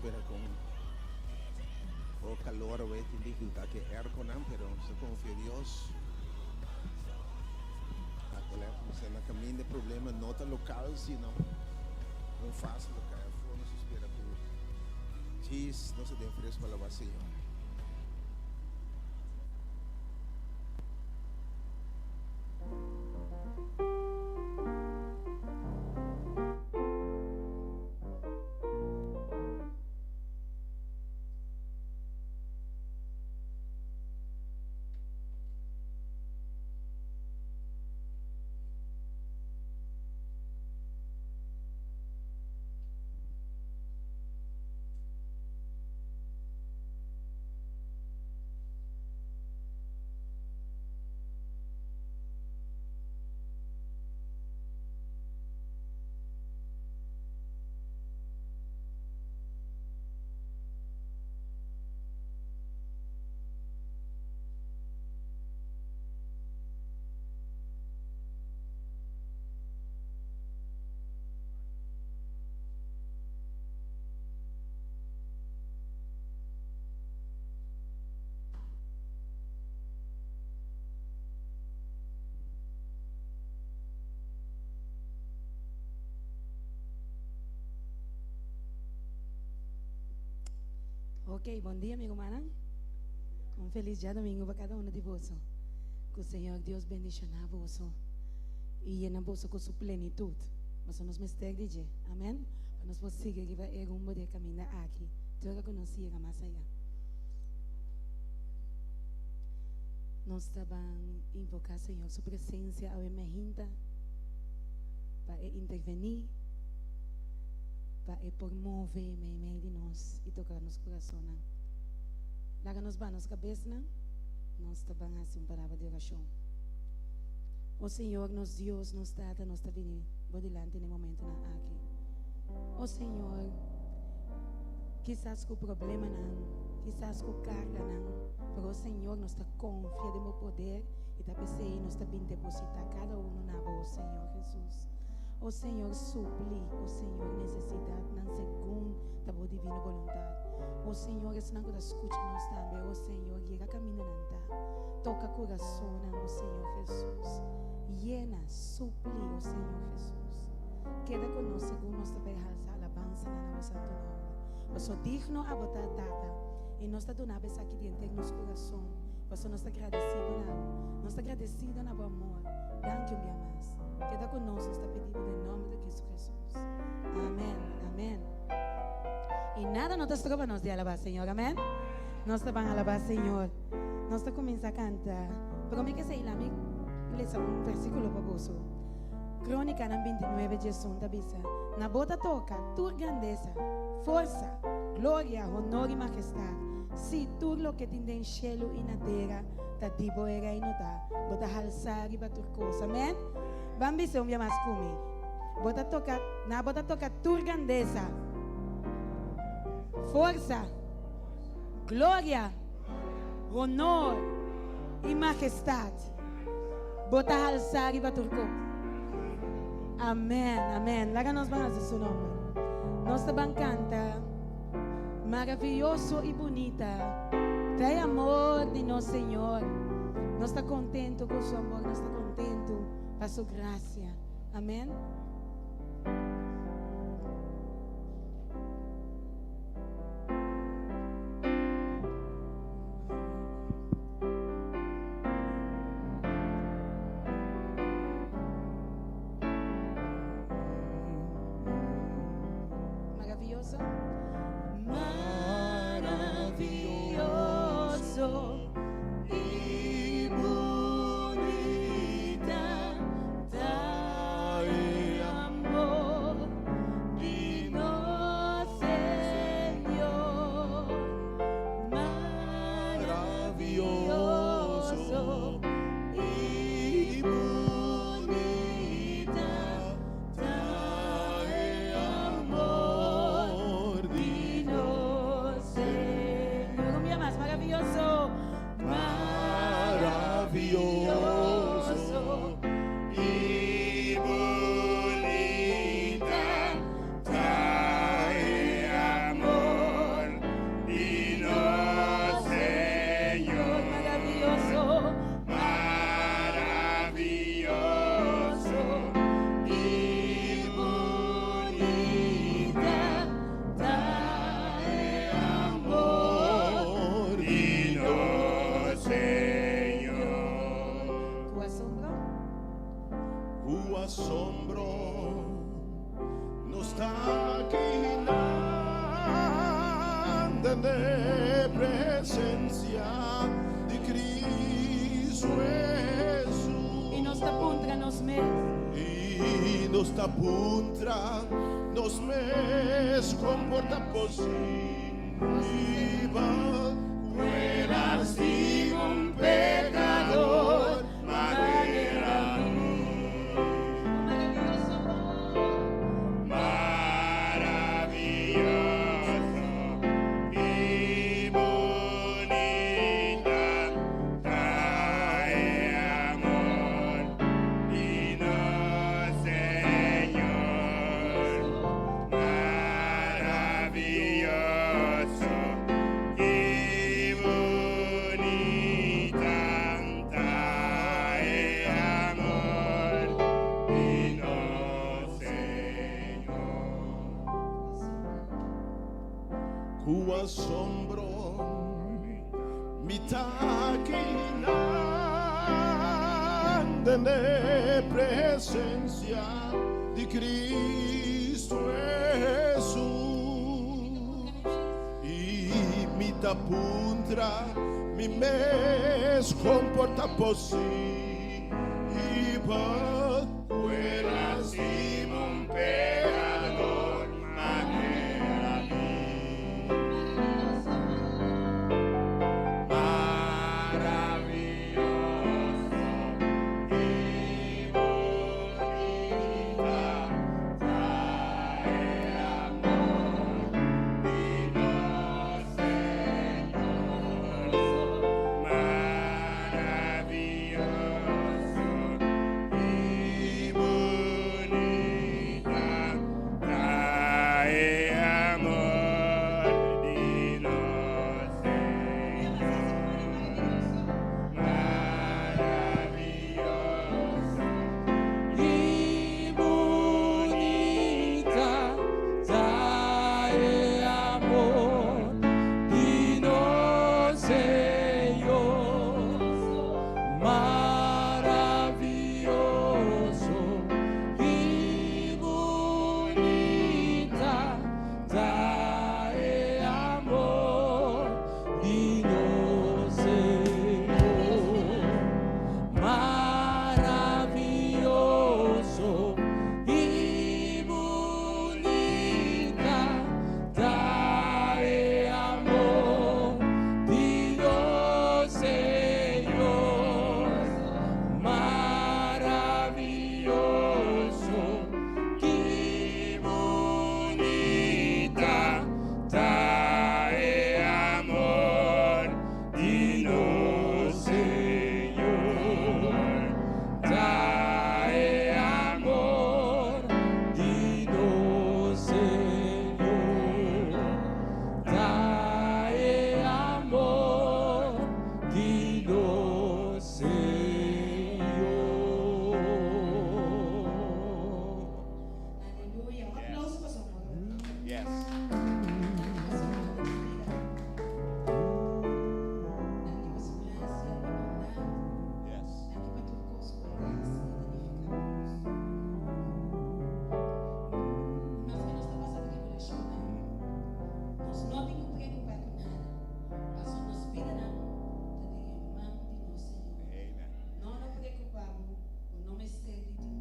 espera con o calor o dificultad que er con pero se confía en Dios. A na caminho de problema nota local sino não fácil local for nos espera por diz não se dê fresco para lavar Senhor. Ok, bom dia, amigo Maran. Um feliz dia domingo para cada um de vocês. Que o Senhor Deus bendiga a vocês e llena vocês com sua plenitude. Mas nos mistérios de dia, amém? Para nós possamos seguir o rumo de caminhar aqui. Tudo que nós siga mais allá. Nós estamos invocar, Senhor, sua presença ao emergente para intervenir, para promover em meio de nós e tocar nos corações. Lá que nós vamos cabeça, nós estamos assim uma palavra de oração. O Senhor, nos Deus, nos trata, nos está vindo por delante no momento aqui. O Senhor, quizás com problema não, quizás com carga não, mas o Senhor nos está confiando no poder e está pensando, nos está vindo depositar cada um na voz, Senhor Jesus. O Senhor supli, o Senhor necessidade, não segundo a boa divina vontade. O Senhor, esse não escuta nós também. O Senhor, llega caminho não tá. Toca coração, o Senhor Jesus. Llena, supli, o Senhor Jesus. Queda conosco, segundo nós também alçar alabança na nossa santo nome. Você digno a botar data. E nós está donando essa aqui dentro do nosso coração. Você nós está agradecido, não. Nós está agradecido na boa amor. Danke um dia mais. Queda conosco, está pedindo em nome de Cristo Jesus. Amém, amém. E nada nos trova nós de alabar, Senhor, amém? Nós vamos alabar, Senhor. Nós começamos a cantar. Pero como é que sei lá, me lê um versículo para você. Crônica 29 de Jesus, da bisa. Na bota toca, tua grandeza, força, glória, honor e majestade. Se tudo o que tem em cielo e na terra, ta tipo era e não tá. Bota alçar e bater coisa, amém? Vamos ver um dia mais comigo. Bota toca, na bota toca tua grandeza, força, glória, honor e majestade. Bota alçar e bater coisa. Amém, amém. Lá que nós vamos fazer seu nome. Nós também canta maravilhoso e bonita. Trai amor de nosso Senhor. Nós está contento com seu amor. Nós está contento com a sua graça. Amém. O assombro não está aqui nada de presença de Cristo Jesus. E nos está contra nos mesmos. E nos está contra nos mesmos comporta possível. Fuera si un pecador, madera maravilloso y bonita, trae amor y no Señor, maravilloso y bonita, trae amor y no Señor. Com assombro me taquinando na presença de Cristo Jesus e me tapuntra me mes comporta possível fuera si un pecador manera maravilloso y bonita, trae amor y no Señor, maravilloso y bonita, trae amor digno Señor, maravilloso y bonita, trae amor digno Señor, maravilloso y bonita, trae amor digno Señor, maravilloso y bonita, trae amor digno Señor, maravilloso y bonita, trae amor digno Señor, trae amor digno Señor, trae amor digno Señor. Aleluia. Um aplauso para o Senhor. Yes. Yes. Amen. Não nos preocupamos com o nome certo de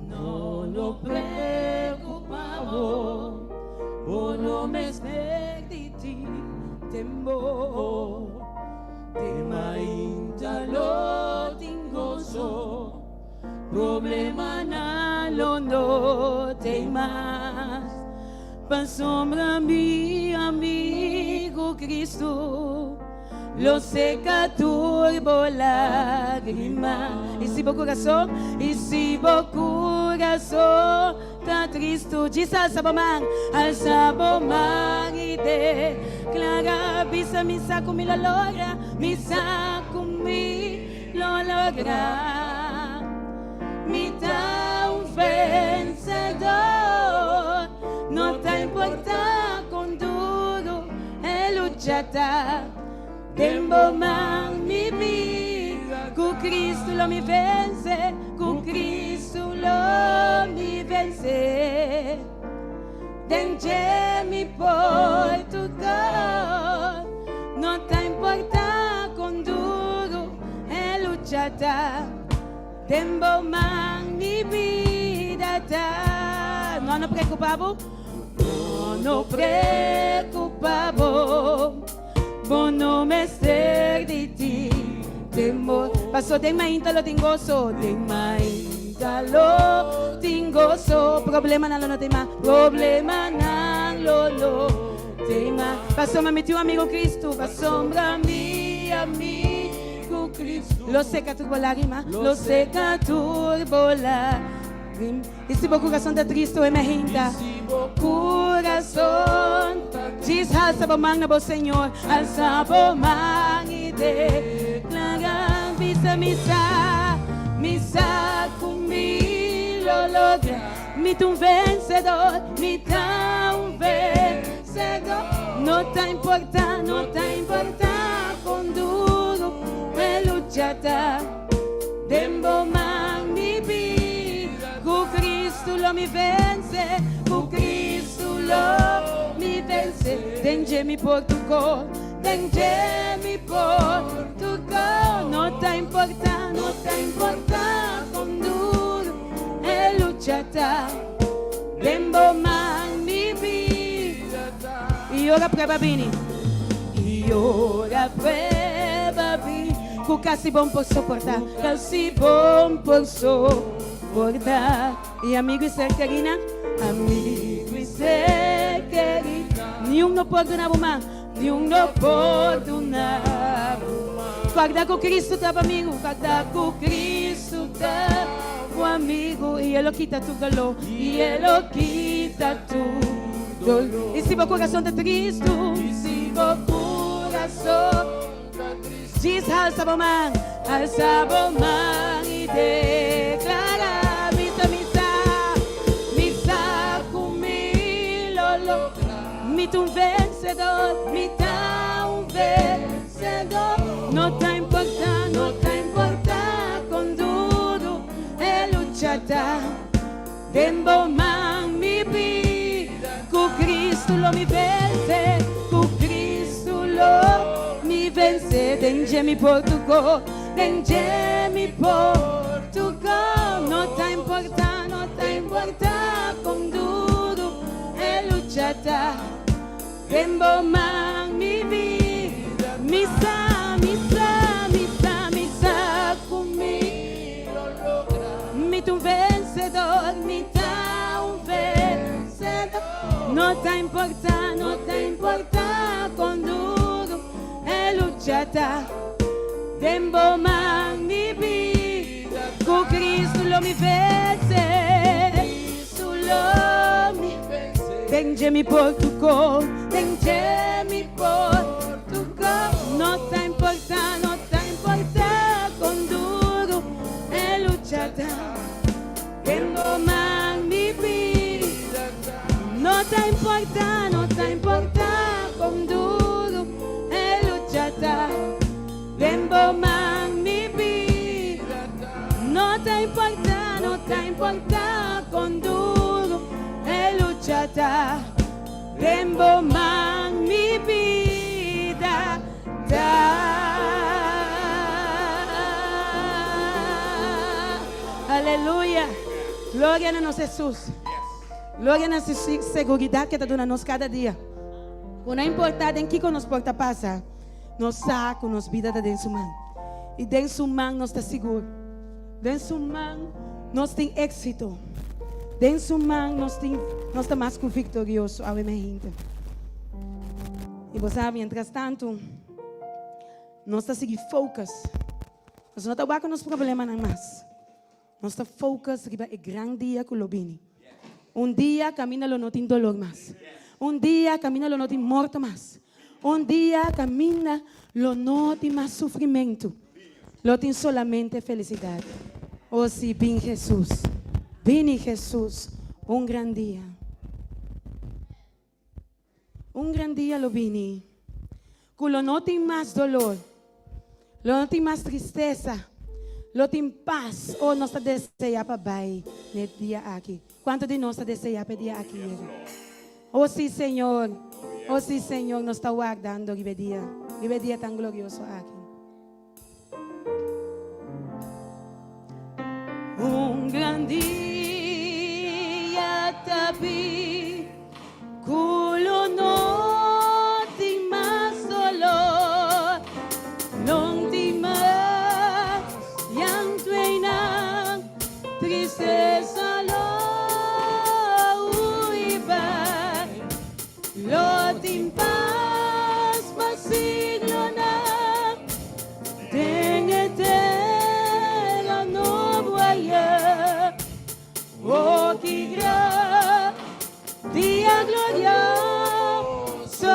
No nos preocupamos por no me de ti temor, tema ainda lo tingoso, problema na lo no tem mais, pa sombra mi amigo Cristo, lo seca turbo lágrima. E se o coração tá triste, diz alça a mão e declara visa, misa con mi lo logra, misa con mi lo logra. Mi da un vencedor, no te importa con duro e luchata. Tempo man mi vida, con Cristo lo mi vence, con Cristo lo mi vence. Denge mi Portugal, no te importa con duro e luchata. Tempo man mi vida ta. No nos preocupamos, no nos preocupamos. Bono me ser de ti. Temor, pasó de maíta lo tengo so, de maíta lo tengo so. Problema na lo no tema, problema na lo tema. Pasó me metió amigo Cristo, pasó mi amigo Cristo. Lo seca turbo lágrima, lo seca turbo lágrima. E se o coração está triste, emergenta. Coração, diz alça a mão no Senhor, alça a mão e declara, misa, misa, misa comigo, logra, me tu vencedor, me dá vencedor. Não te importa, com duro, é luchata, dembo man mi vida, con Cristo lo mi vence, con Cristo lo mi vence. Denge mi Portugal, denge mi Portugal. No te importa, con duro e luchata, dembo man mi vida. E ora prova bene, e ora prova bene. Que casi bom por suportar, casi bom por suportar. E amigo e ser querida, amigo e ser querida. Nenhum não perdona uma, nenhum não perdona. Guarda com Cristo estava amigo, guarda com Cristo estava amigo. E Ele quita tu dolor, e Ele quita tu dolor. E se o coração está triste, e se o coração diz alça a mão e declara, misa, misa, misa comigo, me tu vencedor, me dá vencedor. Não te importa, com duro é luchata. Tempo man mi vida, con Cristo lo mi vence, con Cristo lo mi vence. Denge mi Portugal, denge mi Portugal. No te importa, con duro e luchata. Tempo man mi vida, misa, misa, misa, misa conmigo, mi tu vencedor, mi dá vencedor. No te importa, con duro e luchata. Tempo man mi vida, con Cristo lo mi vence, Cristo lo mi vence. Denge mi Portugal, denge mi Portugal. No te importa, con duro e luchata. Tempo man mi vida, no te importa, con duro e luchata. Tempo man mi vida, no te importa, con duro e luchata. Tempo man mi vida Aleluia. Glória a nosso Jesus. Glória a nossa segurança que está dando cada dia. Não importa em que nos porta passa, nos saca, nos vida da dentro mão. E dentro mão nós está seguro. Dentro mão nós tem êxito. Dentro mão nós está mais que vitorioso. Amém. E você sabe, mientras tanto, nós está seguindo focus. Nós não está com os problemas não mais. Nós está focus sobre o grande dia que lo vini. Dia camina lo não tem dolor mais. Dia camina lo não tem morto mais. Um dia caminha, lo não tem mais sofrimento. Lo tem solamente felicidade. Oh, sim, vem Jesus. Vem Jesus. Um grande dia. Um grande dia lo vini. Que lo não tem mais dolor. Lo não tem mais tristeza. Lo tem paz. Oh, nós desejamos para vai nesse dia aqui. Quanto de nós desejamos para dia aqui? Oh, sim, Senhor. Oh, sim, Senhor. Nós estamos aguardando esse dia. Esse dia tão glorioso aqui. Um grande dia tabi, culo não tem mais dolor, não tem mais llanto e não tristeza lo uiba, lo tem paz mas siglo não tem eterno novo ayer. Oh, que gran día glorioso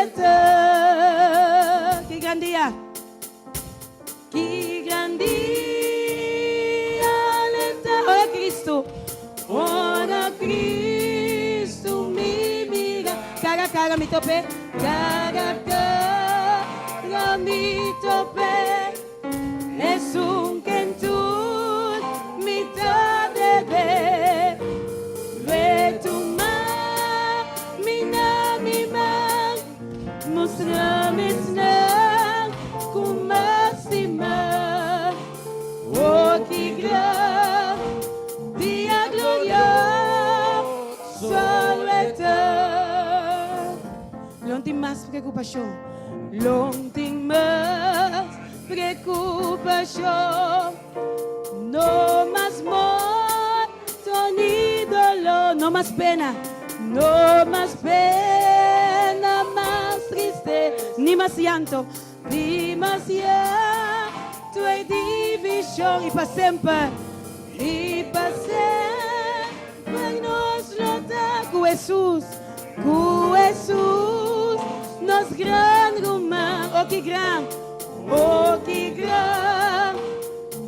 eterno. Qué gran día. Qué gran día eterno. Oh, Cristo. Oh, Cristo, mi vida. Cara a cara, mi tope. Cara a cara, mi tope. Es un kentur, mitad de ver. Retuma, mina, mi man. Mostrame snel, kumastima. Oh, que gran día glorioso eterno. Não tem mais preocupação. Não tem mais preocupação. No más muerto ni dolor, no más pena, no más pena, más triste, ni más llanto, ni más llanto y división, y para siempre nos lo da Jesús, nos gran rumán, oh que gran,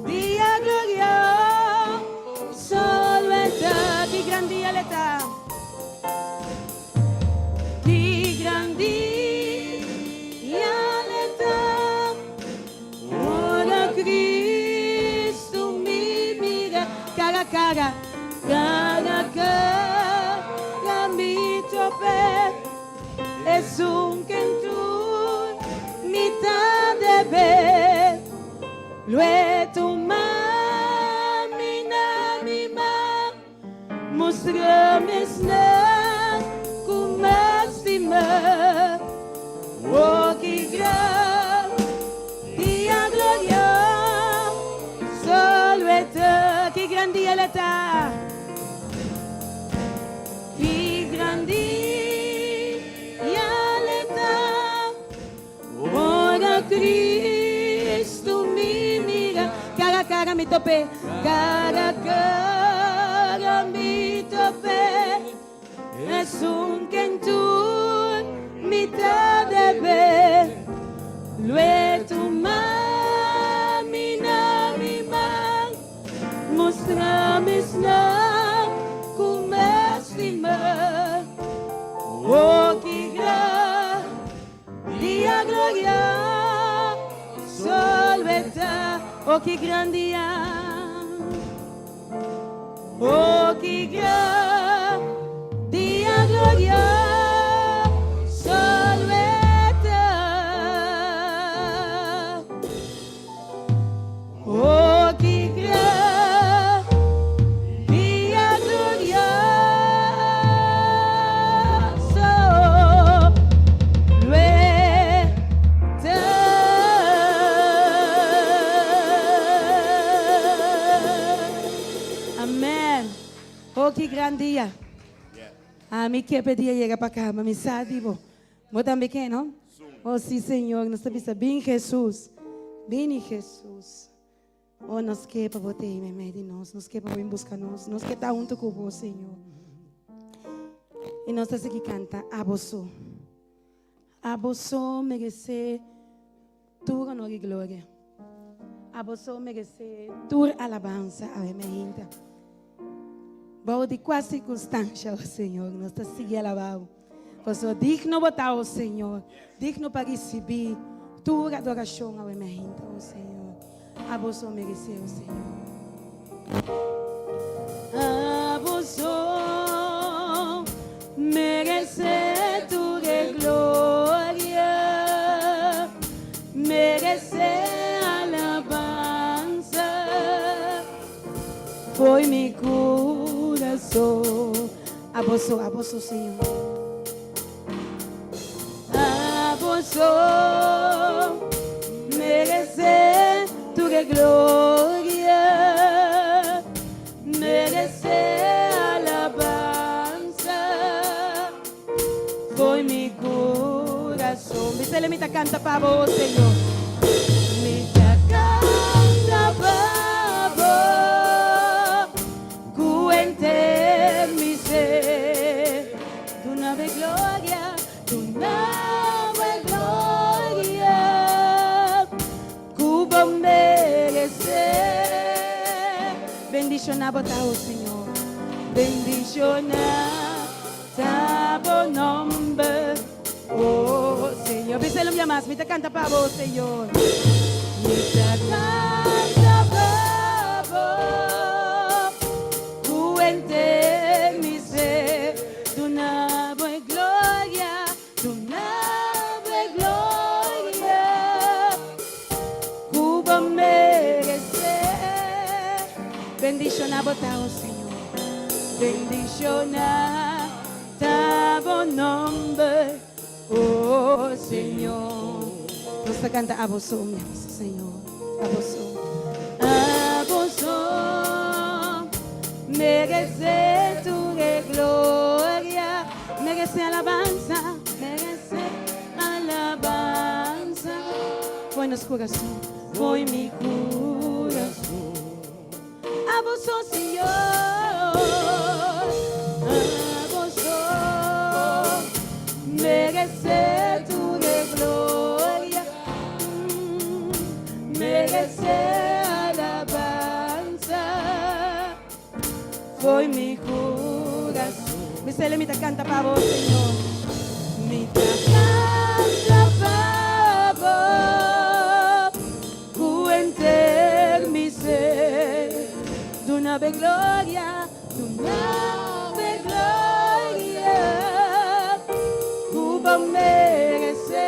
día glorioso, qué gran día le da. Qué gran día le da. Oh, Cristo, mi vida, cara a cara, mi tope. Es un kentur, mitad de ver. Luego mi man, mostrame snel como estima. Oh, que gran día glorioso, que gran día le da. Que gran día le da. Oh, Cristo, mi vida, cara a cara mi tope, cara a cara mi tope. Es un kentur, mitad de ver. Luego mina, mi man, mostrame snel como estima. Oh, que gran día glorioso, oh, que gran día. Oh, que gran día glorioso, oh, que gran día glorioso, amén. Oh, que gran día. A mí que pedia llegar para cá, mas me sabe, vou também quem, não? Oh, sim, Senhor, nós estamos bem Jesus, bem Jesus. Oh, nós quer para você em meio de nós quer para vir buscar nós quer estar junto com você, Senhor. E nós estamos aqui canta, A vos merece tu honor y gloria. A vos merece tu alabanza, Ave Maria. Vou de qual circunstância, ó Senhor, nós está seguindo alabado. Você é digno botar o Senhor, digno para receber tua adoração, Ave Maria, ó Senhor. A vos merece, ó Senhor. A vos merece tu glória, merece alabanza. Foi mi coração. A vos, Senhor. A vos merece tu glória, merece alabanza. Foi mi coração. Você me canta para vos, Senhor. Me canta para vos. Cuente mi ser. Tu nave glória, tu nave glória. Cuba merecer. Bendicionar botar o Senhor. Bendicionar tabo nombre. Oh Senhor, vê me llamas, me te canta para vos, Senhor. Me te canta para vos. Cuente mi ser. Tu nave glória, tu nave glória. Cuba merecer. Bendicionar botar o Senhor. Bendicionar tabo nombre. Oh Senhor, nos canta a vos, Senhor, a vos merece tu glória, merece alabanza, foi nos coração, foi mi coração, a vos, Senhor, a vos merece tu glória, merece alabanza. Foi mi coração. Você me canta para vos, Senhor. Me canta para vos. Cuenter mi ser. Tu nave glória, tu nave glória. Cuba merecer.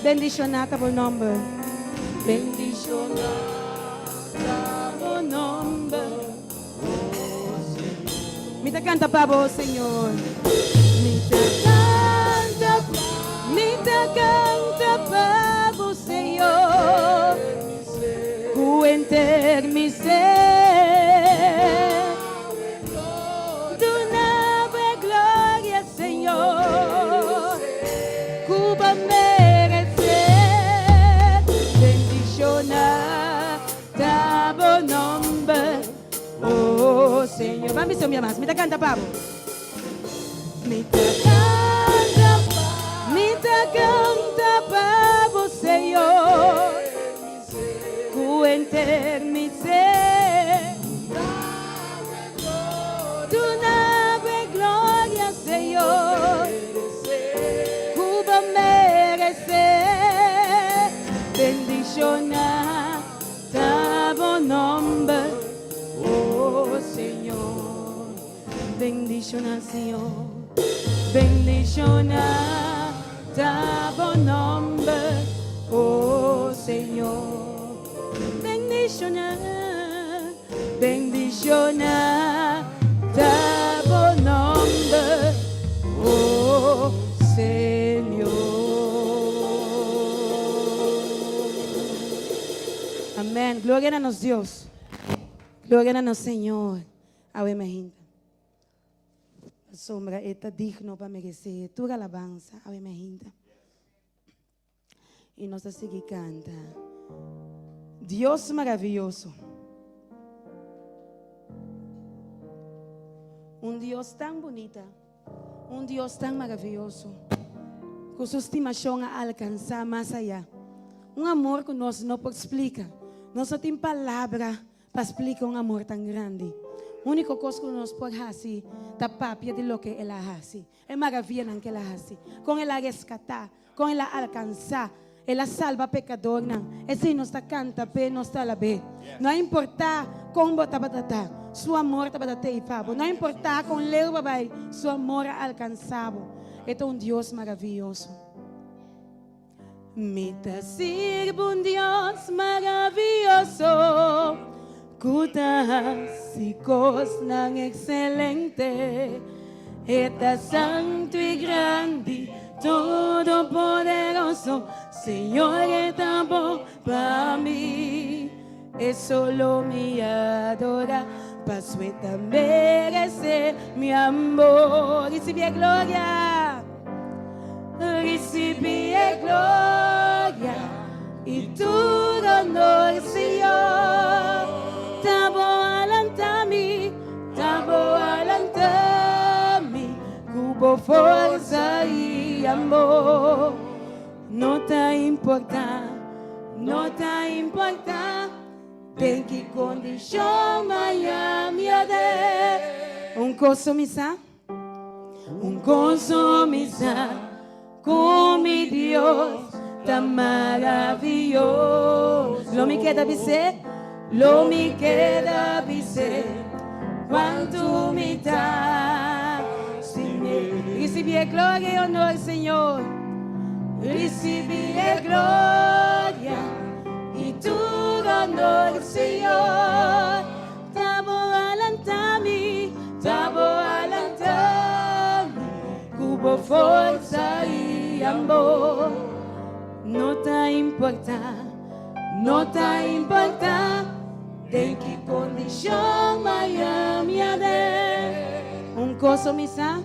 Bendicionar tabo nombre. Bendicionar tabo nombre. Me te canta para vos, Senhor. Me te canta para vos, Senhor. Cuenter mi ser. Tu nave glória, Senhor. Cuba merecer. Bendicionar tabo nombre. Oh Senhor, vai me ser minha mais, me dá canta pavo. Me dá canta pavo, Senhor. Cuenter mi ser. Tu nave glória, Senhor. Cuba merecer. Bendicionar tabo nombre. Oh Senhor, bendicionar, Senhor, bendicionar tabo nombre. Oh Senhor, bendicionar, bendicionar tabo nombre. Oh Senhor. Amém. Glória a nosso Deus. Glória a nosso Senhor. Ave Maria. A sombra está digno para merecer tua alabança, Ave Maria. E nós a seguir canta. Deus maravilhoso. Deus tão bonito. Deus tão maravilhoso. com sua estimação a alcançar mais allá. Um amor que nós não pode explicar. Nós não temos palavra para explicar um amor tão grande. A única coisa que nós podemos fazer é papia de lo que ela faz. É maravilha que ela faz. Com ela resgatar, com ela alcançar, ela salva pecador. E se nós está canta, nós está lá bem. Não importa como está batata, seu amor está batata e pavo. Não importa com leu babai, seu amor é alcançável. É um Deus maravilhoso. Me te sirvo un Dios maravilloso, cutas y cosas excelente, está santo y grande, todopoderoso, Señor es tan bueno para mí, es solo mi adora, paso esta merece mi amor, y si bien gloria. Recibí gloria y tu honor, Señor. Tabo alantami, cubo fuerza y amor. No te importa, tem que condición Miami de un coso misa, con mi Dios tan maravilloso. Lo me queda dizer, quanto me dá. Recebi glória e honor, Senhor. Recebi glória e tu honor, Senhor. Tabo alantami, cubo força e amor. Não te importa, tem que condição Miami ade. Coso misa,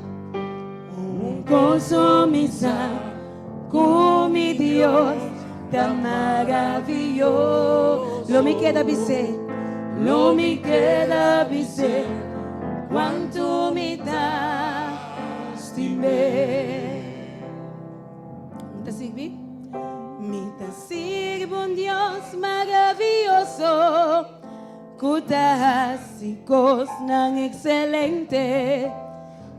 com mi Deus tan maravilhoso. Lo me queda dizer, quanto me dá. Me te sirvo un Dios maravilloso, cutas y cosas excelente,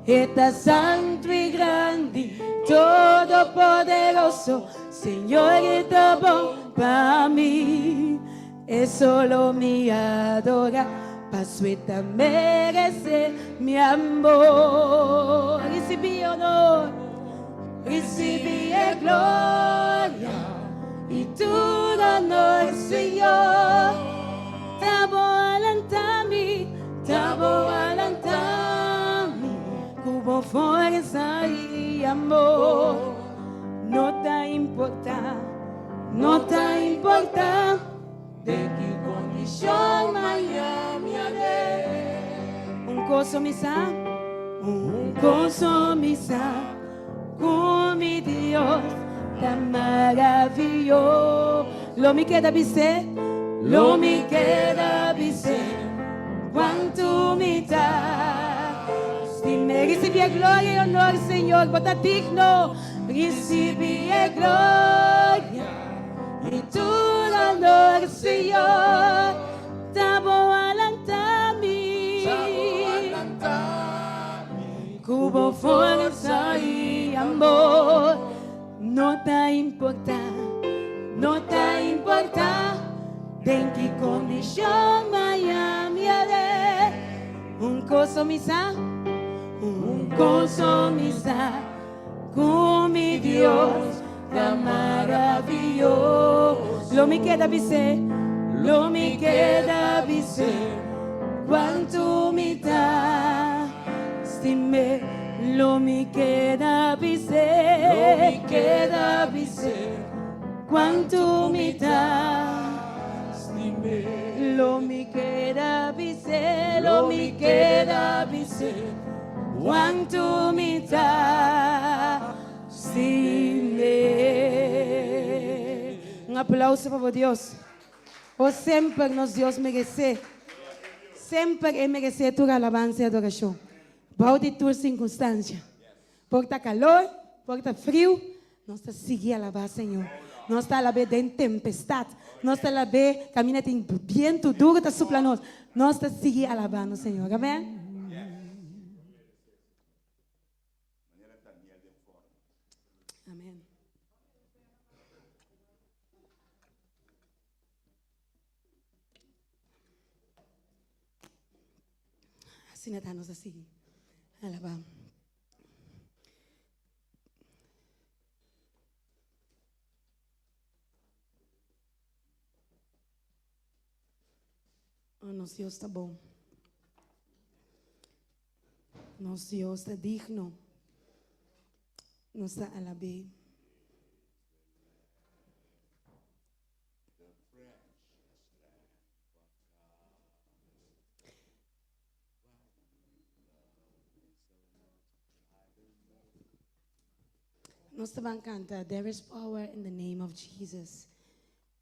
está santo y grande, todopoderoso, Señor está bueno para mí, es solo mi adora. Pasueta merece mi amor. Recibí honor, recibí gloria y tu honor, Señor. Tabo alantami, cubo fuerza y amor. No te importa, de qué condición Miami ade. Un coso misa, con mi Dios tan maravilloso. Lo me queda dizer, quanto me dá. Recebi a glória e honor, Senhor, bota digno. Recebi a glória e tu honor, Senhor. Tabo alantami, cubo força e amor. Não te importa, tem que condição Miami ade. Un coso misa, con mi Dios tan maravilloso. Lo me queda dizer, quanto me dá. Lo me queda dizer, quanto me dá. Lo me queda dizer, quanto me dá. Um aplauso para Deus. O sempre nos Deus merece. Sempre é merecer tua alabança e adoração. Pode tua circunstância. Pode estar calor, pode estar frio, Nós está seguir a lavar, Senhor. Nós está a lavar em tempestade. Nós está a lavar, caminha em viento duro, está supla nós. Nós está seguir a lavar, Senhor. Amém? Amém. Assim está nós a seguir. A lavar. Oh, nosso Deus está bom. Nosso Deus está digno. Nos está alabado. Nós vamos cantar There is power in the name of Jesus.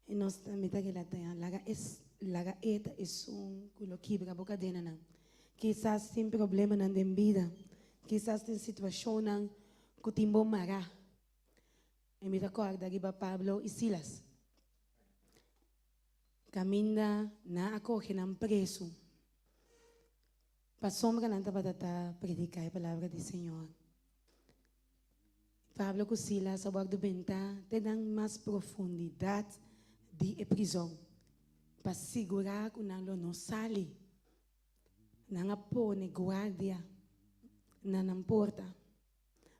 E nós também laga eta es culo quebra boca dena nan. Quizás tem problema nan den vida. Quizás tem situação nan kutimbo mara. E me recorda que Pablo e Silas caminha na acoge nan preso. Pasombra nan tabata predicar a palavra do Senhor. Pablo e Silas abordo benta te dan mais profundidade de prisão. Para segurar que não sale, não pone guardia, não porta,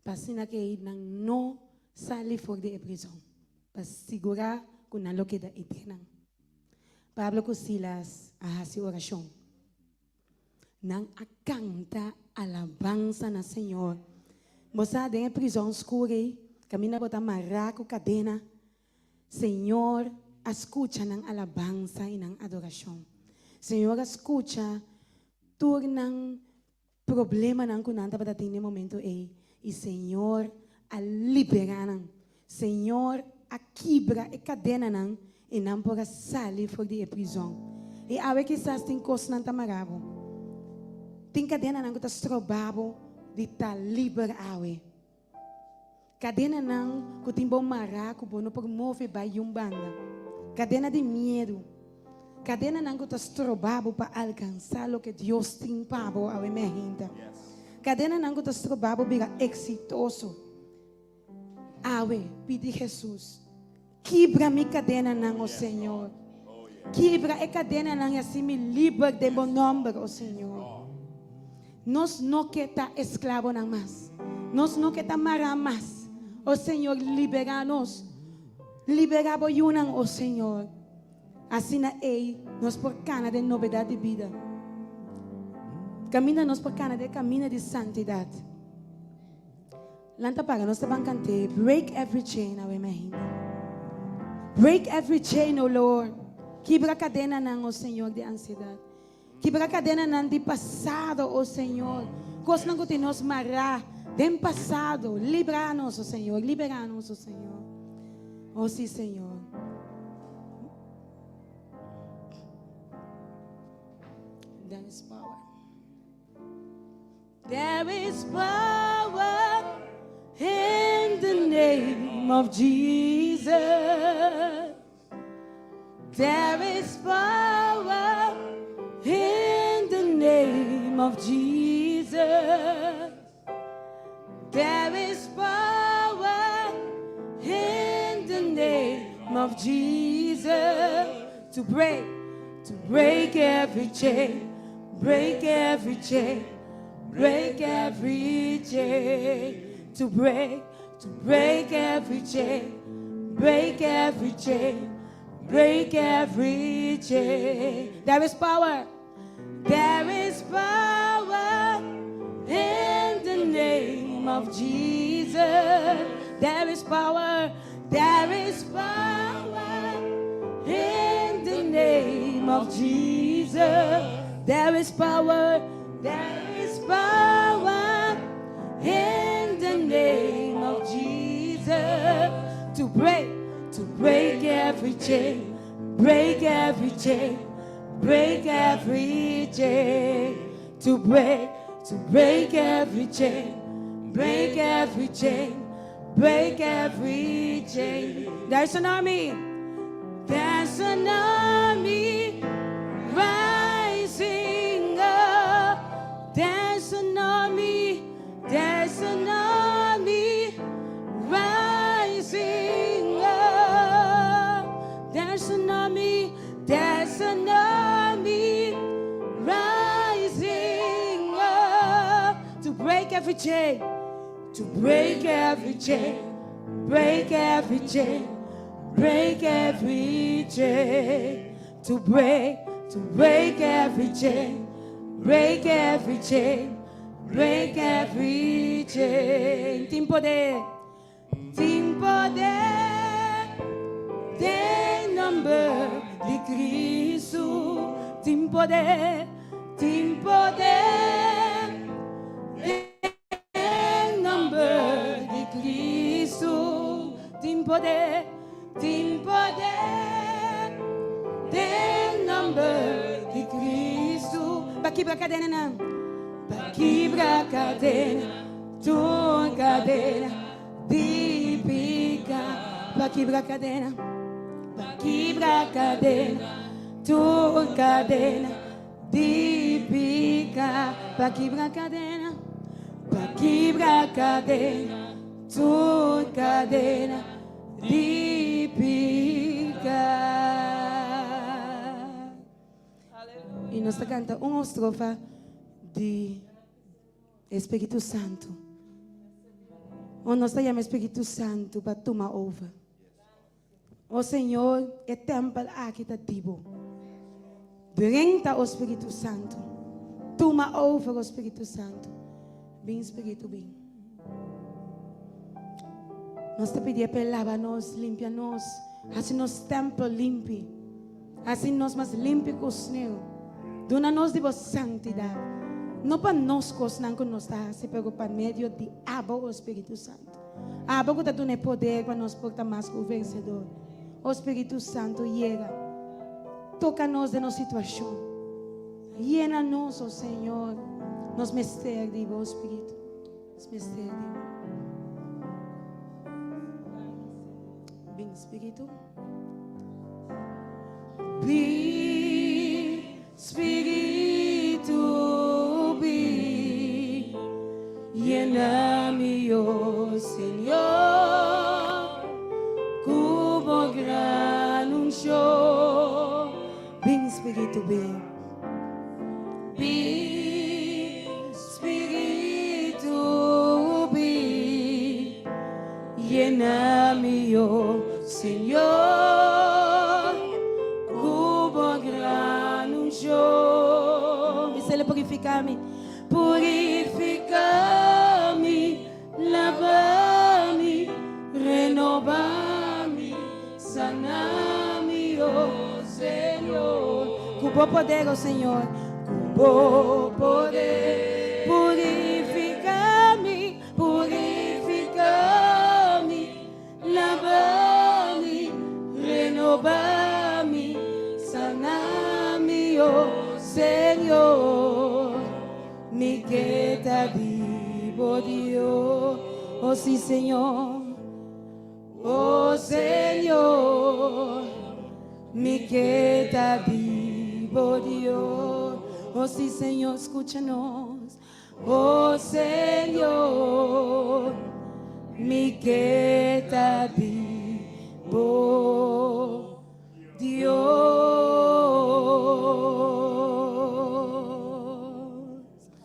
para que não sale fora da prisão, para segurar que não queda eterna. Pablo e Silas fazem oração, não canta alabança na Senhor. Você tem prisão escura, caminha botar maraco cadena, Senhor. Escucha ng alabanza e ng adorasyon. Senhor, escucha tur ng problema ng kunanta padating ni momento e Senhor, a libera ng Senhor, a quebra e cadena ng não para sair fora de prisão. E awe quizás tem coisa ng tamarabo. Tem cadena ng kutas trobabo de ta libera awe. Cadena ng kutimbo maraco bono por move ba yung banda. Cadena de medo. Cadena não que estás trabalhando para alcançar o que Deus tem para a minha gente. Cadena não que estás trabalhando para exitoso. Awe, pedi Jesus. Quebra minha cadena não, o Senhor. Quebra a cadena não e assim me livra de meu nome, o Senhor. Nós não que tá escravo não mais. Nós não que tá mara mais. O Senhor libera-nos. Liberava yunang, oh Senhor. Assim na nós por cana de novidade de vida. Camina nós por cana de caminho de santidade. Lanta paga, nós estamos cantando break every chain, awe mahinda. Break every chain, oh Lord. Quebra a cadena ng, oh Senhor, de ansiedade. Quebra a cadena ng de passado, oh Senhor. Coisa não que nos mará, de passado. Libra-nos, oh Senhor. Libera-nos, oh Senhor. Oh, sim, Senhor. There is power. There is power in the name of Jesus. There is power in the name of Jesus. There is power in the name of Jesus to break every chain, break every chain, break every chain, to break every chain, break every chain, break every chain. There is power in the name of Jesus. There is power in the name of Jesus. There is power in the name of Jesus to break every chain, break every chain, break every chain, to break every chain, break every chain, break every chain. There's an army. There's an army rising up. There's an army. There's an army rising up. There's an army. There's an army rising up to break every chain. To break every chain, break every chain, break every chain. To break every chain, break every chain, break every chain. Team poder, tem number de Cristo. Team poder, de Cristo, tem poder, tem number de Cristo. Para quebrar a cadena, não. Para quebrar a cadena, tua cadena de pica. Para quebrar a cadena, tua cadena de pica. Para quebrar a cadena. Para quebrar a cadena, tua cadena de picar. E nós cantamos uma estrofa de Espírito Santo. Onde nós chamamos Espírito Santo para tomar over. O Senhor é templo aquitativo. Brinca o Espírito Santo. Toma over o Espírito Santo. Bem, Espírito, bem. Nós te pedimos para lavar-nos, limpiar-nos, assim nos templo limpe, assim nós mais limpe com o Senhor. Dona-nos de vossa santidade. Não para nós coisas que nós está, se pegou para meio de o Espírito Santo. Abo que está dando poder para nós portar mais que o vencedor. O Espírito Santo chega, toca-nos de nossa situação, llena-nos, ó Senhor. Nos mistérios de vos, Espírito. Nos mistérios de vos. Bem, Espírito. Bem, Espírito, bem. Llena-me, ó Senhor. Como gran unción. Bem, Espírito, bem. Bem. Llena-me, oh Senhor, como gran unción. Dice ele purificar-me, purificar-me, lavar-me, renovar-me, sanar-me, oh Senhor. Com bom poder, oh Senhor, com bom poder, purificar-me, lavar-me, renovar-me, sanar-me, oh Senhor. Me queda vivo Dios, oh sí Señor, oh Señor. Me queda vivo Dios, oh sí Señor, escúchanos, oh Señor. Me queda vivo Dios.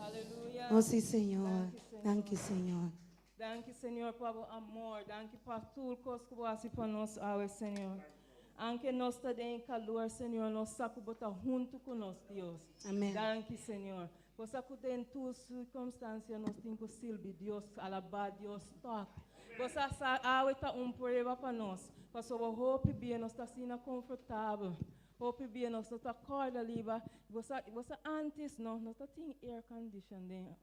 Aleluia. Oh sí, Senhor. Danke, Senhor. Danke, Senhor, por o amor. Danke por tudo que você faz para nós, Senhor. Anche nós também calor, Senhor, nós saco botar junto conosco, Deus. Amém. Danke, Senhor. Você que tem tuas circunstâncias, nós temos que servir Deus, alabar Deus, toque. Você sabe que prova para nós. Porque o hope bem, nós está sendo confortável. Hope bem, nós está corda ali. Você antes, nós está tem air conditioning,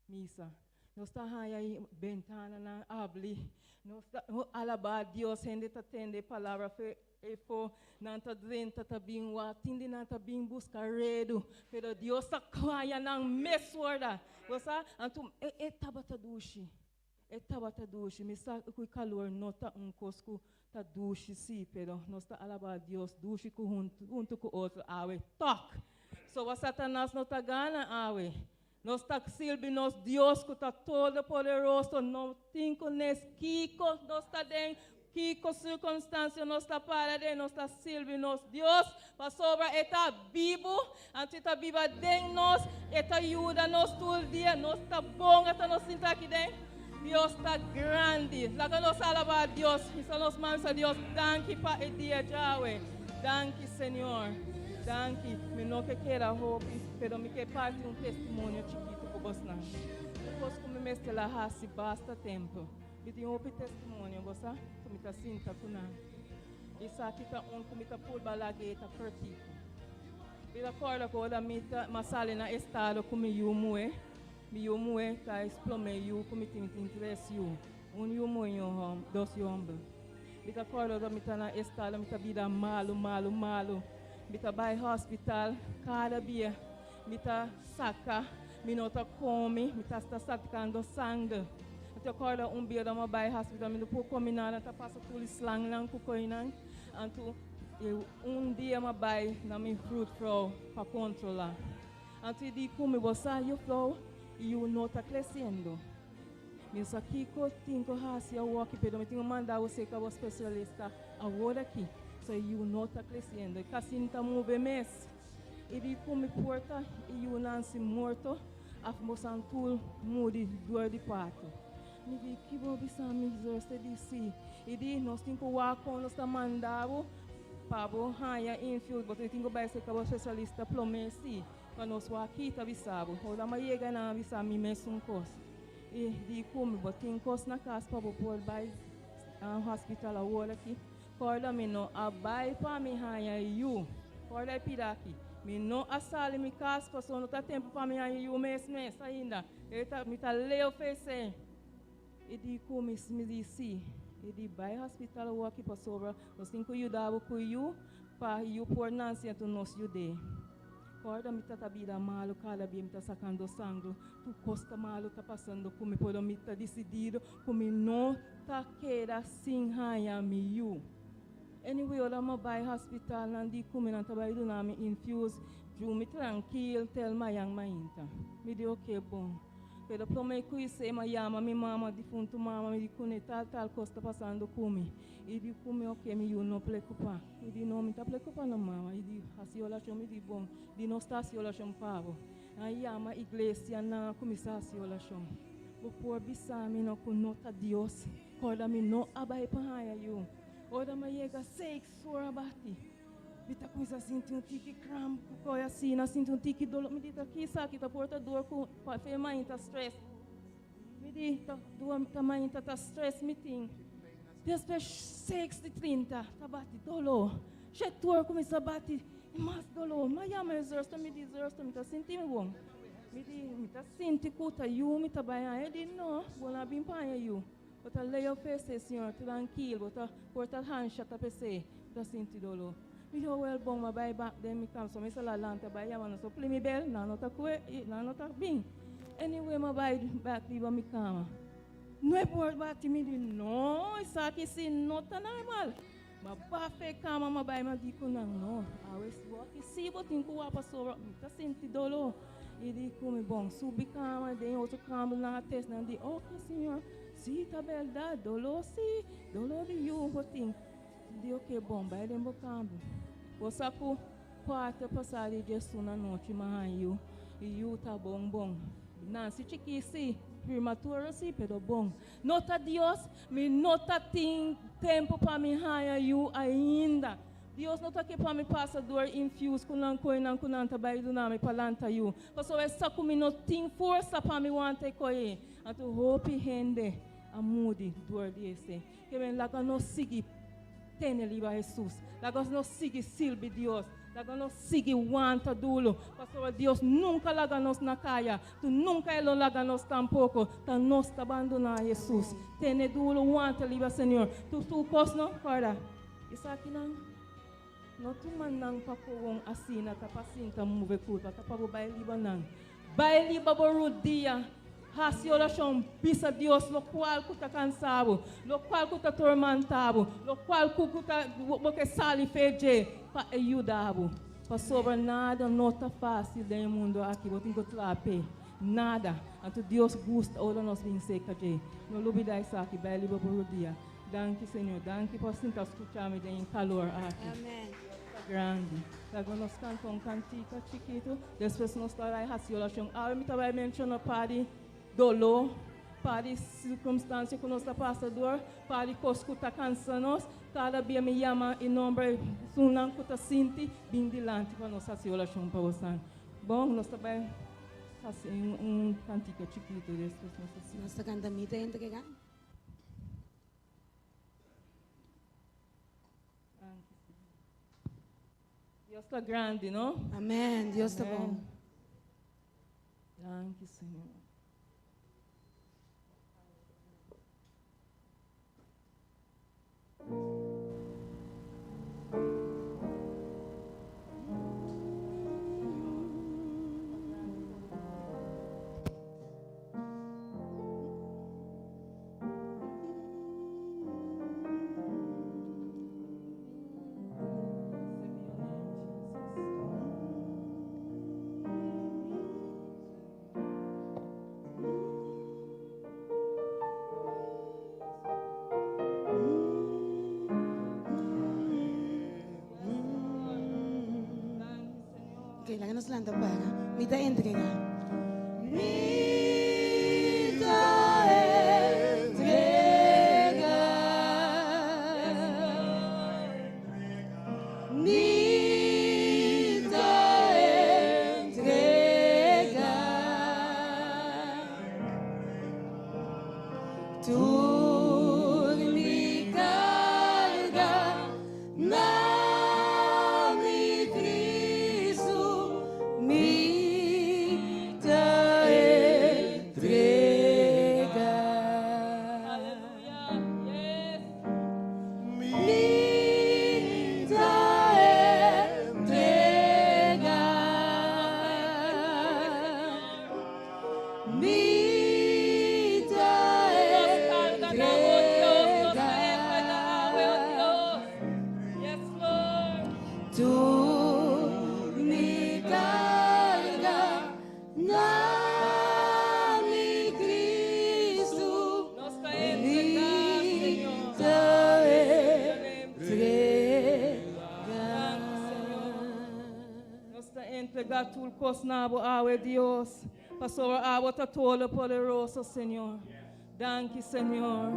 missa. Nós está aí ventana na abri. Nós está alabar Deus, gente está tendo palavra for nanta dentro tá bem o atende nanta bem buscar redo pero Deus tá caia na mesora você antum tabata dushi estava tá duche, me sa com calor nota cosco tá duche sim, pero nós tá alabar Deus duche com junto com outro awe toc. So o Satanás não tá gana awe. Nós tá silbi nós Deus que tá todo poderoso, não tem com Kiko, nós tá den Kiko circunstância nós tá para de nós tá silbi nós Deus, para sobra eta bibo, antes tá biba den nós, eta ajuda nós todo dia, nós tá bom, eta nós sinta aqui den. Deus está grande. Laga nós alabar a Deus. Isso nós mandamos a Deus. Danke para o dia Yahweh. Danke, Senhor. Danke. Me não que queira roupa, pero me que parte testemunho chiquito para você. Depois que me meste lá hasi basta tempo. Me tem testemunho, você? Tu me tá sinta com nada. Isso aqui tá como tá por balagueta pertico. Bila corda com a mita masale na estado como eu Meu moe tá explomei eu como tem interesse eu. Eu moe eu dois homens. Bita corda da mita na estado mita vida malo. Bita vai hospital cada dia. Bita saca, minota come, bita está sacando sangue. Até corda dia da vai hospital mita por combinar tá passa tudo slang lang kukoinan. Anto dia vai na minha fruit flow para controlar. Anto de como você eu flow e eu não está crescendo. Mas aqui eu tenho que fazer o work, pero eu tenho que mandar você que é o especialista agora aqui. So eu não está crescendo. E assim está movendo mês. E de como porta e eu não se morto, a moça tudo mude dor de pato. Me diz que vou pensar me você disse. E de nós temos que work com nós mandado para o higher infield, mas eu tenho que ser que é o especialista plumber sim. Quando nós aqui tá bisabo, o da maia ganha bisa mi mesmo cos. E de como botin cos na casa para por vai hospital agora aqui. Corda me no abai para me hanya you. Corda piraki. Me no asale mi casa para não tá tempo para me hanya you mesmo ainda. Eta me tá leo fez. E de como me disse, e de vai hospital agora aqui para sobra, nós temos que ajudar com you para you por nancy to nos ajudar. Corda me tá vida malo, cada dia me tá sacando sangue, tu costa malo tá passando como por me tá decidido, como não tá queira sim haya me you. Anyway, ela me vai hospital nandi como não tá vai do nome infuse, ju me tranquilo, tel mayang mainta. Me deu que bom. Pero promei que isso é llama minha mama defunto mama me diz tal costa passando comigo. E diz como ok me eu não preocupa. E diz não me tá preocupando mama. E diz assim olha chama me diz bom. Diz não está assim olha chama pavo. Aí llama igreja na começar assim olha chama. O por bisami não com nota Deus. Corda me não abai para eu. Ora me chega 6 horas bati. Bita coisa assim, tem tique cramp, coisa assim, assim, tem tique dor. Me diz aqui, sabe, tá porta dor com, para mãe tá stress. Me diz, tá dor, mãe tá stress, me tem. Depois 6:30, tá bate dolor. Chetor começa a bater, mas dolor. Mas já me exercita, me diz exercita, me tá sentindo bom. Me diz, me tá sentindo cuta, eu me tá bem. Ele diz não, vou lá bem para eu. Vou tá ler o PC, senhor, tranquilo, vou tá porta rancha, tá PC, tá sentindo dolor. Me diz, well, bom, mas vai back then, me come, so me sala lanta, vai chamando, so play me bell, não tá coe, não tá bem. Anyway, mas vai back, viva me cama. Não é por bater, me diz, não, isso aqui sim, não tá normal. Mas bafe cama, mas vai, mas digo, não, always walk, se você tem que ir para sobre, tá sentindo dolor. E diz, como bom, subi cama, tem outro cama na testa, não diz, ok, senhor, sim, tá verdade, dolor, sim, dolor de you, você diz, ok, bom, vai lembrar câmbio. Você com quarta passada de Jesus na noite, mas eu tá bom. Não, se te quis, prematura sim, pero bom. Nota Deus, me nota tem tempo para me haya eu ainda. Deus não está aqui para me passar dor infuse com não tá bem do nome para lança eu. Porque essa comi não tem força para me wantar coi. Então hope rende a mude dor desse. Que vem lá não siga tene liba Jesus. Laga não siga silbi Deus. Laga não siga wanta dulo. Pastor Deus nunca laga nos na caia. Tu nunca elo laga nos tampouco. Ta nos abandonar Jesus. Tene dulo wanta liba Senhor. Tu cos não para. Isso aqui não tu manang pa ko assim na tapasin ta move culpa ta pa bai liba nang. Bai liba borudia. Hasio oração, pisa Deus, lo qual que está cansado, lo qual que está atormentado, lo qual que está porque sale feje para ajudar. Para sobre nada não está fácil no mundo aqui, vou ter que trabalhar. Nada. Então Deus gosta, ora nós vencer que não lubida isso aqui, bem por o dia. Danke Senhor, danke por sentar escutar-me em calor aqui. Amém. Grande. Agora nós cantamos cantica chiquito, depois nós estará aí hasio oração. Ah, me também mencionou para dolor, para circunstância que nós está passando, para coisa que está cansando, cada dia me chama em nome de um que está sentindo, bem dilante para nós fazer oração para você. Bom, nós também fazemos cantica chiquito, depois nós assim. Nós está cantando mita entregar. Deus está grande, não? Amém. Deus está bom. Danke, Senhor. Kailangan nos lang para mita entrega. Entregar tudo cosnabo awe Deus, pastor awe tatolo poderoso Senhor. Danke Senhor.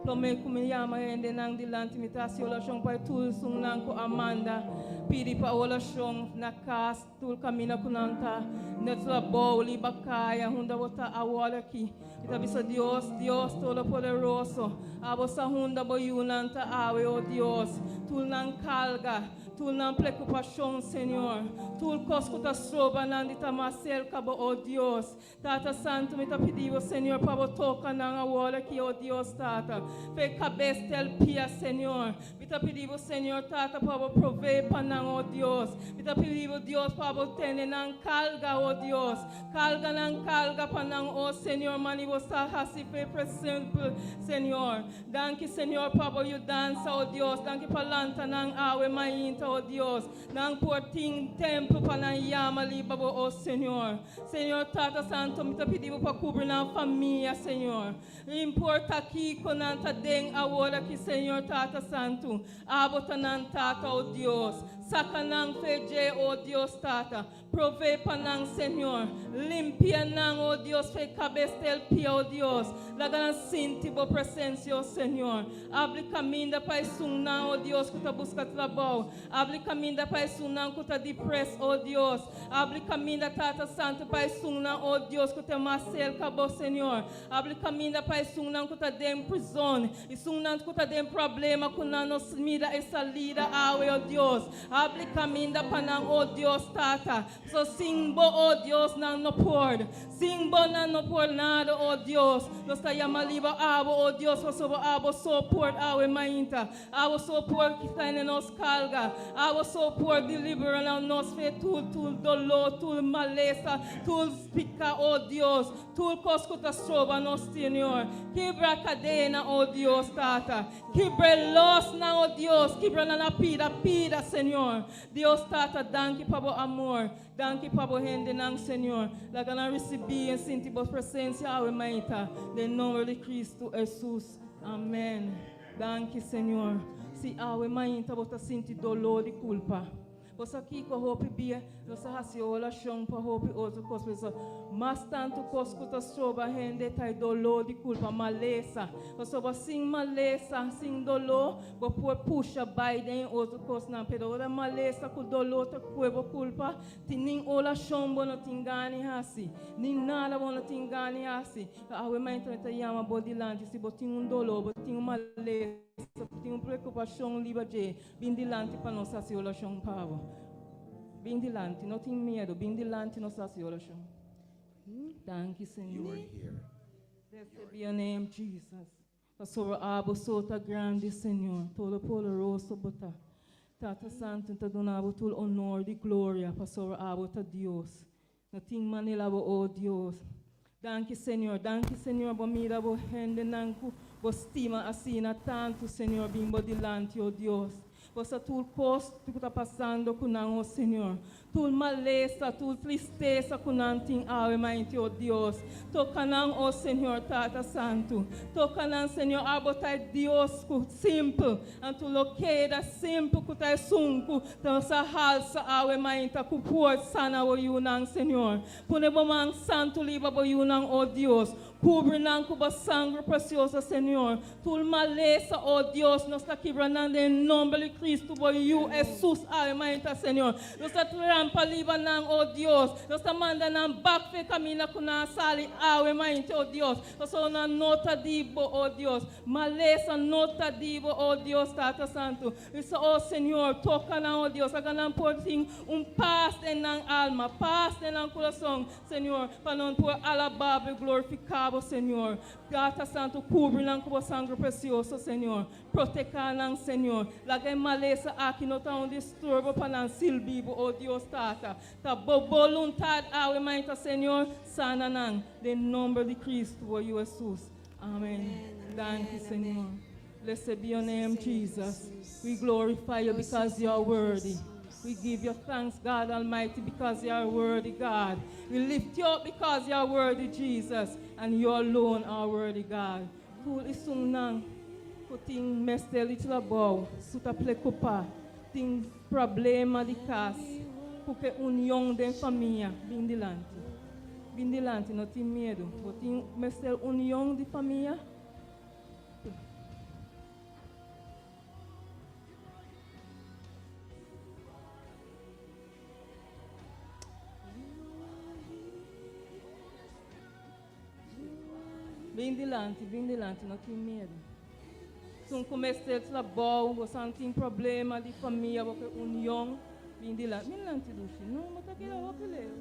Plome como llama ende nang dilante mitasio la chong pa tul sung nang ko Amanda. Pidi pa ola chong na kas tul kamina kunanta. Netla boli bakaya hunda bota awala ki. Ita bisa Dios, Dios todo poderoso. Abo sa hunda boyunanta awe oh Dios. Tul nang kalga. Tu não preocupação, Senhor. Tu coscuta soba nandita macel cabo, oh Deus. Tata Santo, me tá pedindo, Senhor, para tocar na hora aqui, oh Deus, Tata. Fe cabeça del pia, Senhor. Me tá pedindo, Senhor, Tata, para prover para não, oh Deus. Me tá pedindo, Deus, para ter não carga, oh Deus. Carga não carga para não, oh Senhor, mani você assim fe presente, Senhor. Danke, Senhor, para you dança, oh Deus. Danke para lanta não awe mainta, oh Deus. Não portim tempo para não yama libabo, oh Senhor. Senhor, Tata Santo, me tá pedindo para cobrir na família, Senhor. Importa aqui com nanta den a hora que, Senhor, Tata Santo. Abota nan Tata, oh Deus. Saca nan feje, oh Deus, Tata. Prove para nan, Senhor. Limpia nan, oh Deus. Fe cabeça del pia, oh Deus. Laga sinti bo presença, oh Senhor. Abre caminho para isso nan, oh Deus, que tá busca trabalho. Abre caminho para isso nan, que tá depress, oh Deus. Abre caminho, Tata Santo, para isso nan, oh Deus, que tá marcel, cabo, Senhor. Abre caminho para isso nan, que tá dentro prisão. Isso nan, que tá dentro problema, que não nos mira essa lida, oh Deus. Abre caminda panang, oh Dios, tata. So sing bo, oh Dios, nang no por. Sing bo nang no por nada, oh Dios. Nos ta yamaliba abo, oh Dios, so abo so por awe mainta. Abo so por kitane nos calga. Abo so por deliver na nos fe tul dolo, tul malesa, tul pica, oh Dios. Tul coscuta stroba nos Senhor. Quebra a cadena, oh Dios, tata. Quebra los na, oh Dios. Quebra na pida, Senhor. Deus tata, danke pabo amor. Danke pabo rende nang, Senhor. Lagana recebi e senti vos presença, awe maita. De nome de Cristo Jesus. Amém. Danke, Senhor. Se awe maita, você sente dolor e culpa. Você aqui com a roupa bia, você raciou a chão para a roupa outro coisa. Mas tanto coscuta soba rende tai dolor de culpa maleza. Você vai sim maleza, sim dolor, você puxa Biden outro coisa na pedora maleza com dolor tá cueva culpa. Tining ola chão bono tingani hasi, ning nada bono tingani hasi. Awe mai então yama bodilante se botin dolor, botin maleza, botin preocupação libaje, bindilante para nós assim ola chão pavo. Bindilante, não tem medo. Bindilante, não sabe se oração. Thank you, Senhor. You are here. Blessed be your name, Jesus. Pastor abo sota grande, Senhor. Todo poderoso bota. Tata Santo, te donavo todo honor e glória. Pastor abo ta Deus. Não tem maneira, oh Deus. Thank you, Senhor. Thank you, Senhor. Bo mira, bo rende nanku. Bo estima assina tanto, Senhor. Bimbo dilante, oh Deus. Você tudo costo que está passando com nós, Senhor. Tudo maleza, tudo tristeza com nós, alma, oh Deus. Toca não, oh Senhor, Tata Santo. Toca não, Senhor, abotar Deus simples. Anto loqueira simples que está sunco. Então, essa halsa, alma, com força, sana, oh Yunang, Senhor. Punebomang santo, liba, oh Yunang, oh Deus. Cubre não com a sangue preciosa, Senhor. Tudo maleza, oh Deus, nós está quebrando em nome de Cristo, por you, Jesus, alma, Senhor. Nós está trampa liba não, oh Deus. Nós está mandando back fe camina com a sali, alma, oh Deus. Nós está na nota dibo, oh Deus. Maleza, nota dibo, oh Deus, Tata Santo. Isso, oh Senhor, toca não, oh Deus. Agora por sim paz em na alma, paz em na coração, Senhor, para não por alabar e glorificar, Senhor. Tata Santo, cubre não com o sangue precioso, Senhor. Proteja não, Senhor. Laga maleza aqui não está um distúrbio para não silbibo, oh Deus, Tata. Tá boa vontade, ao irmão, Senhor, sana não. Em nome de Cristo, oh Jesus. Amém. Thank you, Senhor. Blessed be your name, Jesus. We glorify you because you are worthy. We give you thanks, God Almighty, because you are worthy, God. We lift you up because you are worthy, Jesus. And you alone are worthy, God. Tu isung nang kuting mestel itlabao, suta plekupa, ting problema di kas, porque união de família, bindilante. Bindilante, não tem medo. Kuting mestel união de família. Bem delante, não tem medo. Se um começar a bom, você não tem problema de família, porque união, bem delante, Dushi, não, mas aqui é o que leu.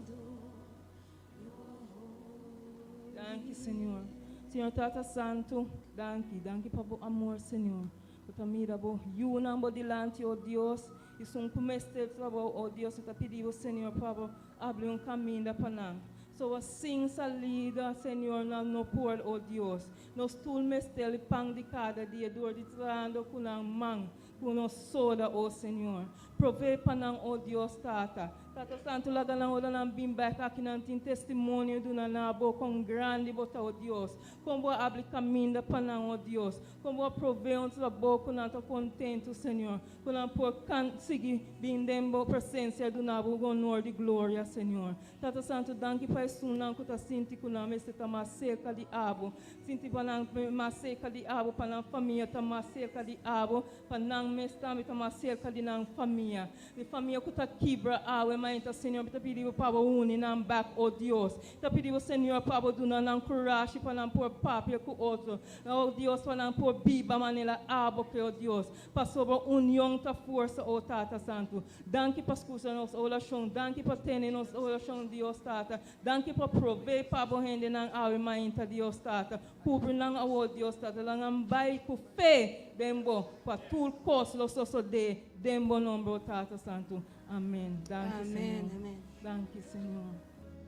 Danke, Senhor. Senhor Tata Santo, danke para o amor, Senhor. Porque mira, you não delante, oh Deus, e se um começar a bom, oh Deus, eu te pedi, Senhor, para abrir caminho para nós. So assim salida, Senhor, no por, oh Deus. Nos tulmes tele pão de cada dia, dor de trando com a mão, com a soda, oh Senhor. Provê para nós, oh Deus, Tata. Tata Santo, laga na hora na bimbeca, que não tem testemunho do nanabo, com grande bota, oh Deus. Como abre caminho para nós, oh Deus. Como provê um trabalho, com nós contento, Senhor. Com nós por seguir, bindembo presença do nabo, com honor de glória, Senhor. Tata Santo, danke para isso, não que está sinti com nós, mas está mais seca de abo. Sinti para nós, mais seca de abo, para nós família, está mais seca de abo, para nós, mas está mais seca de nós família. família. De família que está quebra, mãe, tá, Senhor, te pedimos para unir nam back, oh Deus. Te pedimos, Senhor, para donar nam coragem, para nam por papel com outro. Oh Deus, para nam por biba manela abo que oh Deus. Para sobre união ta força, oh Tata Santo. Danke para escutar nos oração, danke para ter nos oração, Deus Tata. Danke para prover para bohende nam mãe, tá, Deus Tata. Cubrir nam oh Deus Tata, lang bai com fé, dembo, para tudo costo, lo so de, dembo nombre, Tata Santo. Amém. Danke, Amen, Senhor. amen. Danke, Senhor.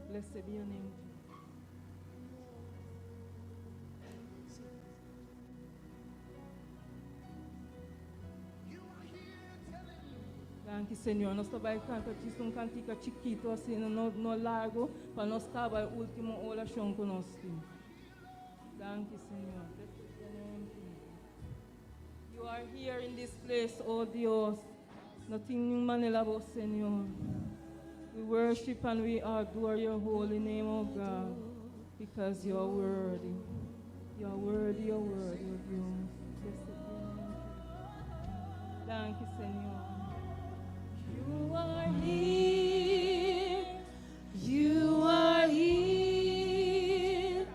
Blessed be your name. Danke, Senhor. Nós também cantamos um cantico chiquito, assim, no largo, para nós acabar a última oração conosco. Danke, Senhor. Blessed be your name, Jesus. You are here in this place, oh Deus. Nothing manila about Senhor. We worship and we adore your holy name, oh God, because you are worthy. You are worthy, you are worthy, oh Deus. Blessed be your name. Thank you, Senhor. You are here. You are here.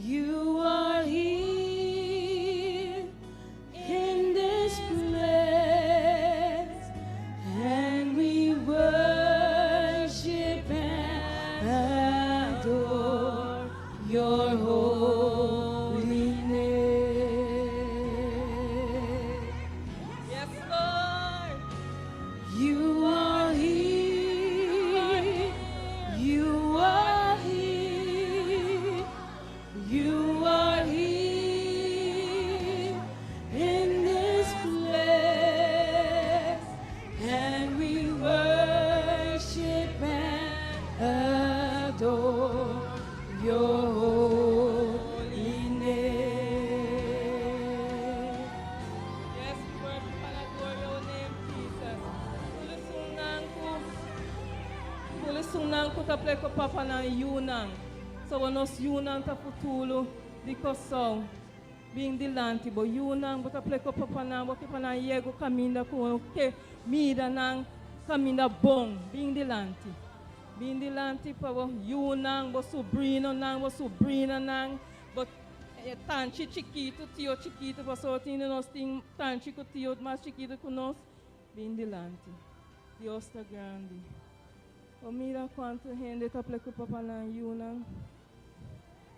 You are here in this place, and we worship and adore your holy name. Yes, Lord. You are here. You are here. You are here in this place, and we worship and adore your holy name. Yes, we worship and adore your name, Jesus. Tulisunang ko taple ko papa ng yunang. So wanos yunang ta futulo di ko so. Being dilanti bo yunang bo taple ko papa na bo kipa na yego kaminda ko ke mida nang kaminda bong. Being dilanti. Being dilanti pa bo yunang bo sobrino nang bo tanchi chiquito, tio chiquito, pasó tiene nos ting tan chico tio más chiquito que nos, bien delante. Dios está grande. Oh, mira cuánta gente está preocupada para yunang.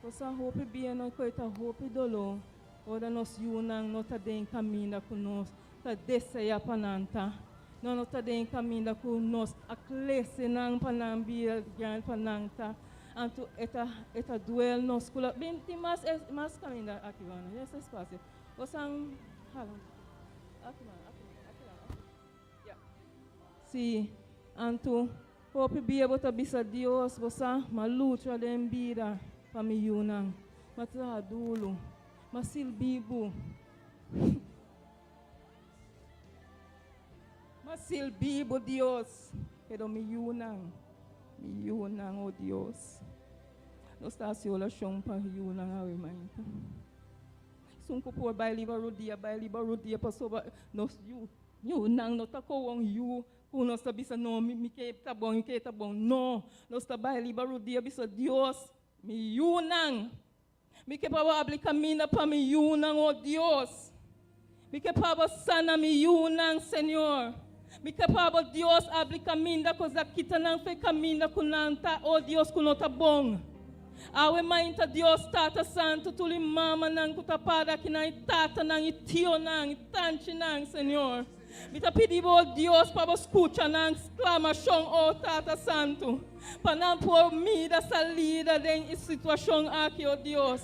Você hope bien no coita hope dolor. Ora nos yunang no tá den caminho conosco, tá deseja pananta. Não tá den caminho conosco, a classe nang panambia gran pananta. Anto eta duel nos kula bem mais caminho aqui vana esse espaço você hala aqui lá yeah sim anto hope be able to bisa Dios você malutra dem bira para me yunang mata adulo masil bibu Dios pero me yunang oh Dios. Nós está se oração para rio na água, mãe. Sunco por baile barudia passou nós yu nang no tá com yu com nós tá bisa nome me que tá bom não nós tá baile barudia bisa Deus me yu nang me que para abrir caminho para me yu nang oh Deus me que para sana me yu nang Senhor. Me capaba Deus abre caminho da coisa que tá não fez caminho com nanta oh Deus com nota bom. Awe mãe tá Deus tata santo tu lhe mama nang ku tapada que não tata nang tio nang tanti nang Senhor. Me tá pedindo oh Deus para escutar nang exclamação oh tata santo. Para não por mira salida de situação aqui oh Deus.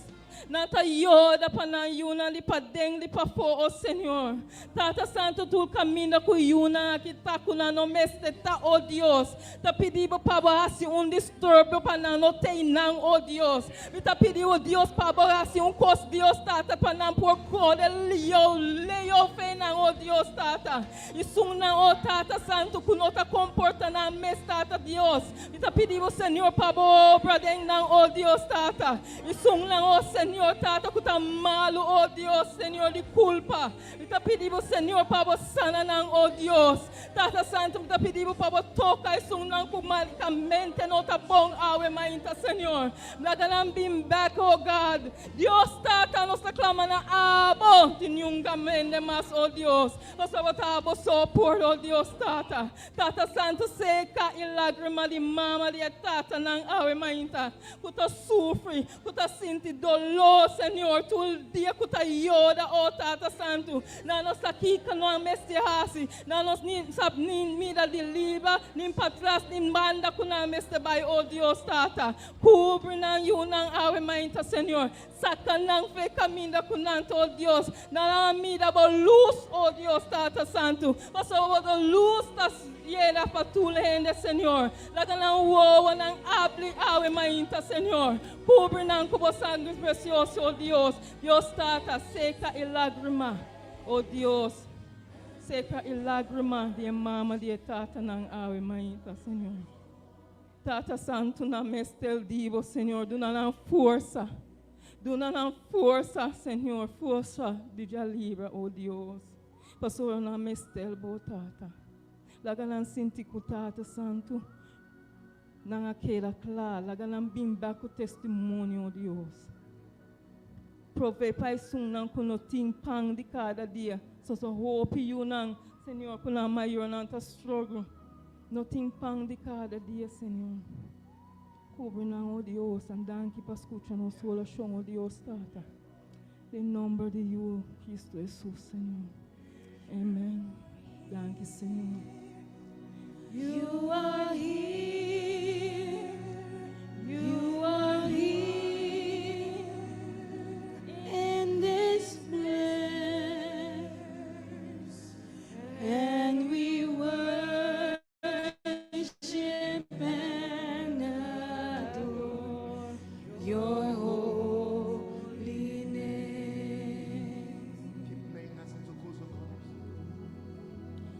Nata yoda para yuna li pa deng li pa fo oh Senhor. Tata santo tu caminha com yuna que tá com no meste tá oh Deus. Tá pedindo para assim distúrbio para não ter não oh Deus. Me tá pedindo oh Deus para assim cos Deus tata para não por cor leo fe não oh Deus tata. E suna oh tata santo com nota comporta Tata, na mes, Tata, Dios. E te pedimos, Senhor, para obra de não, oh Deus, Tata. E sung não, oh Senhor, Tata, que tá malo, oh Deus, Senhor, de culpa. E te pedimos, Senhor, para sana não, oh Deus. Tata Santo, te pedimos para tocar e sung não, que malicamente não tá bom, awe, mainta, Senhor. Nada não bim back, oh God. Deus, Tata, nos clama na abo, tinhungamente mas, oh Deus. Nós vamos abo sopor, oh Deus, Tata. Tata Santo, seca e lágrima de mama de Tata, não, awe, mainta. Que tu sofre, que tu sente dolor, Senhor. Tu dia que tu yoda, oh Tata Santo. Na nossa kika, não mestihasi. Na nos nem sabe nem mira de liba, nem para trás, nem banda que não mestebai, oh Deus, Tata. Cubre não you não awe, mainta, Senhor. Saca não fe caminho com nanto, oh Deus. Na mira bo luz, oh Deus, Tata Santo. Você a luz das yela para tu lende, Senhor. Laga não woa, não abre awe mainta, Senhor. Cubre não com o sangue precioso, oh Deus. Deus, Tata, seca e lágrima, oh Deus. Seca e lágrima de mama de Tata não awe mainta, Senhor. Tata Santo, na mestel divo, Senhor, dona não força. Dona não força, Senhor, força de jalibra, oh Deus. Pastor, na mestel botata. Laga não senti com Tata Santo. Não aquela clara, laga não bimba com testemunho, oh Deus. Prove pai sun não com no pang de cada dia. So hope you não, Senhor, com a maior não tá struggle. No pang de cada dia, Senhor. Cubre não, oh Deus, andando que para escutar nossa oração, oh Deus, Tata. Em nome de you, Cristo Jesus, Senhor. Amém. Danke, Senhor. You are here. You are here in this place, and we worship and adore your holy name.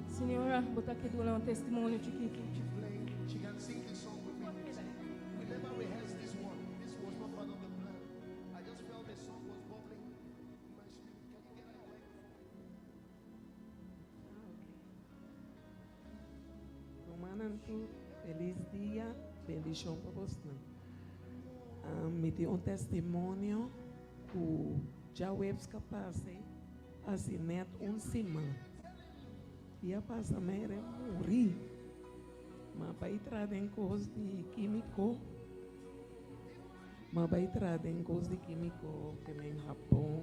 Senhora, botar aqui do um testemunho de que She can sing this song with me. We never rehearsed this one. This was not part of the plan. I just felt the song was bubbling in my spirit. Can you get a microphone? Romanantu, feliz dia, bendição para você. Me deu um testemunho que já webs capaz assim net semana. E a passa mera morri. Mas para entrar em coisas de químico, mas para entrar em coisas de químico que nem Japão,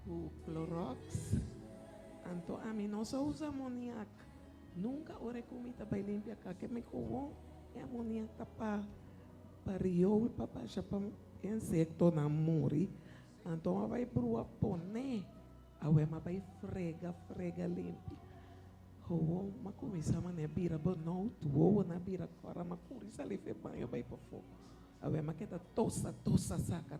o Clorox. Então a mim não só usa amoníaco. Nunca ore comida para limpar a que me coou é amoníaco para rio para baixar para insecto na muri. Então vai para poner, a vai frega limpa. Oh, mas começa a mané bira bonão, tu na bira fora, mas curisa ali fe banho vai para fogo. A mas que tá tossa saca.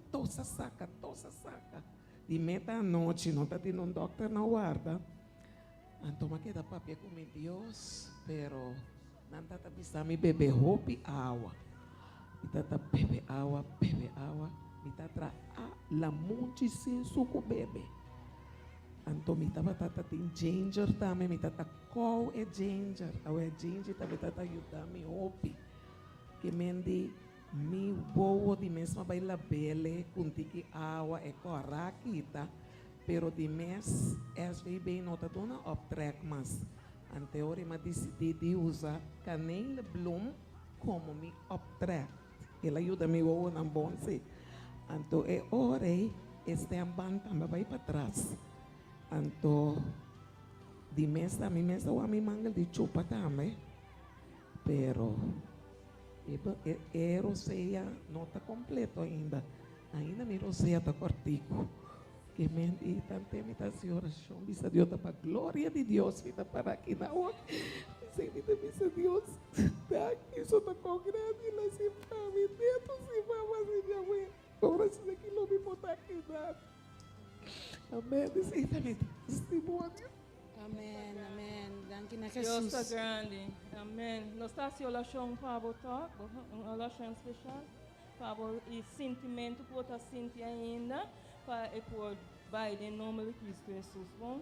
De meta à noite, não tá tendo um doctor na guarda. Então, mas que dá papel com Deus, pero não tá pensando me beber roupa e água. E tá beber água, e tá tra la monte sem suco bebe. Então, me tava tem ginger também, me tata qual é ginger? A ginger também tata ajudar me roupa. Que mendi me boa de mesma vai la bele, com tiki água é coraquita. Pero de mês, SVB não está dando optrek, mas anteriormente mas decidi de usar canela bloom como me optrek. Ela ajuda me a não bom se. Então é hora este amban também vai para trás. Então de mês também mês eu me manga de chupa também. Pero roceia não está completo ainda. Ainda me roceia está cortico. Que me di tanta imitação, oração, bisa Deus para glória de Deus, vida para aqui na hora. Sem vida, bisa Deus, daqui só tá com grande, lá se fame, dentro se vai, mas já vai. Agora se daqui não me botar aqui nada. Amém, isso aí também testemunho. Amen. Danke na Deus Jesus. é grande. grande. Amém. Nós estamos aqui oração para botar, oração especial, para o sentimento que você sente ainda, para por vai em nome de Cristo Jesus. Bom,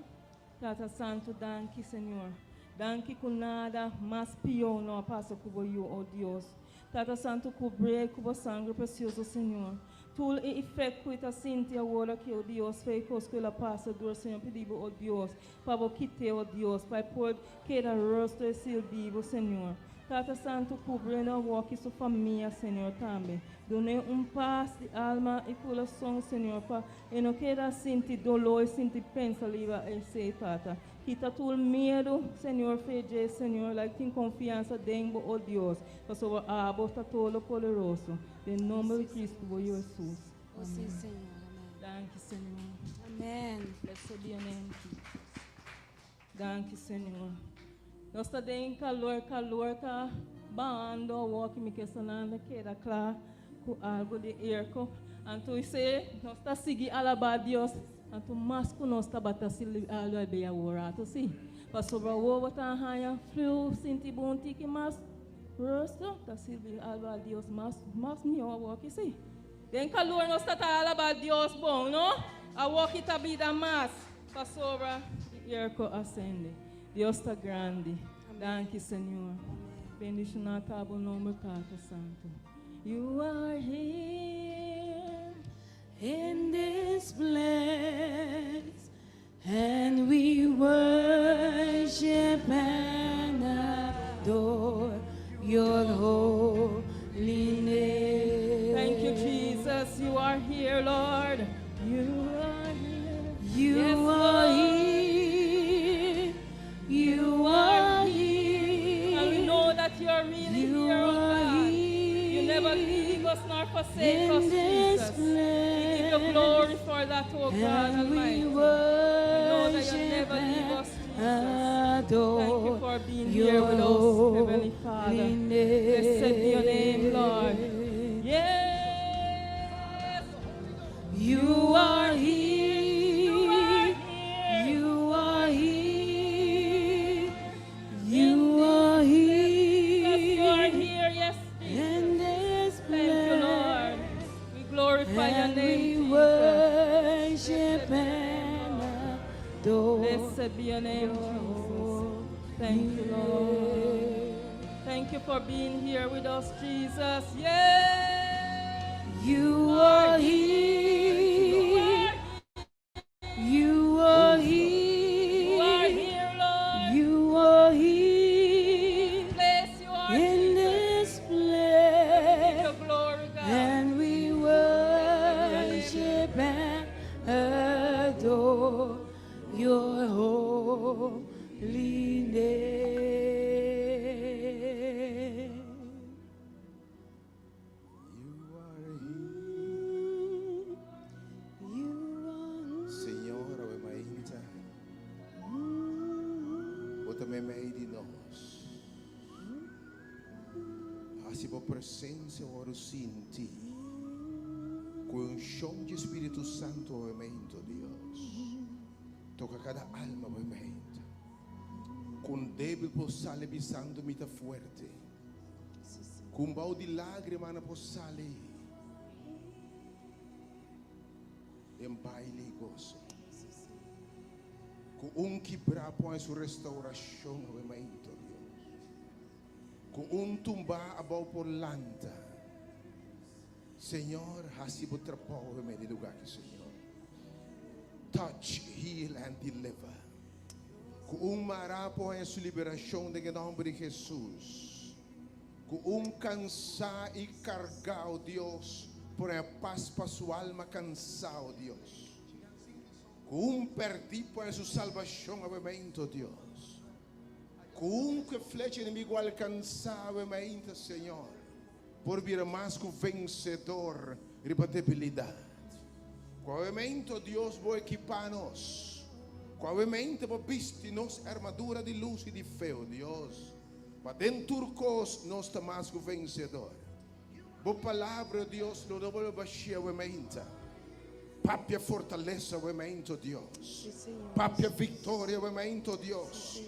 Tata Santo, danke Senhor. Danke que nada mais pior não passa com eu, oh Deus. Tata Santo, cobre com sangue precioso, Senhor. Todo o efeito que está sentindo agora que o Deus fez que ela passa do Senhor, pedimos, oh Deus, para quitar, oh Deus, para pôr que era rosto e ser vivo, Senhor. Tata Santo, cobrindo a walk sua família, Senhor, também. Done paz de alma e coração, Senhor, para eu não quero sentir dolor, sentir pensamento, esse Tata. Quita todo medo, Senhor, fez, Senhor, like tem confiança dentro, oh Deus, para sobre a bosta todo poderoso. Em nome de Cristo, por Jesus. Você, Amém. Senhor. Amém. Danke, Senhor. Amém. Blessed be your name, Jesus. Danke, Senhor. Nós estamos em calor, tá bando, walk, me questionando, que era claro, com algo de erco. Então, nós estamos seguindo a alabar Deus. Então, mais que nós estamos batendo a bem a orar, sim. Para sobre o ovo, tá arranha, frio, sentir bom, tique, mas rosto, tá servindo a alabar Deus, mais melhor walk, sim. Em calor, nós estamos a alabar Deus, bom, não? A walk está vida mais, para sobre o erco acende. Deus está grande. Danke, Senhor. Bendice na tábua o nome Tata Santo. You are here In this place, and we worship and adore your holy name. Thank you, Jesus. You are here, Lord. You are here. You Yes, are Lord. here. You are here. And we know that you are really You here, oh are God. You never here. leave us nor forsake us, In this Jesus. We give you place, glory for that, oh God and Almighty. we We know that you worship never leave us, and Jesus. Thank you adore for being here with us, Heavenly Father. Blessed be your name, Lord. Yes. You are here. You are here. You are here. You are Yes, you are here. here. Yes, Jesus. In this Thank you, Lord. place, We glorify your and name, we Jesus. worship and adore. Blessed be your name, Jesus. Thank you, Lord. Thank you for being here with us, Jesus. Yes. You are here. You are You are here. here, Lord. You are here. Place you are, In Jesus. this Give place, your glory, God. and we worship and adore your holy name. You are here. You are Senhor, ave mainta. Bota me meio de nós. Assim por presença oro sinti. Com chão de Espírito Santo, ave mainta, Deus. Toca cada alma, ave mainta. Com débil por sale bisando mita fuerte. Com bau de lágrima na por sale. Em baile e gozo. Com quebrar põe sua restauração, ave mainta, Deus. Com tumbar a bau por lanta. Senhor, assim por trapau, ave mainta, de lugar que Senhor. Touch, heal and deliver. Com mará põe sua liberação de nome de Jesus. Com cansar e cargar, Deus, por a paz para sua alma cansada, Deus. Com perdi por sua salvação, avemento, Deus. Com que flecha inimigo alcançar, avemento, Senhor. Por vir mais que vencedor, repetibilidade. Com avemento, Deus, vou equipar-nos. Com avemento, vou vestir-nos armadura de luz e de fé, Deus. Para dentro cos nós estamos mais que vencedor. Boa palavra, Deus, lo dou baixia, avemento. Papia fortaleza, avemento, Deus. Papia vitória, avemento, Deus.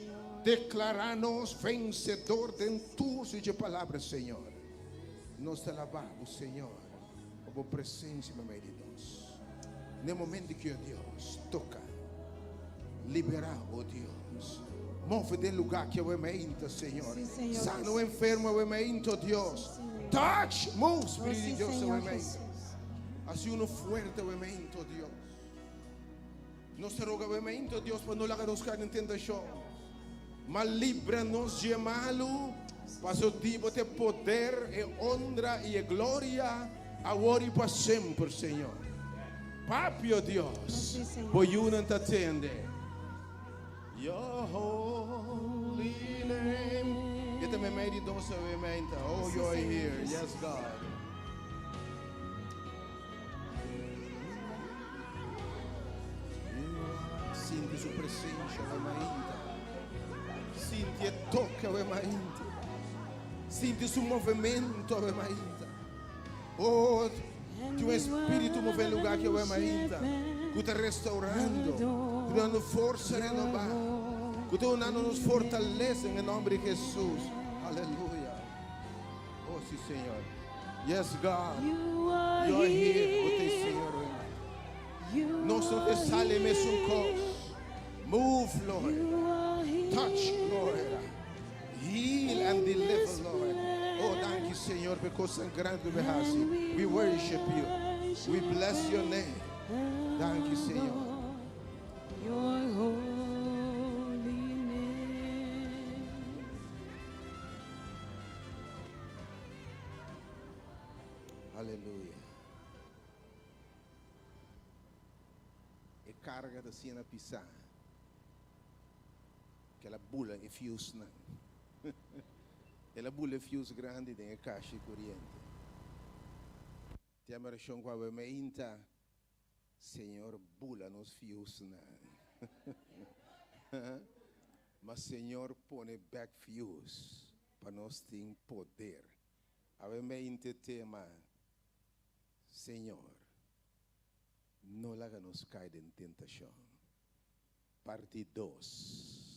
Declararnos vencedor de tu sua palavra, Senhor. Nós te alabamos, Senhor, por presença no meio de nós. No momento que, oh Deus, toca, liberar, oh Deus. Move del lugar que eu emento, Senhor. Sim, Senhor Sana o Jesus. enfermo, eu emento, Deus. Senhor. Touch, move, Oh, Espírito sim, de Deus, eu Senhor emento. Jesus. Assim uno fuerte, eu emento, Deus. Nós te rogamos, Deus, para não largar-nos cair em tentação. Mas livra-nos de malo, para o tipo de poder, e honra e glória, agora e para sempre, Senhor. Papi, oh Deus, Sim, Senhor. por não te atender. Your holy name. Get them made it also, amen. Oh, Sim, you're Senhor here. Jesus. Yes, God. Sinti sua presença, amen. Sinti a toque, amen. Sinti seu movimento, amen. Oh, teu espírito move em lugar que eu amen. Que está restaurando, que dando força a renovar, que está dando-nos fortaleza em nome de Jesus. Aleluia. Oh, sim, Senhor. Yes, God. You're here. Você, Senhor. Nós não te salemos um cos. Move, Lord. Touch, Lord. Heal and deliver, Lord. Oh, thank you, Senhor, because I'm grande we have. We worship you. We bless your name. Thank you, Senhor. Your holy name. Aleluia. E carga da cena pisar. Aquela bula e fios não. Ela bula e fios grande tem a caixa corrente. Tem a maração com a meinta. Senhor, bula nos fios não. Mas Senhor põe back fios para nós ter poder. A meinta tema. Senhor, não laga nos cair em tentação. Parte 2.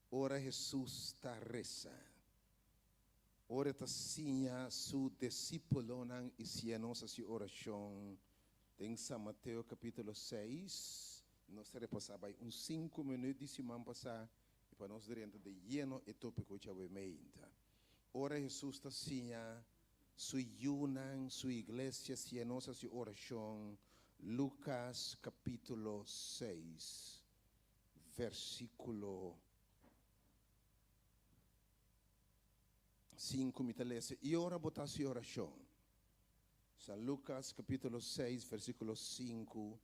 Ora Jesus está reza. Ora está sinha su discípulo nan e se a nossa oração. Tem São Mateus capítulo 6. Nós repassar by uns 5 minutos de semana passar. E para nós dentro de lleno e tópico que eu meinta. Ora Jesus está sinha. Su yunan, su iglesia, se a nossa oração. Lucas capítulo 6. Versículo 5, me talese. E ora botar sua oração. San Lucas capítulo 6, versículo 5.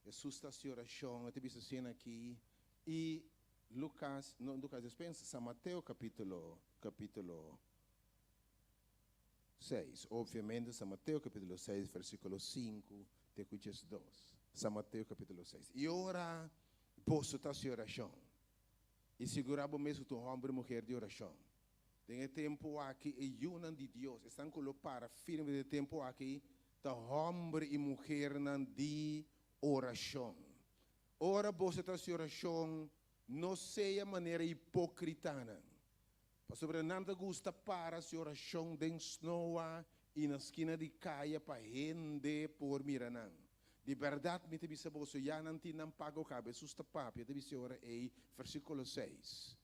Jesus está sua oração. Eu te visto cena aqui. E Lucas, não, Lucas dispensa. San Mateo capítulo 6. Obviamente, San Mateo capítulo 6, versículo 5. Te escuchas 2. San Mateo capítulo 6. E ora, posso estar sua oração. E segurava mesmo tu homem e mulher de oração. Tem tempo aqui e unam de Deus. Estão colocados firme de tempo aqui. Da homem e mulher de oração. Ora, você está sua oração. Não seja maneira hipócrita. Pastor Nanda gusta para sua oração de snowa e na esquina de caia para rende por miranang. De verdade, me te bisa boso, ya nanti não pago cabe, susta papi, te bisa ora ei, versículo 6.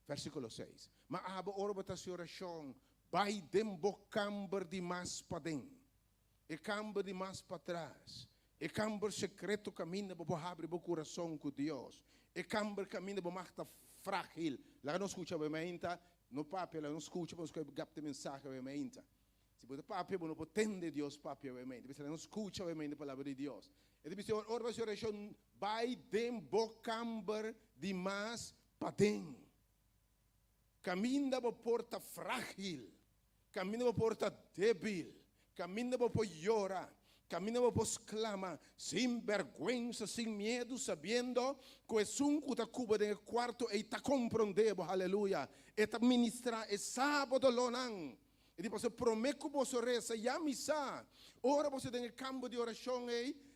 Versículo 6. Mas aba ora bata sua oração, vai dembo camber de mas padem. E camber de mas para trás. E camber secreto caminho para abrir o coração com Deus. E camber caminho para marta frágil. Lá não escuta bem, no papi, lá não escuta, mas capta mensagem bem. Se você papi, não pode entender Deus papi bem. Você não escuta bem a palavra de Deus. E você ora a sua oração, vai dembo camber de mas padem. Caminha para porta frágil, caminha para porta débil, caminha para llorar, caminha para exclama, sem vergüenza, sem medo, sabendo que é um que está cuba no quarto e está compreendendo, aleluia, e está ministrando, é sábado lonang. E depois prometo que você reza, já missa, ora você tem campo de oração,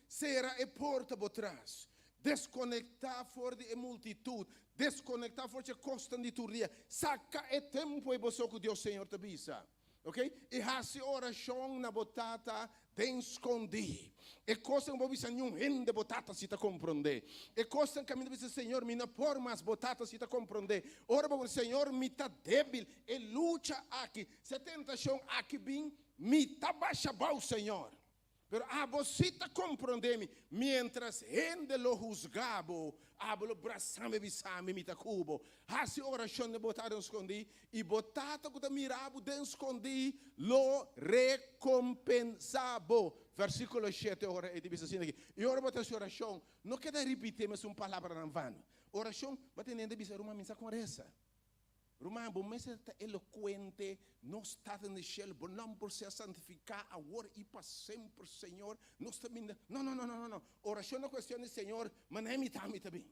será e porta por trás. Desconectar for de multitud. Desconectar for de costa de turia. Saca e tempo e boso que Deus Senhor te bisa. Ok? E hasi oração na botata tem escondi. E coisa que você não rende botata se te compreender. E coisa que me diz Senhor, me não por mais botata se te compreender. Ora, o Senhor me tá débil e luta aqui. Se tentação aqui bem, me tá baixa o Senhor. Pero você tá compreendendo, mientras gente lo juzgabo, lo braçame bisame me tá cubo. Hasi oração de botar escondi e botata que tá mirabo de escondi lo recompensabo. Versículo 7 ora e diz assim aqui. E ora botar essa oração, não quer repetir mas uma palavra não vano. Oração, bate nem de dizer uma mensagem com essa. Romano, bom, mas está eloquente, não está no céu, bom, não por ser santificado, agora e para sempre, Senhor, não está vindo. Não. Oração é questão de Senhor, mas não é me também.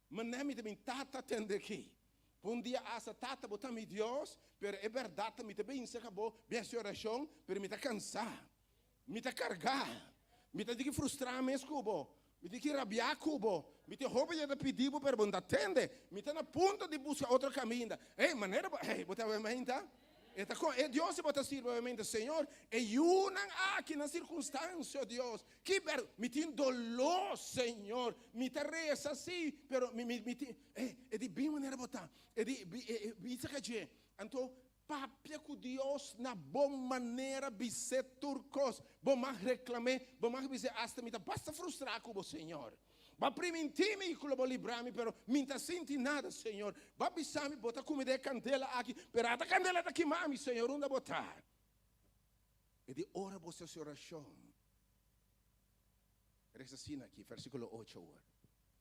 Mas não é me também, tata tende aqui. Dia essa tata botar me Deus, pero é verdade, me também se acabou, bem essa oração, pero me está cansar, me está carregar, me está de frustrar, me escubo. Me tem que rabiar cubo, me tem roupa de pedir para bunda atende, me tem na ponta de buscar outro caminho. Maneira, botar obviamente, é Deus se botar obviamente, Senhor, e unam aqui na circunstância, Deus, que me tem dolor, Senhor, me tem reza assim, pero me tem, é de bem maneira botar, é de, isso que é, então, papia com Deus na boa maneira bise turcos, bom mais reclamar, bom mais bise hasta me basta frustrar com o Senhor. Ba primentimi que lo librami, pero me tá senti nada, Senhor. Ba bisami botar comida candela aqui, pero a candela tá aqui mami, Senhor, onde botar? E de ora você se oração. Resta assim aqui, versículo 8 agora.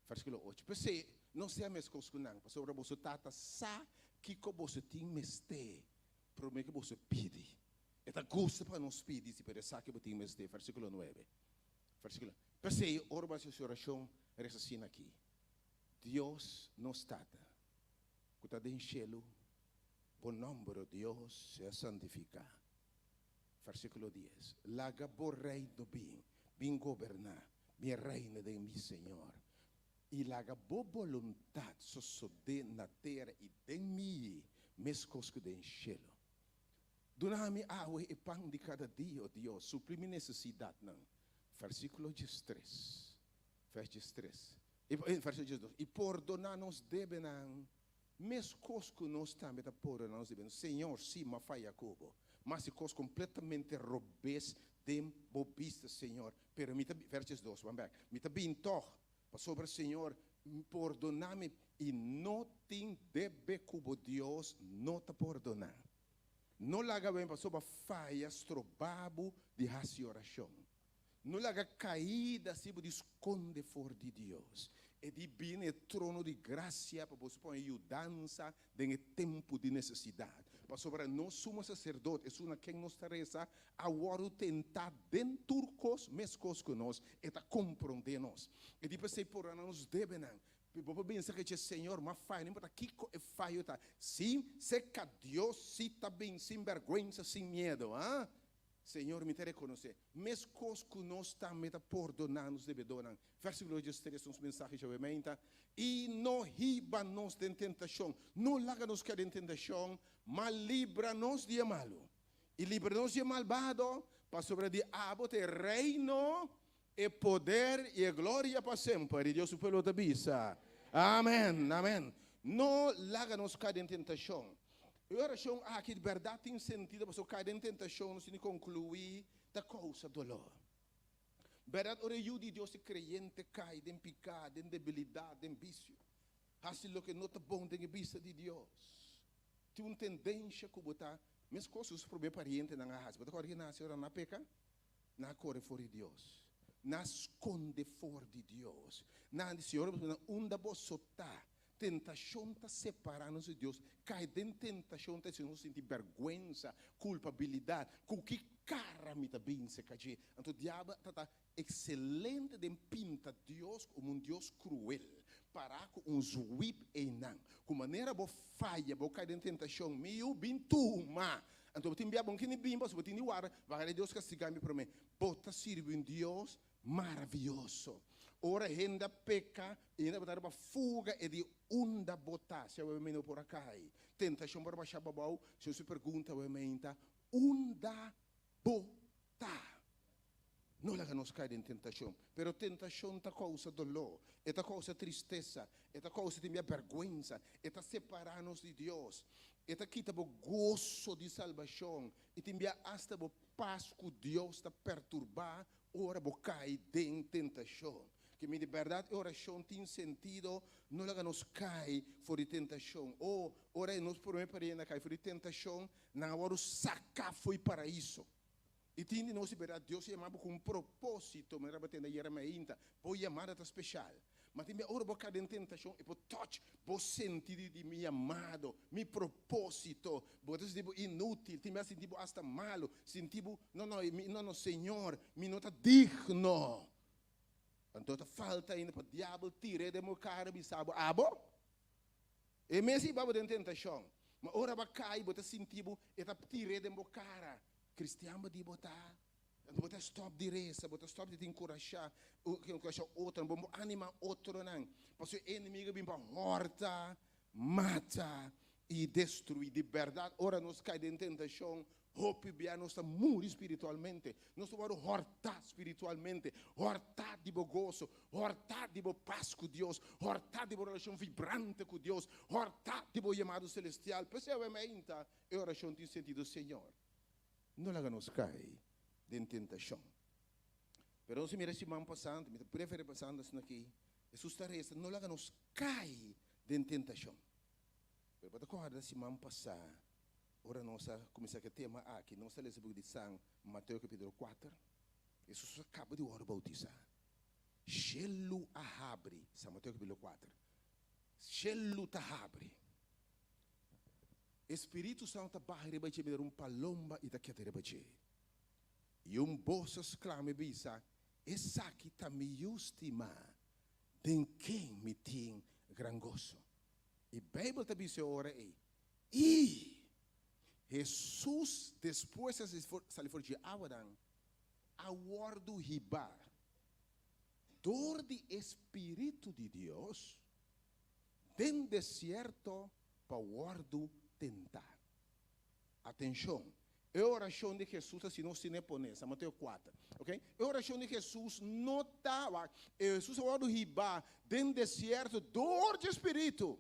Versículo 8. Pensei, não sei a mesma coisa que não, sobre você tata sa que você tem meste. Promete que você pede. Eta gosta para nós pedir, se pede saque você tem meste. Versículo 9. Versículo. Pensei, ora você oração, resta assim aqui. Deus nos trata. Que está em cielo, o nome de Deus é santificado. Versículo 10. Laga por rei do bem governar, bem reina de mi Senhor. E laga boa vontade suceder na terra e de mim, mesmo que de cielo. Dona-me água e pão de cada dia, oh Deus, supri minha necessidade, não. Versículo 13. Versículo 13. Versículo 12. E perdonar-nos deve, não. Mesmo que nós também perdonar-nos deve. Senhor, sim, mas falha cubo. Mas se coisa completamente robês, de bobista, Senhor. Pero, versículo 12, vamos ver. Me está bem toch. Sobre o Senhor, perdonar-me e não tem deve como Deus não te perdonar. Não laga bem sobre a falha, estrobabo de raça oração. Não laga caída, se de esconde for de Deus. E de bem o trono de graça para você pôr ajudança em tempo de necessidade. Para sobre nós somos sacerdotes, é uma quem nos reza, agora tentar dentro dos mesmos que nós, e está compreendendo-nos. E depois se por nós devem, Porque pensa que o Senhor, mas faz, não importa que é falho, tá? Sim, se que Deus se está bem, sem vergonha, sem medo, ah? Senhor, me te reconhecer. Mas coisas que nós também perdonar-nos deve donar. Versículo 13, uns mensagens, obviamente. E não riba-nos de tentação. Não laga-nos que de tentação, mas livra-nos de malo. E livra-nos de malvado, para sobre de abote reino, e poder e glória para sempre. E Deus o pelo da bisa. Amém, amém. Não laga-nos que de tentação. E a oração aqui de verdade tem sentido, porque cada tentação não se conclui da causa do dolor. Verdade, ora eu de Deus é crente, cai em pecado, em debilidade, em vício. Assim o que não está bom tem vista de Deus. Tem uma tendência que botar, mas coisas para o pariente não há. Mas agora que nasce ora na peca, na corre fora de Deus, na esconde fora de Deus, na Senhor onde você está. Tentação está separando-nos de Deus. Cai dentro de tentação, está se sentir vergonha, culpabilidade. Com que cara me está bem se cai. Então o diabo está excelente de pintar Deus como Deus cruel. Parar com whip e não. Com maneira boa falha, boa cai dentro de tentação, meio bem tuma. Então tem bem bom que nem bem, mas tem ni war, vai Deus castigar-me para mim. Bota servir um Deus maravilhoso. ora renda peca, e ainda botar uma fuga e de onda botar, se eu me por acá. Tentação para baixar babau, se eu se pergunta, eu me onda botar. Não lá nos cai em tentação, pero tentação tá causa dolor, tá causa tristeza, tá causa de minha vergonha, tá separar-nos de Deus, tá quita o gozo de salvação, e tem hasta o paz que Deus está perturbar, ora bo cai em tentação. Que de verdade a oração tem sentido, não lá nos cai fora de tentação, ou ora nos promete para ir cai fora de tentação, na hora sacar foi para isso. E tinha nós verdade Deus chamava com propósito, mas era batendo aí era ainda, por chamada especial. Mas tem hora boca de tentação e por touch, por sentir de meu amado, meu propósito, por isso tipo inútil, tem mais sentido hasta malo, sentido não Senhor, me não está digno. Então falta ainda para o diabo tirar de meu cara, me sabe, abo? E mesmo babo de tentação, mas ora vai cair, bota sentido, e tá tirar de meu cara. Cristiano de botar, botar stop de reza, botar stop de te encorajar outro, vamos animar outro não, porque o inimigo vem para horta, mata e destruir de verdade. Ora nos cai de tentação, hope bem nós está muito espiritualmente, nós estamos hortar espiritualmente, hortar de gozo, hortar de paz com Deus, hortar de relação vibrante com Deus, hortar de chamado celestial. Pessoalmente, a oração tem sentido, Senhor. Não lá nos cai de tentação. Pero se mira semana passada, me prefere passando assim aqui. Jesus está resta, não lá nos cai de tentação. Pero para acordar semana passada, ora nós começar a tema aqui, nós lemos o de São Mateus capítulo 4. Jesus acaba de orar bautizar. Gelo a abre, São Mateus capítulo 4. Gelo ta abre. Espírito Santo barre bache me palomba e daquele bache. E bolso exclama bisa, essa aqui tá me justima, den quem me tem gran gozo. E Bíblia tá bisa ora e Jesus depois de sair fora de Abraham, aguardo riba, dor de Espírito de Deus, den deserto para guardo tentar. Atenção, a oração de Jesus, se não se nepôs, Mateus 4, ok? A oração de Jesus não estava, Jesus agora riba, dentro do deserto, dor de espírito,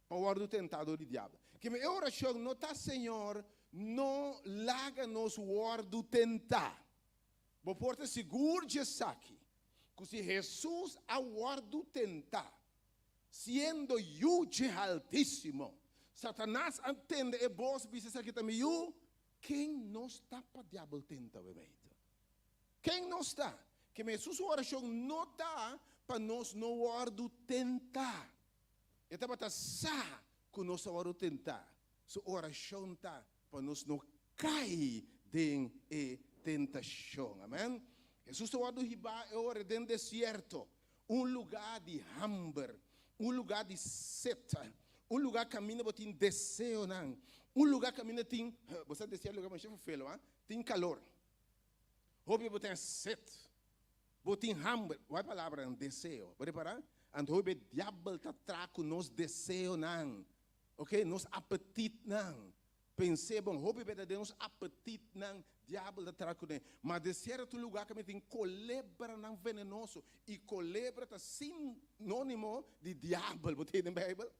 para o guardo tentado do diabo. Que a oração não está, Senhor, não larga-nos o guardo tentar. Vou portar seguro de saque, que se Jesus aguardo tentar, sendo eu de altíssimo, Satanás entende e vos dice aqui também, quem não está para o diabo tentar, quem não está? Que Jesus oração não está para nós não guardo tentar. E está para sa que nós guardo tentar. Sua oração está para nós não cair em tentação. Amém? Jesus guardo riba e ora dentro do deserto, lugar de hambre, lugar de seta. Lugar que caminha tem desejo, não. Lugar que caminha tem, você deseja lugar mais feio, tem calor. Houve você tem sede, você tem hambre, vai palavra desejo, pode parar? Então houve diabo está traco nos desejo, não. Ok, nos apetite, não. Pensei bom, houve verdadeiro nos apetite, não. Diabo está traco não. Mas de certo lugar que tem colebra não venenoso e colebra está sinônimo de diabo, você tem na Bíblia?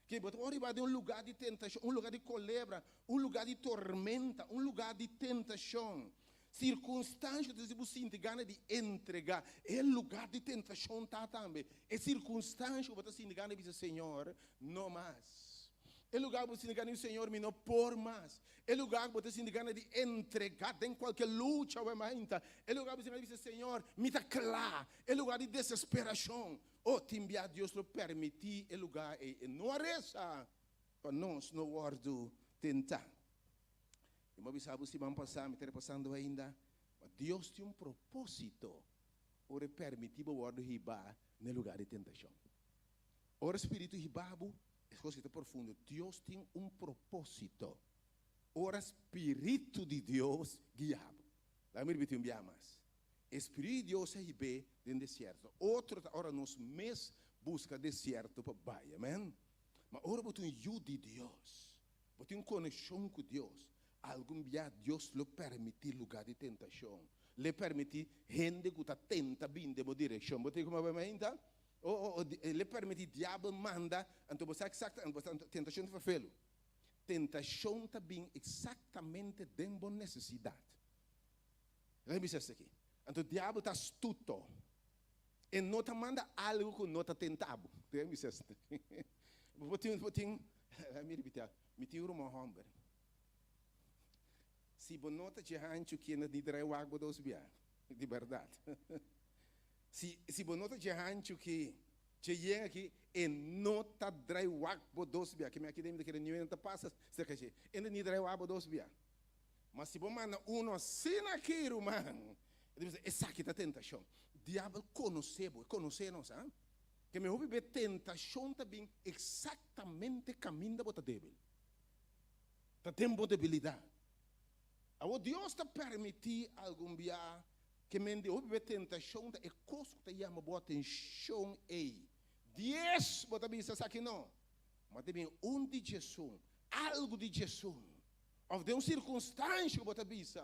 Que você vai de lugar de tentação, lugar de colebra, lugar de tormenta, lugar de tentação. Circunstâncias que você sente gana de entregar, é lugar de tentação tá também. É circunstância que você sente gana de dizer, Senhor, não mais. É lugar que você sente gana de Senhor, me não por mais. É lugar que você sente gana de entregar em qualquer luta ou emenda. É lugar que você diz, Senhor, me dá claro. É lugar de desesperação. Oh, timbia Deus lo permitir o lugar e não arresa para nós não guardo tentar. E uma vez se vão passar, me passando ainda, Deus tem propósito para permitir o guardo riba no lugar de tentação. Ora espírito ribabo é coisa profunda. Deus tem propósito. Ora espírito de Deus guiado. Lá me repetir mais. Espírito de Deus é ibe no deserto. Outro hora nos mês busca deserto para baia, amém? Mas ora botar um judo de Deus, botar uma conexão com Deus. Algum dia Deus lhe permite lugar de tentação, lhe permite gente que está tenta vir de uma direção. Botar como vai então? Ou lhe permite diabo manda, então você exatamente tentação para fê-lo. Tentação está bem exatamente dentro da necessidade. Lembra-se isso aqui? Então o diabo está astuto. E não te manda algo que não está tentado. Lembra-se isso? Me tiro uma homem. Se você não está hancho que não dirá o água dos biar, de verdade. Se você não está hancho que chega aqui e não está drai o água dos biar, que me aqui dentro daquele nível não passa, você quer dizer, ainda não dirá o água dos biar. Mas se você manda assim aqui, irmão, essa aqui está tentação. Diabo conhece-nos, hein? Que me ouve tentação também exatamente caminho da bota débil. Está tempo debilidade. O Deus está permitir algum dia que me ouve tentação é coisa que chama boa atenção aí. 10 bota bem isso aqui não. Mas também de Jesus, algo de Jesus, ou de uma circunstância que bota bem isso.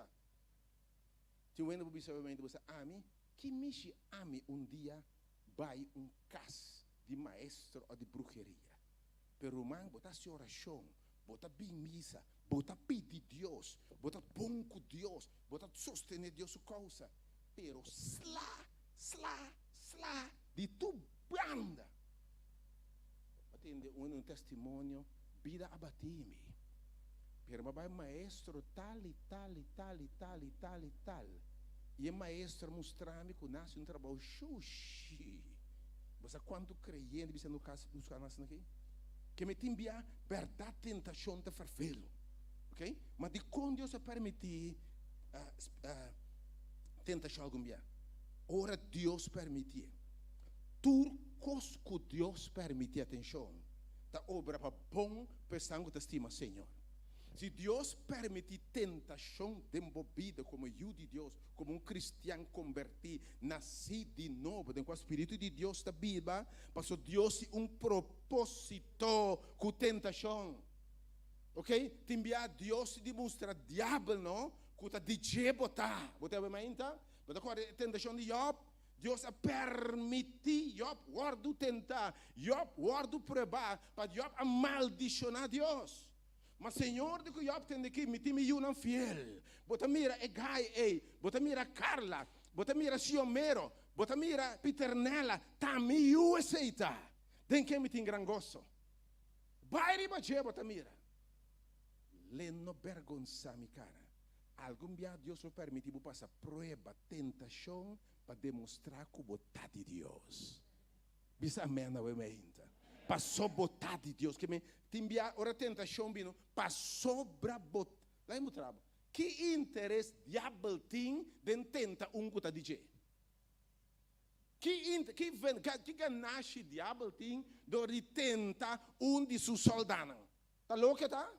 Se você não você ame, que mexe ame dia vai caso de maestro ou de bruxeria. Pero irmão, botar sua oração, botar bem missa, botar pedir Deus, botar bom com Deus, botar sostener Deus sua causa. Pero de tu banda. Atende um testemunho, vida abatime. Pero vai maestro tal. E o maestro mostrar-me que nasce um trabalho xuxi. Você quanto creyente você no caso buscar nasce aqui? Que me envia verdade tentação de farfelo. OK? Mas de quando Deus permitir tentação algum dia. Ora Deus permitir. Tudo que Deus permitir atenção. Da obra para bom pensando que estima Senhor. Se Deus permitir tentação de embobida como eu de Deus, como cristiano convertido, nasci de novo, com o Espírito de Deus da Bíblia, passou Deus propósito com tentação. Ok? Te enviar Deus demonstra diabo, não? Que está DJ botar. Botar bem então? Botar com a tentação de Job. Deus a permitir Job guardo tentar, Job guardo provar, para Job a maldicionar Deus. Mas Senhor, de que Job tem aqui, me time não fiel. Bota mira é Gai, bota mira Carla, bota mira Ciomero, bota mira Piternella, também eu aceita. Tem que me tem gran gozo. Vai riba bota mira. Leno vergonça mi cara. Algum dia Deus o permitiu passar prova, tentação para demonstrar que botar de Deus. Bisa mena we ainda. Passou botar de Deus que me timbia ora tentação bino passou bra bot. Lá em trabo. Que interesse diabo tem de tenta que DJ? Que ganache diabo tem de tenta de seus soldados? Tá louco tá?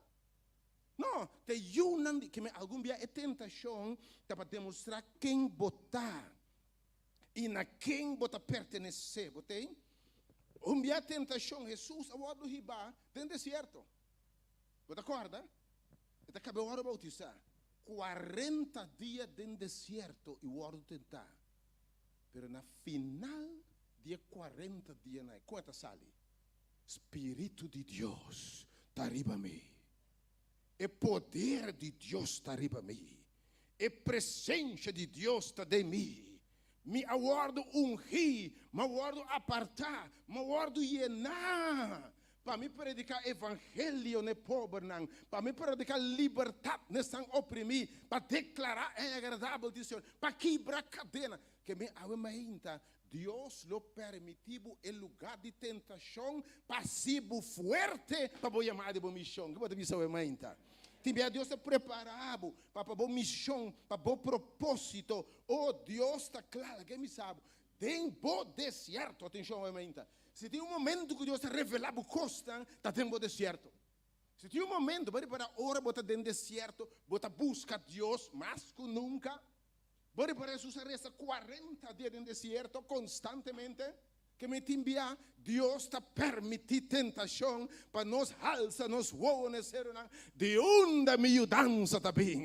Não, te yunan que me algum dia é tentação para demonstrar quem botar e na quem botar pertencer, botei? Dia tentação Jesus a do riba dentro do deserto. Você acorda? Ele acabou a bautizar. 40 dias dentro do deserto e o hora tentar. Pero na final de 40 dias, quanto sale? Espírito de Deus está arriba a mim. O poder de Deus está arriba a mim. A presença de Deus está de mim. Me aguardo ungir, me aguardo apartar, me aguardo llenar. Para me predicar evangelho ne pobre, para me predicar liberdade nesse oprimido, para declarar é agradável de Senhor, para quebrar cadena. Que me aumenta, Deus lo permitiu em lugar de tentação passivo forte para boa chamar de boa missão. Que pode dizer aumenta. Tiver Deus é preparado para boa missão, para bom propósito. Oh, Deus está claro, que me sabe. Tem bom deserto, atenção, aumenta. Se tem momento que Deus está revelando costa, está tendo deserto. Se tem momento para hora botar dentro do deserto, botar buscar Deus mais que nunca. Por eso se resta 40 días en el desierto constantemente. Que me envia, Dios te permite tentación para nos alza, nos wonecer de onde me mudança também,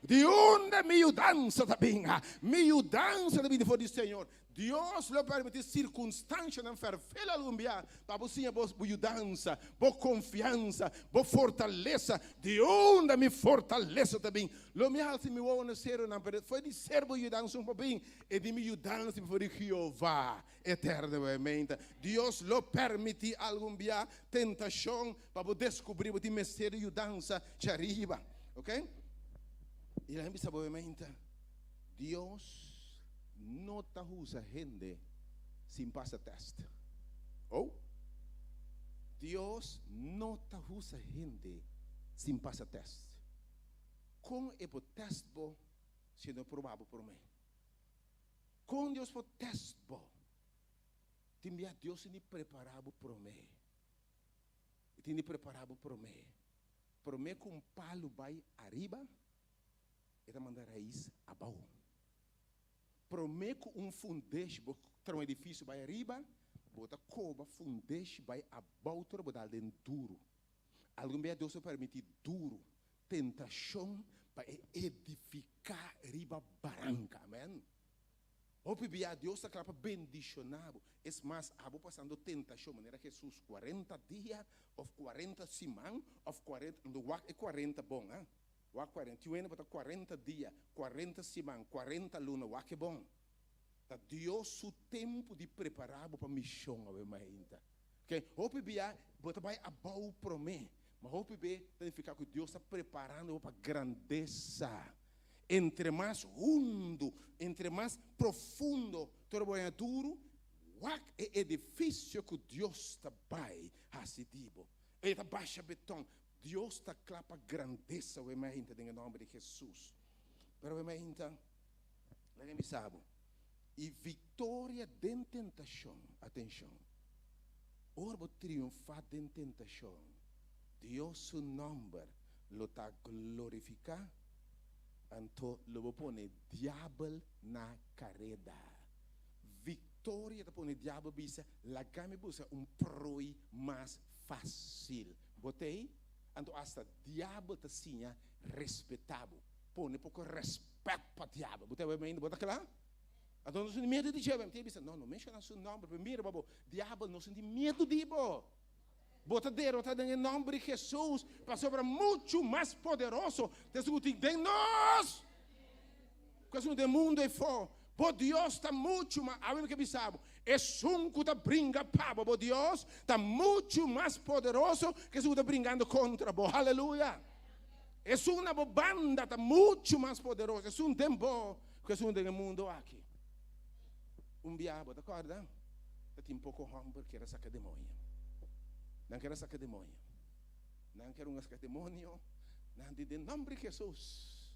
de onde me mudança também, me mudança também for do Senhor. Deus lhe permite circunstâncias na ferfela lumbia para você boa mudança, boa confiança, boa fortaleza. De onde me fortaleza também. Lo me alça me wonecer foi de ser boa mudança pouquinho e de me mudança for de Jeová eternamente. Deus lhe permite algum dia tentação para descobrir o mistério de mudança de arriba, ok? E lembra sabiamente, Deus não te usa gente sem passar teste. Oh? Deus não te usa gente sem passar teste. Com o teste bom, se não provável por mim. Com Deus for teste bom, também Deus se preparado por mim. Ele preparado por mim. Por mim com um palo vai arriba, ele manda raiz abaixo. Prometo fundeixe, botar um edifício vai arriba, botar coba, fundeixe vai abaixo, botar dentro duro. Algum dia Deus permite duro, tentação para edificar riba barranca, amém? Hoje dia Deus está para bendicionado. É mais, abo passando tentação, maneira Jesus 40 dias, ou 40 semanas, ou 40, no é 40 bom, hein? O 41 para 40 dias, 40 semanas, 40 lunas, o que é bom. Tá Deus o tempo de preparar para a missão, ainda. Ok? Hoje dia, você vai abaixo para mim, mas hoje dia, significa que Deus está preparando para a grandeza. Entre mais fundo, entre mais profundo, trabalhando duro, é edifício que Deus está vai, assim digo. Ele está baixa betão. Deus está claro para a grandeza, em nome de Jesus. Pero, me sabe, e vitória de tentação, atenção, ora triunfar de tentação, Deus o nome, lo está glorificar, então lo pone diabo na carreta. Vitória está pone diabo bisa, la game busa proi mais fácil. Botei? Então, hasta diabo te sinha respetável. Põe pouco respeito para o diabo. Você vai me botar lá? Então, não tem medo de diabo. Não, não mexa no seu nome. Primeiro, diabo não tem medo de diabo. Bota derrotar em nome de Jesus. Para sobrar muito mais poderoso. Desculpe, de nós. Porque o mundo é fora. Bo Deus está muito mais, a que sabe, é um que está brincando para bo Deus está muito mais poderoso que o que está brincando contra bo, aleluia. É uma banda está muito mais poderosa, é tempo que é do mundo aqui. Diabo, tá acorda? Tem pouco hambre que era sacar demônio. Não quer sacar demônio. Não quer sacar demônio. Não de nome de Jesus.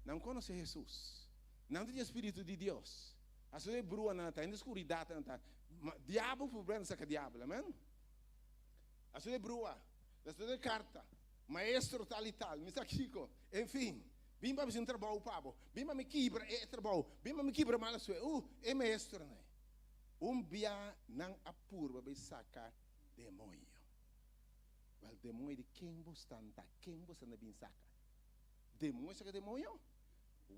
Não conhece Jesus. Não tem Espírito de Deus. A sua brua não está, em escuridão não está. Diabo por branco saca diabo, amém? A sua brua, a sua carta, maestro tal e tal, me saquico, enfim. Bimba me trabalho pabo, bimba me quebra é trabalho, bimba me quebra mal a sua, é maestro né? Bia não apurba be saca demônio. Well, demônio de quem você está, quem você não bem saca? Demônio saca demônio?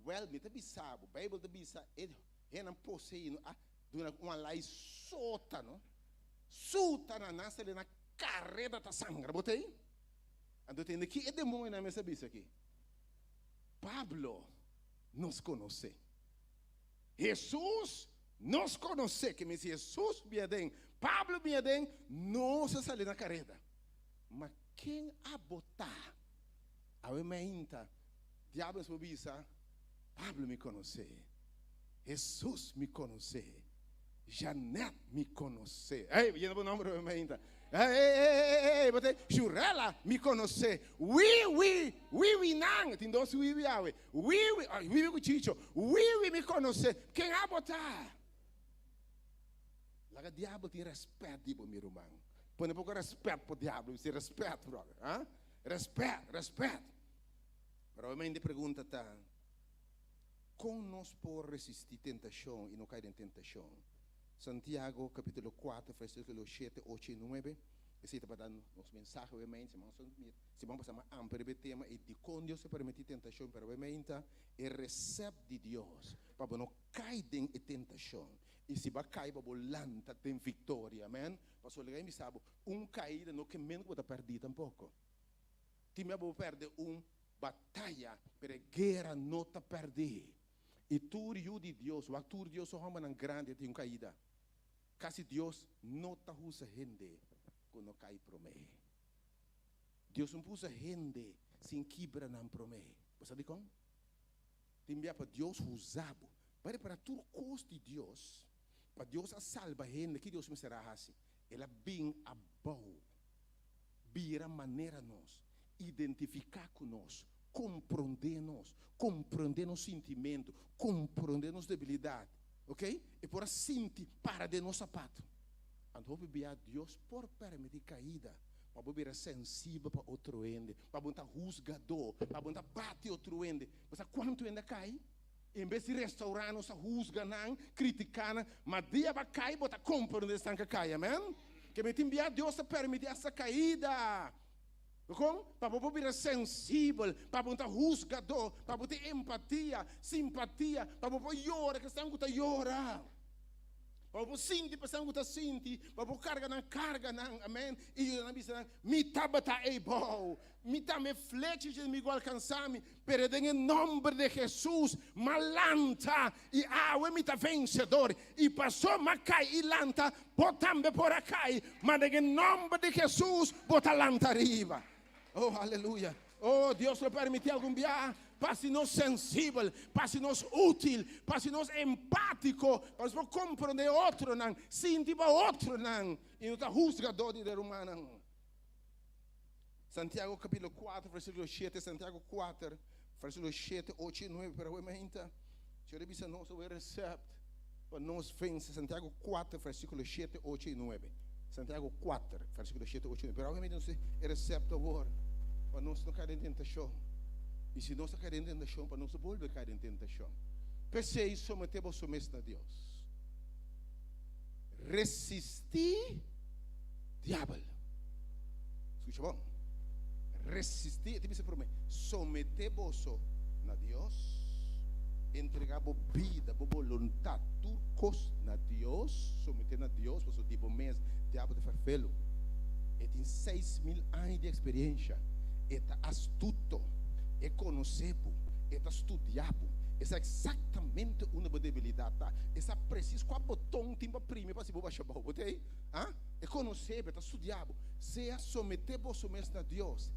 Well, me te bisabo, Bible te bisa, é não possuindo uma lei sótano, sótana nasce na carreta da sangue, botei? Então tem aqui é demônio na mesa bisa aqui. Pablo nos conhece. Jesus nos conhece, que me diz Jesus bem, Pablo bem, não se sale na carreta. Mas quem a botar? A meinta, diabo se bisa. Pablo me conhece, Jesus me conhece, Janet me conhece. Ei, eu não nome ainda. Ei, Jurela me conhece. Oui, não. Tem dois oui, awe. Oui, com chicho. Oui, me conhece. Quem a botar? Lá o diabo tem respeito por meu irmão. Põe um pouco respeito para o diabo. Você respeito, brother. Respeito. Provavelmente pergunta tá. como nós por resistir tentação e não cair em tentação? Santiago capítulo 4, versículo 7, 8 e 9. Esse está para dar nosso mensagem, obviamente, se vamos passar mais amplo o tema, e de quando Deus se permite tentação, para obviamente, é receber de Deus, para não cair em tentação. E se vai cair, para volanta, tem vitória, amém? Para só ligar, me sabe, caída não que menos pode perder tampouco. Time vai perder batalha, para guerra não está perder. E tu de Deus, o ator de Deus, só uma grande tem caída. Casi Deus não está usando gente quando cai para mim. Deus não usa gente sem quebra não para mim. Você sabe como? Tem para Deus usar. Para tudo custo de Deus, para Deus a salva gente, que Deus me será assim. Ela bem abou. Vira maneira nós, identificar com nós, compreender nos sentimentos, compreender nos debilidades. Ok? E por sentir para de nosso sapato. Então, Deus por permitir caída, para ser sensível para outro ende, para não estar juzgador, para não estar bate outro ende. Mas quanto ainda cai? Em vez de restaurar, nos juzgar, criticar, mas dia vai cair, bota compreender essa que cai, amém? Que me enviar Deus a permitir essa caída. Como? Para ser sensível, para não estar juzgador, para ter empatia, simpatia, para não chorar, que estão com chorar. Para sentir, para não sentir, para carga, amém? E eu não disse, me tabata é bom, me me flecha de me alcançar-me, pero em nome de Jesus, malanta e água me vencedor, e passou macai e lanta, botambe por acai, mas em nome de Jesus, bota lanta arriba. Oh, aleluia. Oh, Deus nos permite algum dia, passe-nos sensível, passe-nos útil, passe-nos empático, para nós compreender outro, sentir para outro, e não está juzgador de ser humano. Santiago capítulo 4, versículo 7, Santiago 4, versículo 7, 8 e 9, para obviamente, se eu revisa nosso recept, para nós vencer, Santiago 4, versículo 7, 8 e 9. Santiago 4, versículo 7, 8 e 9. Pero obviamente nós recebemos agora, para nós não cair em tentação. E se nós cair em tentação, para nós voltar a cair em tentação. Pensei isso, sometemos a Deus. Resistir, diabo. Escucha bom. Resistir, tem que ser por mim. Sometemos a Deus. Entregamos vida, vontade, turcos na Deus. Someter a Deus, para o tipo mês, diabo de farfelo. E tem 6.000 anos de experiência. É astuto, é conhecido, é estudado. Essa é exatamente uma debilidade. Essa precisa qual botão tem para primeiro para se baixar o botei? É conhecido, é estudado. Se someter você mesmo a Deus,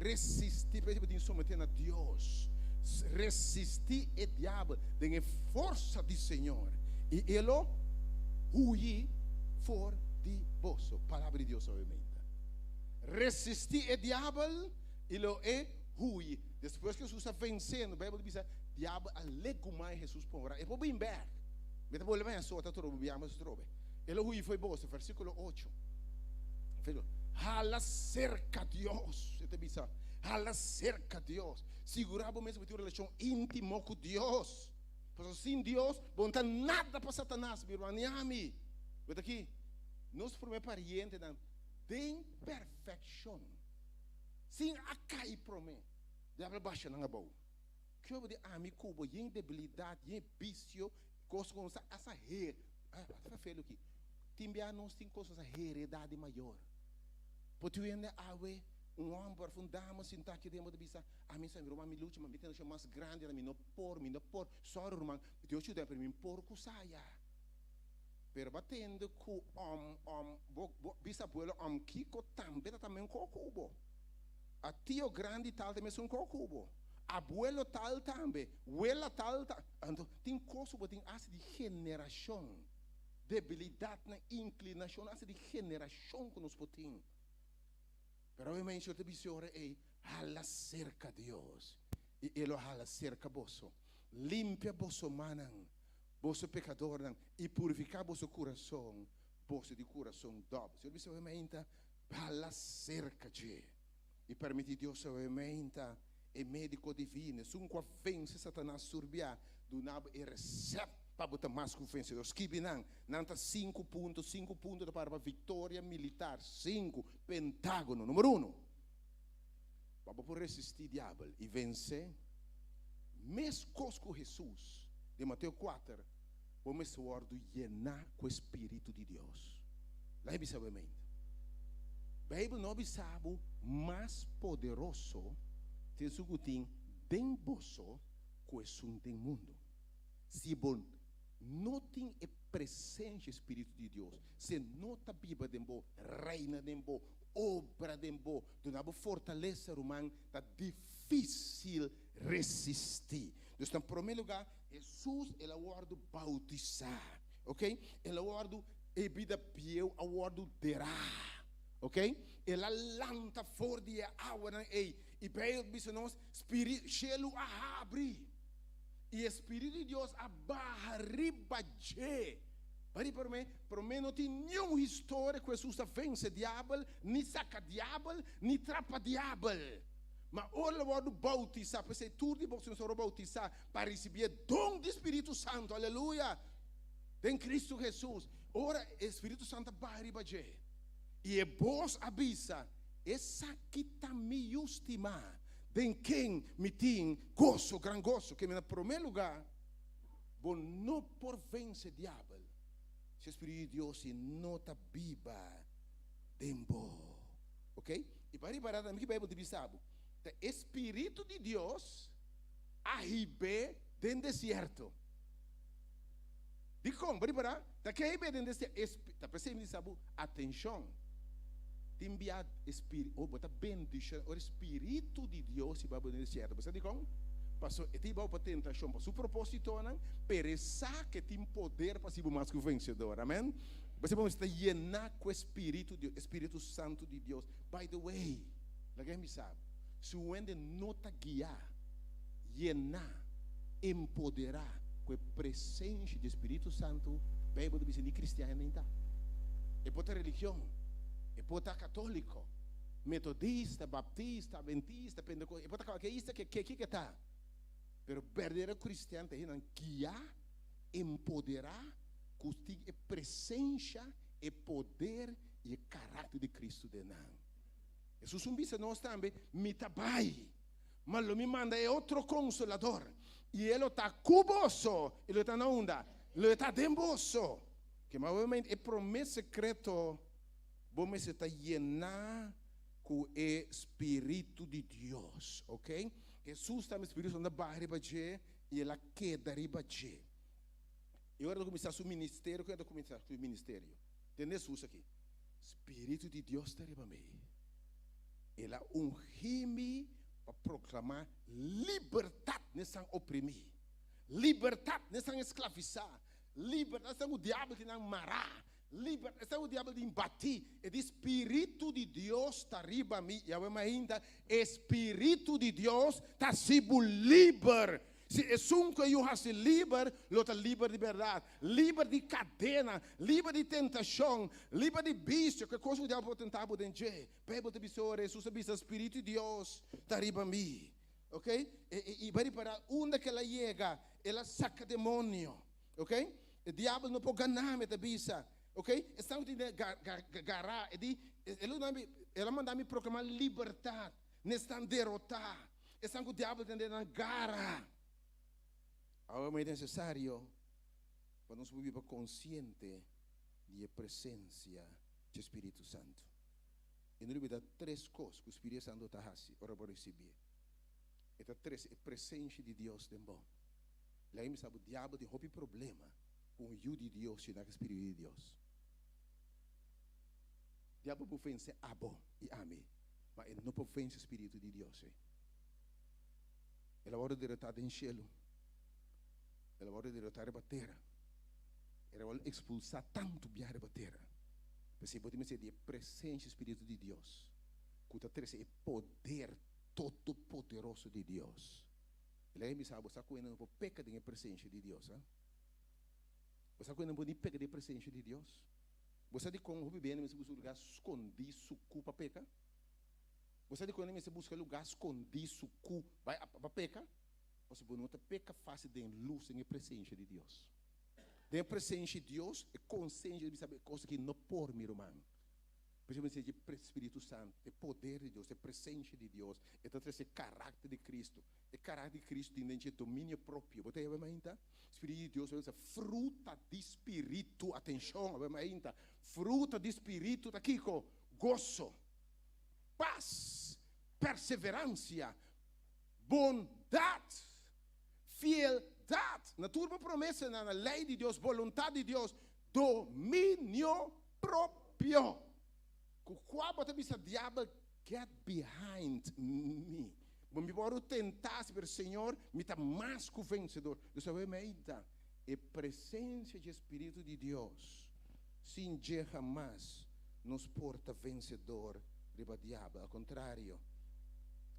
resistir, por exemplo, de someter a Deus, resistir o diabo, tem força do Senhor, e ele huir for de você. Palavra de Deus, obviamente. Resistir o diabo, ele é huir. Depois que Jesus está vencendo, a Bíblia diz: diabo alego mais Jesus por é para bem ver. Mas vou levar a sua tatura mas trobe. Ele huir foi bom, versículo 8. Hala cerca Deus. Você diz: hala cerca Deus. Segurava mesmo ter uma relação íntima com Deus. Porque sem Deus, não tem nada para Satanás, meu irmão. Niami. Veja aqui, nós formamos parientes de perfeição. Sem a cair para mim. Diabo baixa na boa. Que eu vou dizer, me cubo, em debilidade, em vício, coisas com essa heredade. Feio aqui. Timbia nós tem coisas a heredade maior. Porque ainda há homem profundamente sentar aqui dentro de bisa. Mim sabe, irmão, me luta, mas me tem mais grande, me não por, só irmão, Deus te dá para mim por que saia. Pero batendo com bisa abuelo, Kiko também cocubo. A tio grande tal também são cocubo. Abuelo tal também, abuela tal. Então, tem coisas que tem essa de geração, debilidade na inclinação, essa de geração que nós podemos. Pero obviamente eu te visoro é hala cerca Deus. E ele hala cerca vosso. Limpia vosso manan, vosso pecador e purificar vosso coração, vosso de coração dobro. Eu visoro obviamente hala cerca de. E permite Deus obviamente é médico divino. Se um vence Satanás surbia, do nabo é receita para botar mais que vencedor. Esquibinan, nanta 5 pontos para a vitória militar. 5, pentágono, número 1. Para por resistir o diabo e vencer, mesmo com Jesus, de Mateus 4, vamos llenar com o Espírito de Deus. Lá é sabe. A Bíblia não sabe mais poderoso tem o que tem bolso com o mundo. Se bom não tem a presença Espírito de Deus, se nota a Bíblia dembo, reina dembo, obra dembo, do nabo fortaleza humana, tá difícil resistir. Então, em primeiro lugar, Jesus ele guarda bautizar, ok? Ele guarda a vida pieu, a guarda derá. Ok? Ela lanta fora de água na ei. E para isso nós espírito chelo a abrir. E o Espírito de Deus abarra ribaje. Para mim não tem nenhuma história que Jesus vence diabo, nem saca diabo, nem trapa diabo. Mas ora o bautizar, para ser tudo de você não bautizar para receber dom do Espírito Santo. Aleluia. Em Cristo Jesus. Ora o Espírito Santo abarra ribaje. E vos avisa, essa que está me estima, de quem me tem gozo, gran gozo, que em primeiro lugar, vou não por vencer diabo, se o Espírito de Deus não está viva, tempo, ok? E para ir para a Bíblia diz, sabe, o Espírito de Deus arribe dentro do deserto. De como? Para ir para, da que arribe dentro do deserto, está percebendo, sabe, atenção. Enviar espírito, botar bendição, o Espírito de Deus se vai no deserto. Você diz como? Passou, e vai para tentação, para o propósito, não? Peresa que tem poder para ser mais que o vencedor, amém? Você pode estar llenar com o Espírito de Deus, Espírito Santo de Deus. By the way, alguém me sabe, se o ende não está guiar, llenar, empoderar com a presença do Espírito Santo, a Bíblia diz que cristiano nem está. É para a religião. E pode estar católico, metodista, baptista, adventista, pentecostal, e pode estar qualquer que está. Pero verdadeiro cristiano tem que guiar, empoderar, com a presença, e poder e o caráter de Cristo de nós. Jesus disse nós também, me trabalha, mas ele me manda é outro consolador. E ele está cuboso, ele está na onda, ele está demboso. Que obviamente é promessa secreto. Vamos estar llenar com o Espírito de Deus, ok? Jesus está no Espírito Santo barra ribaje e ela queda ribaje. E agora começar o ministério, quando começar o ministério, tem Jesus aqui. Espírito de Deus está ribaje. Ela ungiu para proclamar liberdade nessa oprimir, liberdade nessa escravizar, liberdade nessa o diabo que não mará. Libertação o diabo de embatir. E o Espírito de Deus está riba a mim. E ainda, Espírito de Deus está sendo livre. Se é um que eu faço livre, eu estou livre de verdade. Livre de cadena, livre de tentação, livre de vício. Que coisa o diabo pode tentar por dentro. Bíblia de Bisor, Jesus diz, Espírito de Deus está riba a mim. Ok? E para onde que ela chega, ela saca demônio. Ok? O diabo não pode ganhar a bisa. Ok? Estão de garra, ela manda me proclamar liberdade, não estão derrotar, estão com o diabo tendendo a garra. Agora é necessário para nós viver consciente da presença do Espírito Santo. E não dá 3 coisas que o Espírito Santo está fazendo, ora para receber. Estas 3 é a presença de Deus de bom. Lá me sabe o diabo tem um problema com o de Deus e o Espírito de Deus. O diabo pode vencer a bom e a mim, mas ele não pode vencer o Espírito de Deus. Ele vai derrotar em cielo, ele vai derrotar a terra, ele vai expulsar tanto a terra. Você pode me dizer a presença do Espírito de Deus, que é o poder todo poderoso de Deus. Ele me sabe, você não pode pecar da presença de Deus. Você não pode pecar da presença de Deus. Você de como bem nesse lugar escondi sucu para pecar. Você de quando você busca lugar escondido, sucu, vai a peca, você não peca fácil de luz em presença de Deus. De presença de Deus, é consciência de saber coisas que não por meu irmão. Principalmente o Espírito Santo, o poder de Deus, a presença de Deus, então esse caráter de Cristo. O caráter de Cristo tem domínio próprio. Você vai ainda? Espírito de Deus, fruta de Espírito, atenção, vai ainda. Fruta de Espírito, aqui com gozo, paz, perseverança, bondade, fieldade. Na turma promessa, na lei de Deus, vontade de Deus, domínio próprio. Quando você diabo get behind me, mas me pode tentar se o Senhor me está mais que vencedor. Você vai me ainda a presença do Espírito de Deus, sem jamais nos porta vencedor riba diabo. Ao contrário,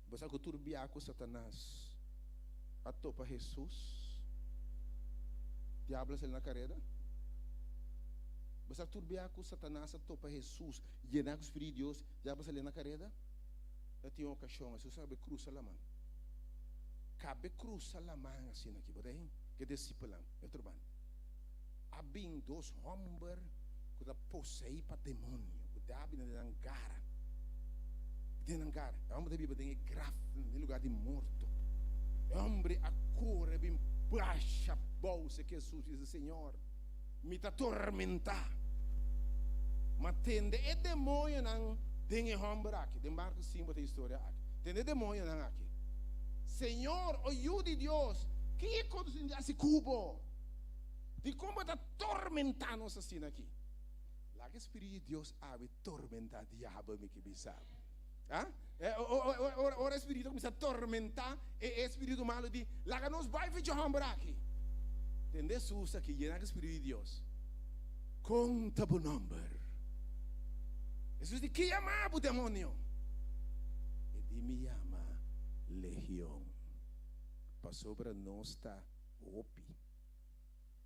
você que turbiar com Satanás, a topa Jesus, diabo é na carreira. Você turbiar com Satanás, a topa Jesus, llenar com o Espírito de Deus, diabo é na carreira. Eu tinha uma ocasião, você sabe, cruza a mão. Cabe cruza a mão assim aqui, pode ir? Que discípulo, eu trabalho. Há bem dois homens que estão possuídos para demônio, que diabo não tem cara. Tem cara. É homem da Bíblia, tem grave no lugar de morto. É homem a cor é bem baixa, bolsa que Jesus diz, Senhor, me está atormentar. Mas tem de demônio não tem homem aqui. De Marcos 5 tem história aqui. Tem de demônio não aqui. Senhor, ajude Deus. Que é quando se esse cubo? De como está atormentando nós assim aqui? Lá que o Espírito de Deus abre tormentar o diabo, me que sabe. Ora o Espírito começa a atormentar e o Espírito malo diz, lá que nós vai fazer homem aqui. Tem de Jesus aqui, llenar o Espírito de Deus. Conta o nome. Jesus diz, que chama o demônio? Ele me chama legião. Passou para nós está opi.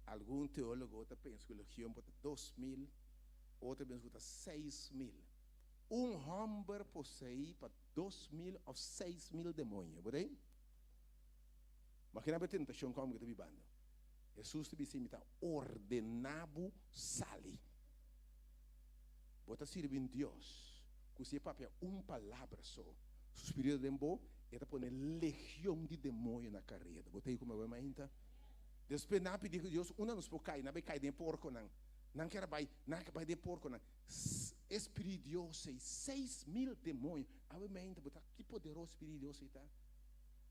Algum teólogo pensa que legião bota 2.000, outro pensa que bota 6.000. Homem possui para 2.000 ou 6.000 demônios, por aí? Mas que não é tentação como que está vivendo. Jesus te disse, está ordenado sali. Bota servir Deus. Que se papel palavra só. O Espírito de Deus está pondo legião de demônio na carreira. Bota aí como é mais ainda. Depois na pedir que Deus uma nos pode cair, não vai cair de porco não. Não quer vai de porco não. Espírito de Deus 6.000 demônios. A ver mais ainda botar que poderoso Espírito de Deus está.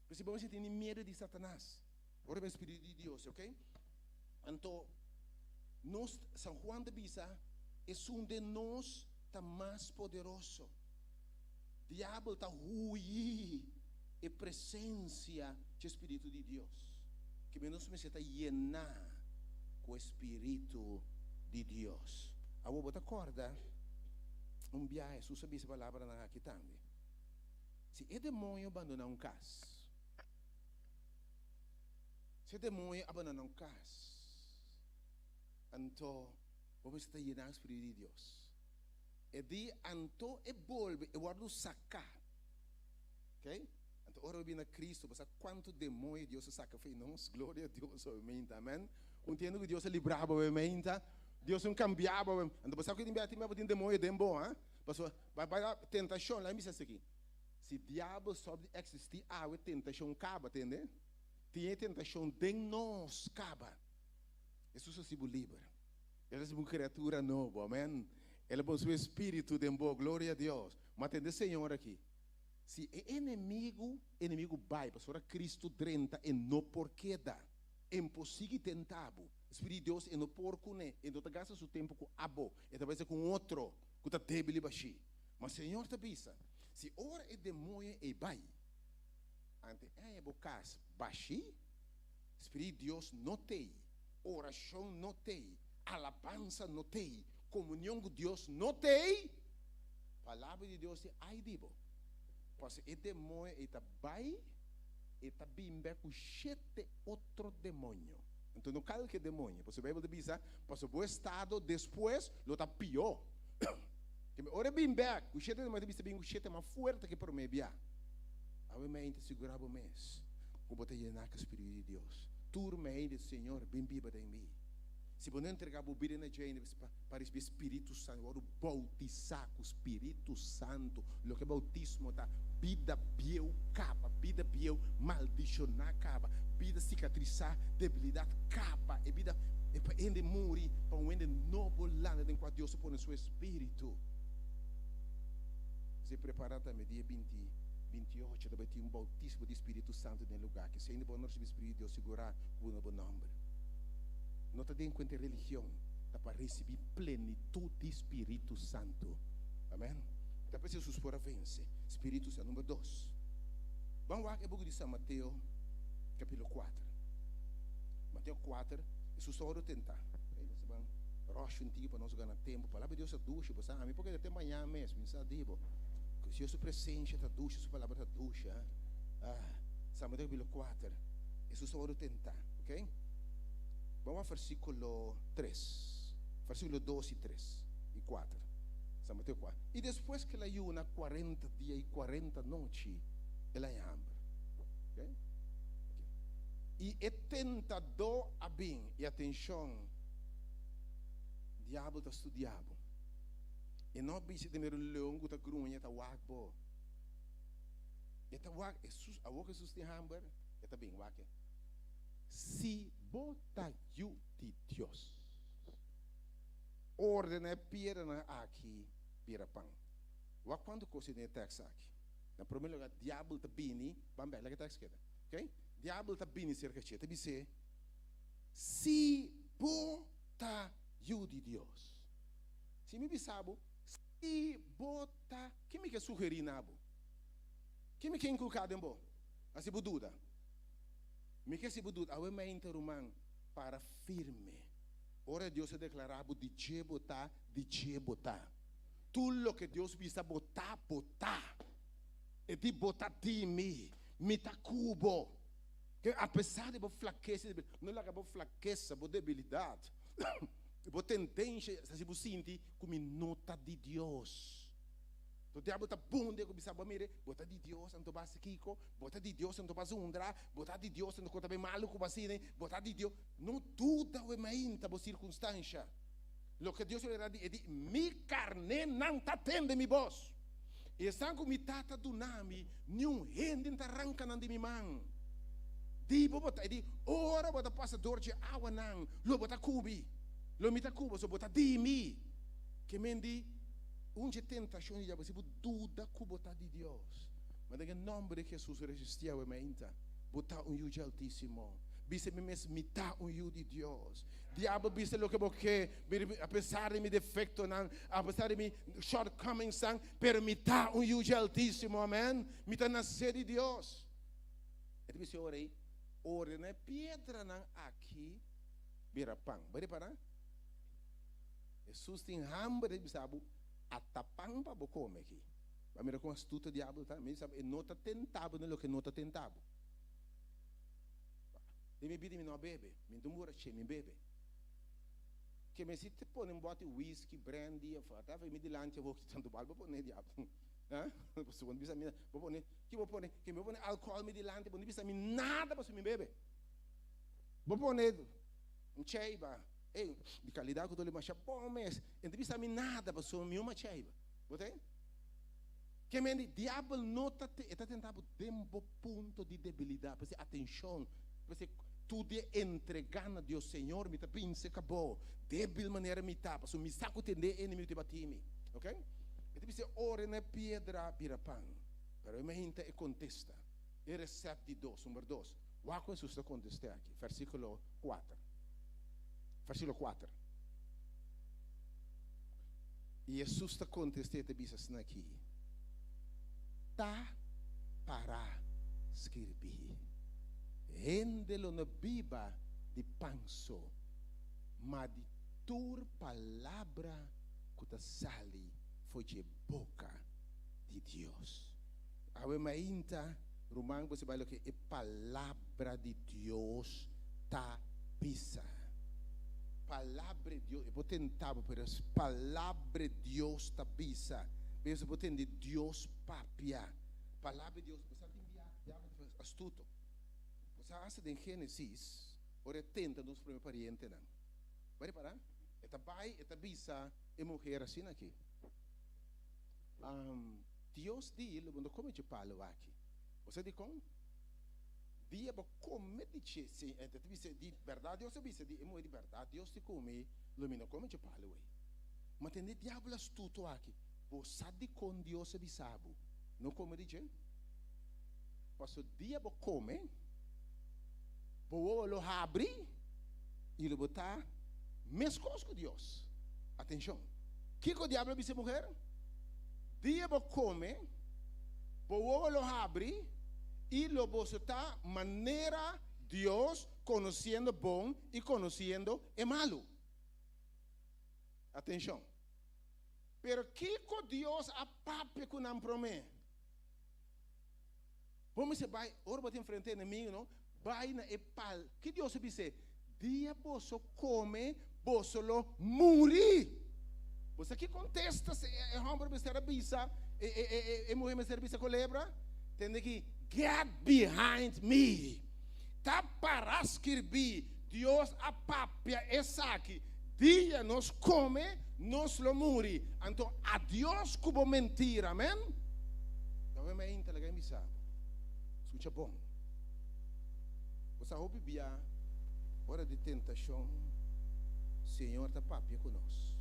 Principalmente tem medo de Satanás. Ora o Espírito de Deus, ok? Então, nós, São Juan de Bisa, é de nós está mais poderoso. O diabo está ruim a presença do Espírito de Deus. Que menos me está llenar com o Espírito de Deus. A vou botar corda. Viagem, Jesus sabia essa palavra aqui também. Se é demônio abandonar casa. Se é demônio abandonar casa. Então, vamos estar llenar o Espírito de Deus. E de anto e volve e guardo sacar. Ok? Então, ora bem a Cristo, mas quanto demônio Deus saca foi nós, glória a Deus, amém. Entendo que Deus é librava, amém. Deus não cambiava, então você que tem demônio dembo, hein? Pastor, vai a tentação lá me diz aqui. Se diabo sobe existir, a tentação acaba, entende? Tem tentação de nós acaba. Jesus se livra. Ele é uma criatura nova, amém. Ele é o seu espírito dembo, glória a Deus. Mas entende, Senhor aqui. Se é inimigo vai, pastor, Cristo 30 e não porque dá. É impossível tentar. Espírito de Deus é no porco, né? E não gasta seu tempo com abo. E talvez com outro, que está débil e baixo. Mas Senhor te pensa, se ora é demônio e vai, ante é bocas baixo, Espírito de Deus não tem, oração não tem, alabança não tem, comunhão com Deus não tem, palavra de Deus é ai dibo. Porque é demônio e tá vai, e tá bimbe com 7 outro demônio. Então não cabe que é demônio. Você vai dizer, para o bom estado, depois, lo está pior. Que ora bem back, o chete mas bisa bem o chete mais forte que por me bia. Awe me inte segurar o mês. Com botar llenar com o Espírito de Deus. Tur me ainda Senhor, bem biba em mim. Se você não entregar a bobina na gente para o Espírito Santo, o bautizar com o Espírito Santo, o que é bautismo tá, vida bieu capa, vida bieu maldicionar capa, vida cicatrizar debilidade capa, e vida ende morrer para um ende novo lado em qual Deus põe seu Espírito. Se preparar também dia 28, vai ter um bautismo de Espírito Santo no lugar, que se ainda não receber o Espírito de Deus, segurar com um bom nome. Não está dentro de religião, está para receber plenitude de Espírito Santo. Amém? Está para Jesus for a vencer. Espírito Santo, número 2. Vamos lá, é o book de São Mateus, capítulo 4. Mateus 4, Jesus só ora tentar. Você vai rocha um dia para nós ganhar tempo. A palavra de Deus é ducha, você sabe? Porque até amanhã mesmo, não sabe? Se Jesus presente, está ducha, sua palavra está ducha. São Mateus capítulo 4. Jesus só ora tentar, ok? Vamos ao versículo 3, versículo 2 e 3 e 4, São Mateus 4. E depois que ela ayuna 40 dias e 40 noites, ela é hambre. Okay? E é tentador a bem, e atenção, diabo está estudando. E não precisa ter um leão que está grunha, está wagbo. Está wag, a boca Jesus tem hambre, está bem wag. Se bota you de Deus, ordena pierna aqui, pira pão. Wa quando coisa tem texto aqui? Na primeiro lugar, diabo tá bini, bambela que texto queda, ok? Diabo tá bini cerca de te dizer, se bota you de Deus. Se me bisabo, se bota, que me quer sugerir nabo? Que me quer inculcar dembo? Assim bududa. Me quer se budut, a me interrompan para firme. Ora Deus se declarava de botar, tudo o que Deus visa botar. E de botar de mim, me tá cubo. Que apesar de fraqueza, não é que fraqueza, debilidade, tendência, se você sente como nota de Deus. O diabo está bom de começar a mirar, bota de Deus, não basta Kiko, bota de Deus, não basta Undra, bota de Deus, não conta bem maluco, bota de Deus, não tudo é mainta por circunstância. O que Deus lhe diz, mi carne não está tendo mi voz. E sangue mi tata do nami, nenhum rende não arranca de mi mão. Dibo bota, e ora bota passador de água não, lo bota cubi, lo mita cubo, so bota di mi, que mendi, onde tentação de diabo, se dúvida que botar de Deus, mas em nome de Jesus resistia a mente, botar yude altíssimo, bise me mesmo mitar yude de Deus. Diabo bise lo que porque, apesar de meu defeito, apesar de meu shortcomings, permitar yude altíssimo, amém? Mita nascer de Deus. Ele disse ora na pedra não aqui, vira pão, vai parar? Jesus tem hambre de saber. Atapang pa come aqui. Vai mirar com astuta diabo tá, mas sabe, não está tentado no que não está tentado. E me pede me não bebe, me demora che me bebe. Que me se te põe um bote whisky, brandy, tá, vai me dilante eu vou tanto balbo pôr diabo. Hã? Você não precisa me, vou pôr, que vou pôr, que me pôr álcool me dilante, não precisa me nada para me bebe. Vou pôr um cheiba. Ei, de qualidade que eu estou lhe machando, bom mês, não precisa me nada para sumir uma cheiba. Botei? Que me diabo não está tentando tempo ponto de debilidade, para atenção, para tudo é entregar a Deus, Senhor, me está pince acabou, débil maneira me está, para me saco tender inimigo te batime, ok? Então você ora na pedra vira pão, pero a gente é contesta, e recebe de Deus, número 2. O que Jesus está contestando aqui, versículo 4. Versículo 4. E Jesus está contestando e diz aqui. Tá para escrever. Rendelo na Bíblia de panso, mas de tua palavra que te sale foi de boca de Deus. A ainda, Romano, você vai ler que a palavra de Deus tá pisa. palavra de Deus, eu vou tentar, mas palavra de Deus está bisa. Você pode entender Deus papia. Palavra de Deus, você tem que astuto. Você acha em Gênesis, ora tenta nos primeiros parientes não. Vai reparar? Eta pai, eta bisa, e mulher assim aqui. Deus diz, quando come de palo aqui. Você diz como? Dia ba come dice, se dice di verdade, Deus dice di emo di verdade, Deus te come, lumino come de palo aí. Mas tem diabo astuto aqui. Você de com Deus bisabo. Não come dice? Passo dia ba come, bo lo abre e lo botar mescos com Deus. Atenção. Que o diabo disse mulher? Dia ba come, bo lo abre y lo botar maneira Deus conhecendo bom e conhecendo é malo. Atenção. Pero que Deus apape com não promete? Vamos se vai, ora botar em frente inimigo, não? Vai na epal. Que Deus disse? Dia boso come, boso lo muri. Você que contesta se é homem mister bisa, é mulher mister bisa colebra, tem que get behind me. Tá para escrever Deus apapia essa aqui. Dia nos come, nos lo muri. Então a Deus cubo mentira, amém? Então é inteligente misa. Escuta bom. Você ouve bia, hora de tentação, Senhor tá papia conosco.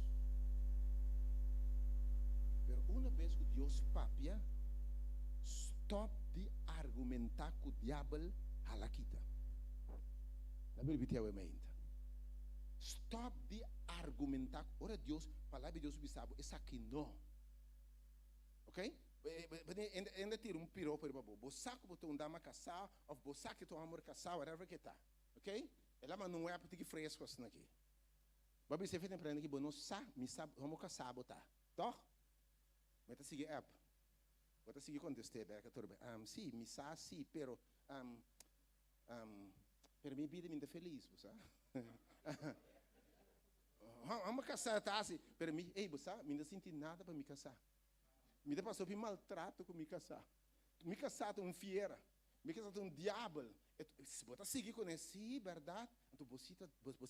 Pero uma vez que Deus papia, stop de argumentar com o diabo halakita. Na Bíblia é uma ainda. Stop de argumentar. Ora Deus, palavra de Deus bisabo, essa aqui não. Ok? Ainda tira piro para o babu. Saco botou dama caçar, ou bosaco que tu amor caçar, whatever que tá. Ok? Ela mas não é para ter fresco assim aqui. Babi você fez empreender aqui, bom, não sa, me sabe, vamos caçar botar. Tá? Mas tá seguir app. Vou seguir contestar, né? Sim, me sa, sim, pero minha vida me dá feliz, sabe? Vamos casar, tá assim, pero me, ei, você, me não senti nada para me casar. Me dá passou por maltrato com me casar. Me casar com fiera, me casar com diabo. Se você seguir com isso, sim, verdade. Então você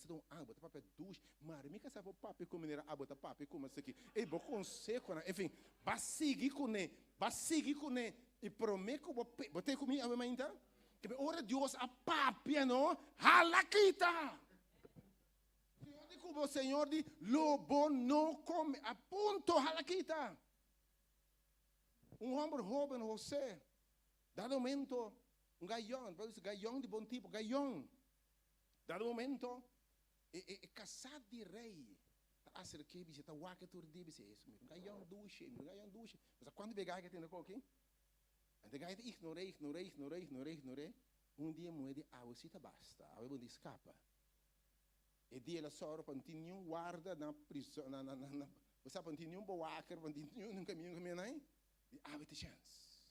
tem água, papel duche, mas me casar com papel como era água, papel como isso aqui. Ei, vou conseguir, enfim, vai seguir com ele. Vai seguir com ele e prometo que vou ter comigo a minha ainda. Que ora Deus a papia não halakita. Senhor de como Senhor de lobo não come a ponto halakita. Homem jovem José, dado momento gaião de bom tipo, gaião. Dado momento casado de rei. Acer que bicho tá waque tur de bicho isso mesmo. Gaião duche. Mas quando pegar que tem aqui? Ante gai ignorei. Dia moede água se basta. A bom escapa. E dia ela só continua guarda na prisão na você continua boaker, continua no caminho aí. A tem chance.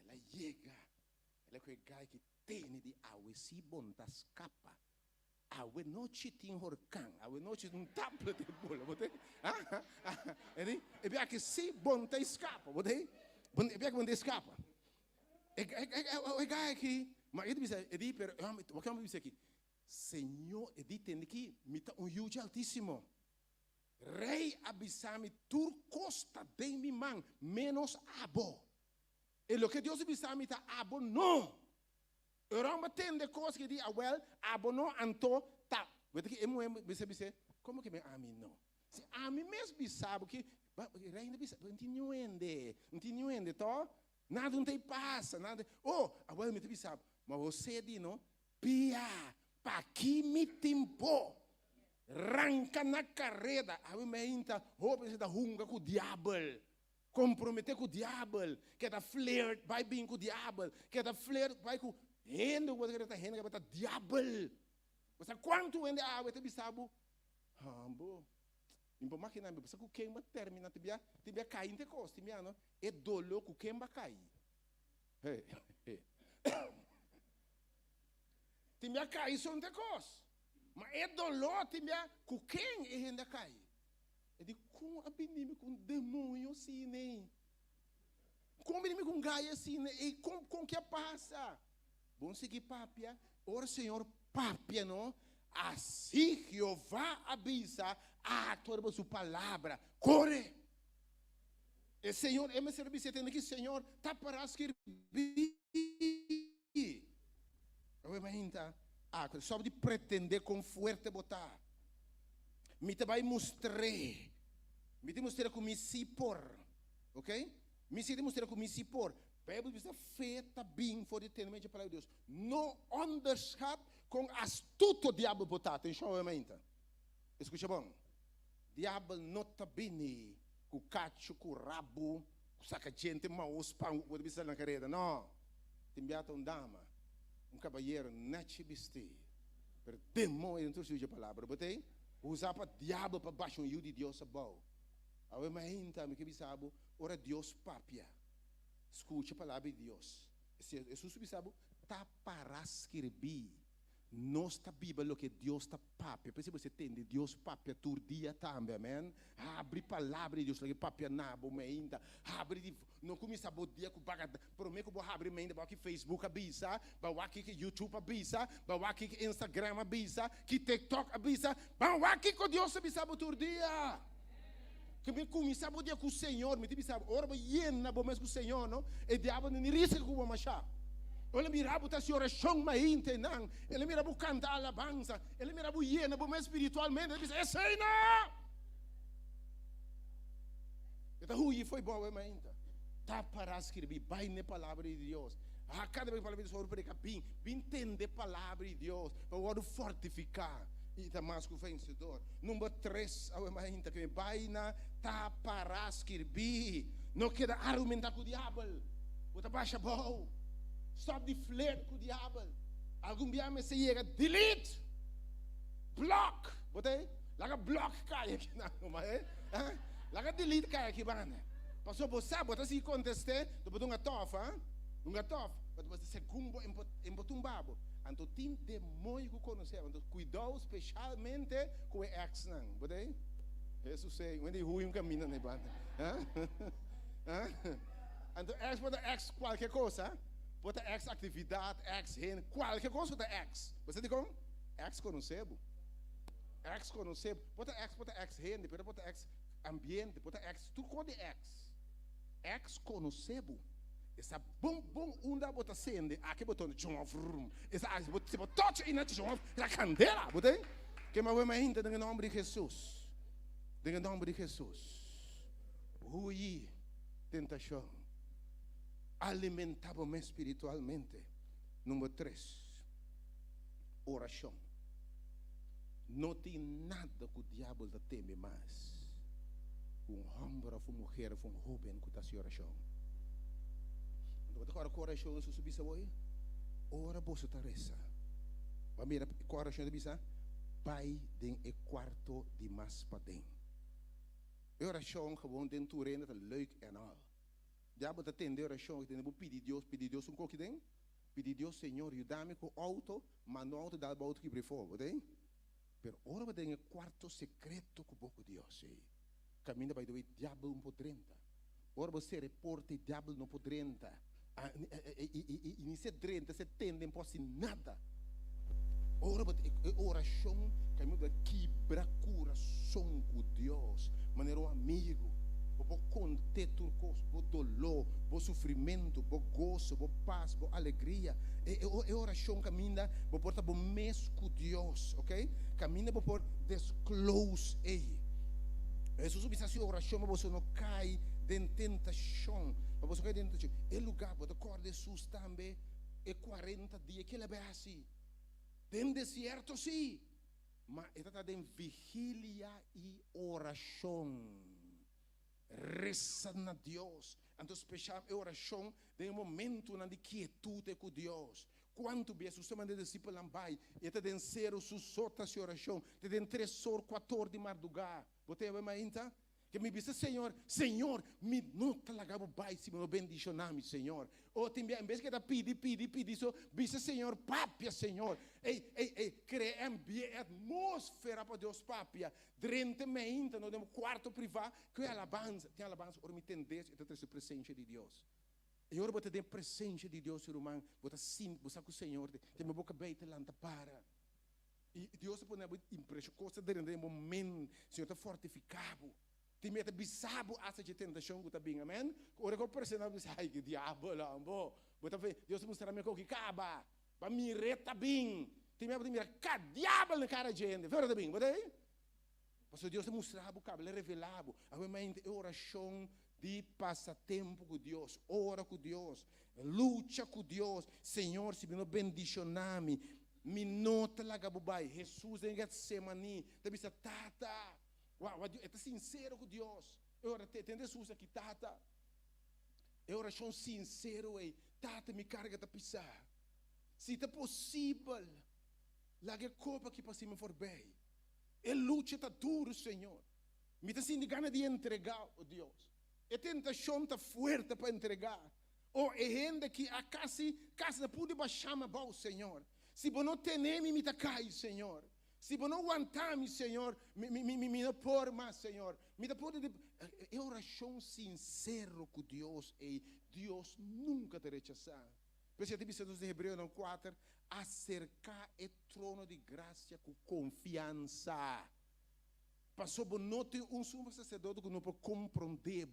Ela chega. Ela é o gai que tem de água se bom tá escapa. Awe noite tem horcão, awe noite um tablet de bola, botei? E bem que se bom te escapa, botei? Bem que bom te escapa. E gai aqui, mas ele diz, ele per, o que eu diz aqui? Senhor, ele tem aqui, me tá huge altíssimo. Rei abisame tur costa de mi man menos abo. E lo que Deus abisame tá abo não. Roma tem de coisas que diz, abono anto tá. Você como que me ami não? Se ami mesmo sabe que ainda continuando, tá? Nada não tem passa, nada. Oh, abuelo me te sabe, mas você diz não? Pia, pa que me tempo. Ranca na carreira, a me inta, roupa se da hunga com o diabo. Comprometer com o diabo, que da flirt vai bem com o diabo, que da flirt vai com Hendo você quer hendo que bata diabo. Você quanto ende a água te bisabo? Hambo. Impo máquina me você com quem vai terminar tibia cair inte costa tibia não? É dolo com quem vai cair. Tibia cair só inte costa. Mas é dolor, timia, com quem é ainda cai? É de como abinime com demônio assim, nem. Como abinime com gaia assim, né? E com que passa? Bom seguir papia. Ora, Senhor, papia, não? Assim Jeová avisa a toda sua palavra. Corre! E Senhor, é me serviço tendo que Senhor, tá para escrever. Eu imagino, só de pretender com forte botar. Me te vai mostrar. Me te mostrar com me se por. Ok? Me se mostrar com me se por. Bíblia diz feita bem for eternamente a palavra de Deus. Não underscat com astuto diabo botar. Atenção, eu imagino. Escuta bom. Diabo não tá bem com cacho, com rabo, com saca gente, maus, pão, o que você na carreira. Não. Tem beata dama. Caballeiro, não te viste. Pero demônio dentro da palavra. Botei? Usar para diabo para baixo um de Deus a bom. Ao imagina, me que bisabo, ora Deus papia. Escute a palavra de Deus. Jesus bisabo, tá para escrever. Nós está Bíblia o que Deus está papia. Por isso você entende, Deus papia todo dia também, amém? Abre a palavra de Deus, que papia na boa ainda. Abre, não começa a dia com bagada. Prometo que vou abrir ainda, para que Facebook avisa, para que YouTube avisa, para que Instagram avisa, que TikTok avisa, para que Deus avisa todo dia. Que me começa a dia com o Senhor, me diz, ora, na boa com o Senhor, não? E diabo não risca com o machado. Ele mira buta se oração mais intenang. Ele mira bu cantar alabanza. Ele mira bu yena bu espiritualmente. Ele diz, é sei não. Então, hui foi bom, mas ainda. Tá para escrever, vai na palavra de Deus. A cada vez que palavra de Deus, para bem entender a palavra de Deus. Para fortificar. E tá mais que o vencedor. Número 3, mas ainda que vai na tá para escrever. Não queda argumentar com o diabo. Bota baixa bom. Stop de flirt com o diabo. Algum dia me chega, delete, block. Botei? Laga block cai aqui não, mas laga delete cai aqui bana. Passou você, bota se contestar, do botar um gatof, bota você segundo em botar babo. Então tem demônio que conhecer, então cuidado especialmente com o ex não, botei? Jesus sei, quando ele ruim caminha na banda. Então ex bota ex qualquer coisa. Bota ex atividade, ex renda, qualquer coisa bota ex. Você diz como? Ex conhecebo. Ex conhecebo. Bota ex renda, bota ex ambiente, bota ex, tudo com de ex. Ex conhecebo. Essa bom onda bota sende, aqui botando chão frum. Essa você bota touch e na chão, la candela, bota? Que mais vai ainda no nome de Jesus. No nome de Jesus. Ui, tentação. Alimentava-me espiritualmente. Número 3, oração. Não tem nada que o diabo teme mais. Um homem, uma mulher, um jovem que está sem oração. Então, agora com oração, se subir hoje, ora você está reza. Vai mirar com oração de bisa, pai den e quarto de mais para den. Oração gewoon den toerenen, dat leuk en al. Diabo está tendo oração, que tem que pedir Deus um pouco de pedir Deus, Senhor, ajuda-me com o auto, mas não auto dá o auto que prefere, tem? Pero ora vai ter quarto secreto com pouco Deus, caminha vai doer diabo um podrenta. Ora você reporta diabo não podrenta. E nesse drenta, você tende não pode nada. Ora vai oração, caminha vai quebrar coração com Deus, maneira um amigo. Vou conter tudo, vou dolor, vou sofrimento, vou gozo, vou paz, vou alegria. E oração caminha, vou portar bom mês com Deus, ok? Caminha, vou por disclose ele. Jesus disse assim, oração, mas você não cai em tentação. Mas você cai em tentação. É lugar, vou acordar Jesus também, é 40 dias, que ele é assim. Tem deserto, sim. Mas ele está em vigília e oração. Reza na Deus. Então, especial é oração de um momento de quietude com Deus. Quanto bem, se você manda discípulo lambai, e te den zero su sota se oração, te den 3 horas, 4 horas de madrugada. Você vai mais ainda? Que me disse, Senhor, me nota lagabo bai, se me bendicioname, Senhor. Ou também, em vez que pedir, só, disse, Senhor, papia, Senhor. Cria atmosfera para Deus, papia. Drente me inta, no quarto privado, que é alabança. Tem alabança, ora me tendes, e tem a presença de Deus. E ora você tem a presença de Deus, ser humano, você sim, você com o Senhor, tem a boca beita, lanta para. E Deus se põe impressão, coisa dentro do momento, Senhor está fortificado. Tem medo bisabo essa de tentação que tá bem, amém? Ora que o personagem diz, ai que diabo lá, ambo. Bota ver, Deus mostra me que acaba, para me reta bem. Tem medo de mirar, que diabo na cara de gente, verdade bem, bota aí? Mas Deus mostrava o cabo, ele revelava, a mente oração de passatempo com Deus, ora com Deus, luta com Deus, Senhor, se me bendicioname, me nota lá gabubai, Jesus em Getsemani, te bisa tata. Uau, é sincero com Deus. Eu tenho Jesus aqui, tata. Eu oração sincero, tata, me carga de pisar. Se é possível, lá que copa que para cima for bem. É luta está duro, Senhor. Me está sentindo gana de entregar, oh Deus. É tentação está forte para entregar. Ou é gente que a casa não pode baixar a mão, Senhor. Se você não tem, me está cai, Senhor. Se você não aguentar, Senhor, me não pôr mais, Senhor. Me não pode. É oração sincero com Deus e Deus nunca te rechazar. Por isso, a Bíblia diz em Hebreus 4, acercar o trono de graça com confiança. Passou por não ter sumo sacerdote que não pode compreender.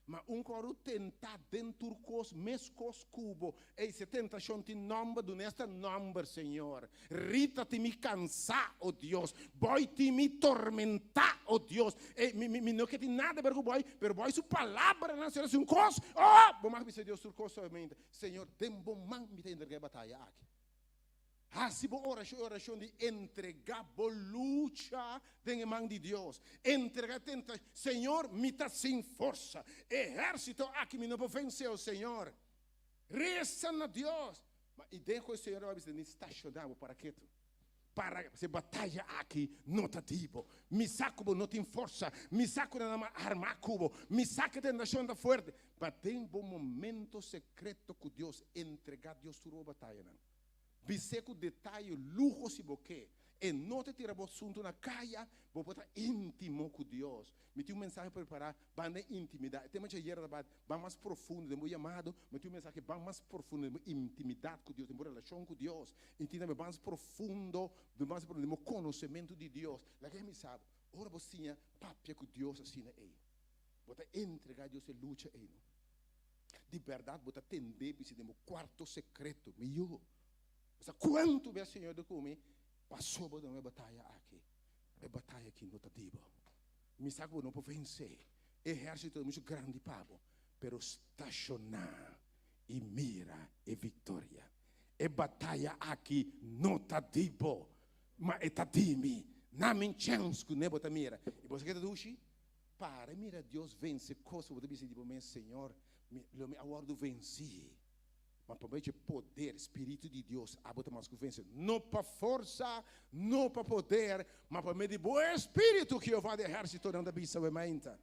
Mas coro tentar dentro dos mescos cubo. E se tentação tem nome do nesta nome, Senhor. Rita te me cansar, oh Deus. Boy te me tormentar, oh Deus. E me não que tem nada a ver com boy, mas boy sua palavra não será um cos. Oh, bom mas Deus sur cos somente. Senhor, tem bom man me tem entregar batalha aqui. Se você oração de entregar a luta em mão de Deus, entregar tenta, Senhor, me está sem força, exército aqui me não pode vencer o Senhor, reza a Deus, mas e deixa o Senhor vai dizer, estacionado para quieto, para se batalha aqui, não está tipo, me saco não tem força, me saco na arma cubo, me saco da nação da forte, mas tem um momento secreto com Deus, entregar Deus sua batalha não. Biseco detalhe, luxo se boque. E não te tira o assunto na caia, vou botar íntimo com Deus. Me tinha mensagem para preparar, banda intimidade. Tem uma dinheiro da banda mais profundo, de meu chamado, me tinha mensagem banda mais profundo, de intimidade com Deus, de uma relação com Deus. Entenda, mais profundo, de mais profundo, de meu conhecimento de Deus. Lá que me sabe, ora você papia com Deus assim aí. Bota entregar a Deus e luta aí. De verdade, bota atender, de meu quarto secreto, meu. Quanto bem, Senhor, do que passou por uma batalha aqui. É batalha que não está dibo. Me sabe não pode vencer. Exército é muito grande, pavo. Pero estacionar e mira é vitória. É batalha aqui não está dibo. Mas está dimi. Não me chance que não bota mira. E você quer dushi? Para, mira, Deus vence. Coisa, você diz, meu Senhor, eu agora venci. Mas para o poder, Espírito de Deus, a botar mais confiança. Não para força, não para poder, mas para meio de bom Espírito que eu vou deixar se tornando a bisa e menta.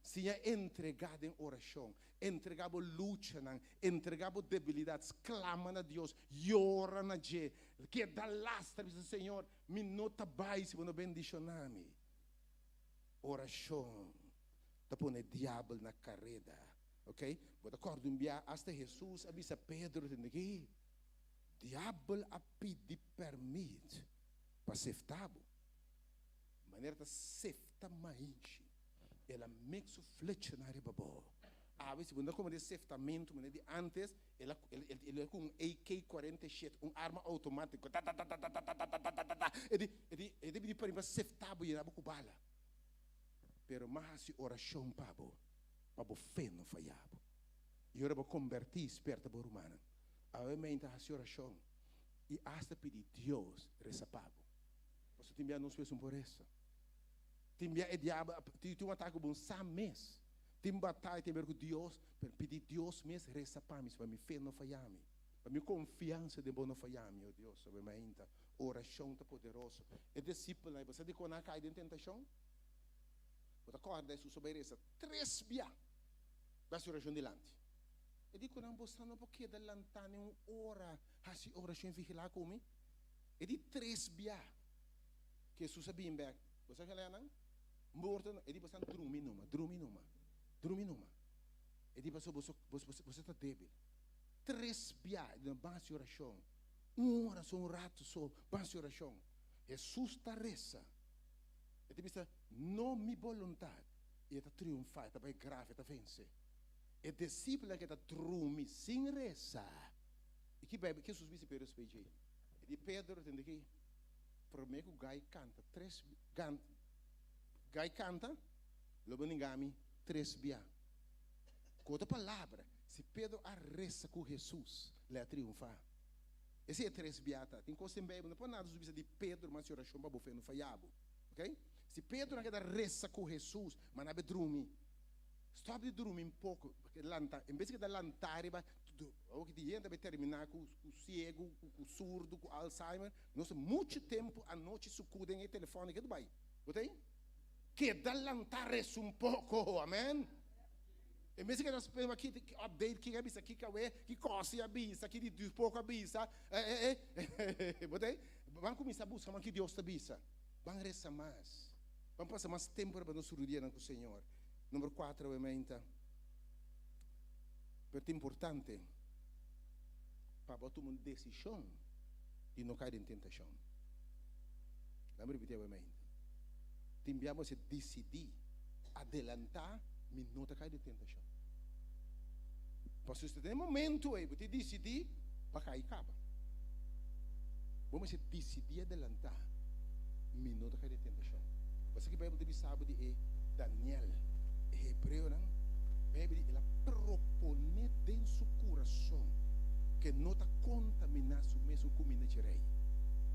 Se é entregado em oração, entregado luta, entregado debilidades, clama a Deus, llora na Deus, que dá lastra, diz Senhor, me nota bem se você bendicionar-me. Oração, tá pondo o diabo na carreira. Ok? Vou acordo enviar hasta Jesus, avisa Pedro, que diabo a pedir permite para seftar-bo. Maneira de seftar mais. Ela mexo flecha na rebabo. A vezes, quando como de seftamento, de antes, ele com um AK-47, arma automática. Ele pedir para seftar-bo e era com bala. Pero mais oração para bo. Mas o fé não falhava. E eu vou convertir esperta por humana. A mente a oração. E hasta pedir Deus resapavo. Você tem que não se por isso. Tem que diabo, tem um ataque bom 100 mês. Tem batalha, tem que Deus, pedir Deus mesmo resapame, para minha fé não falhar. Para minha confiança de bom não falhar, meu Deus, sobre a mente. Oração está poderosa. É discípulo, você de quando cai de tentação? Bota corda isso sobre essa 3 bia. Basta oração delante. E digo não bostando porque da lantana 1 hora, assim oração vigilar comigo. E di 3 bia. Que Jesus sabia bem. Você já lê não? Morto, e di bastante dormir numa. E di passou você está débil. 3 bia de base oração. 1 hora só rato só base oração. Jesus está reza. E di pensa não mi vontade. E está triunfar, está bem grave, está vencer. E discípulo que está dormir sem rezar. E que bebe que Jesus disse Pedro speech. E di Pedro tem que primeiro gai canta 3 gai canta lo beningami 3 bia. Com outra palavra, se Pedro arresa com Jesus, ele vai triunfar. Esse é 3 biata. Tem coisa bem, não pode nada subir de Pedro, mas oração para bofé no falhabo. Ok? Se Pedro não quer arresa com Jesus, mas não vai dormir. Stop de dormir um pouco, porque em vez de dar lantare, o que dia vai terminar com o cego, com o surdo, com o Alzheimer. Nós muito tempo à noite sucudem em telefone que vai. Ok? Que dá lantare um pouco, amém? Em vez que nós pedimos aqui update, que avisa, que coça avisa, que de pouco avisa, vamos começar a buscar, que Deus te avisa. Vamos rezar mais. Vamos passar mais tempo para nos rodear com o Senhor. Número 4, obviamente. Porque é importante para tomar uma decisão de não cair em tentação. Vamos repetir, obviamente. Temos que decidir, adelantar, mas não cair em tentação. Porque se tem um momento aí, você decidir, para cair acaba. Vamos decidir adelantar, mas não cair em tentação. Você que a Bíblia sabe de Daniel, hebreu, não? A Bíblia ela propõe dentro seu coração que não está contaminado o mesmo comida de rei.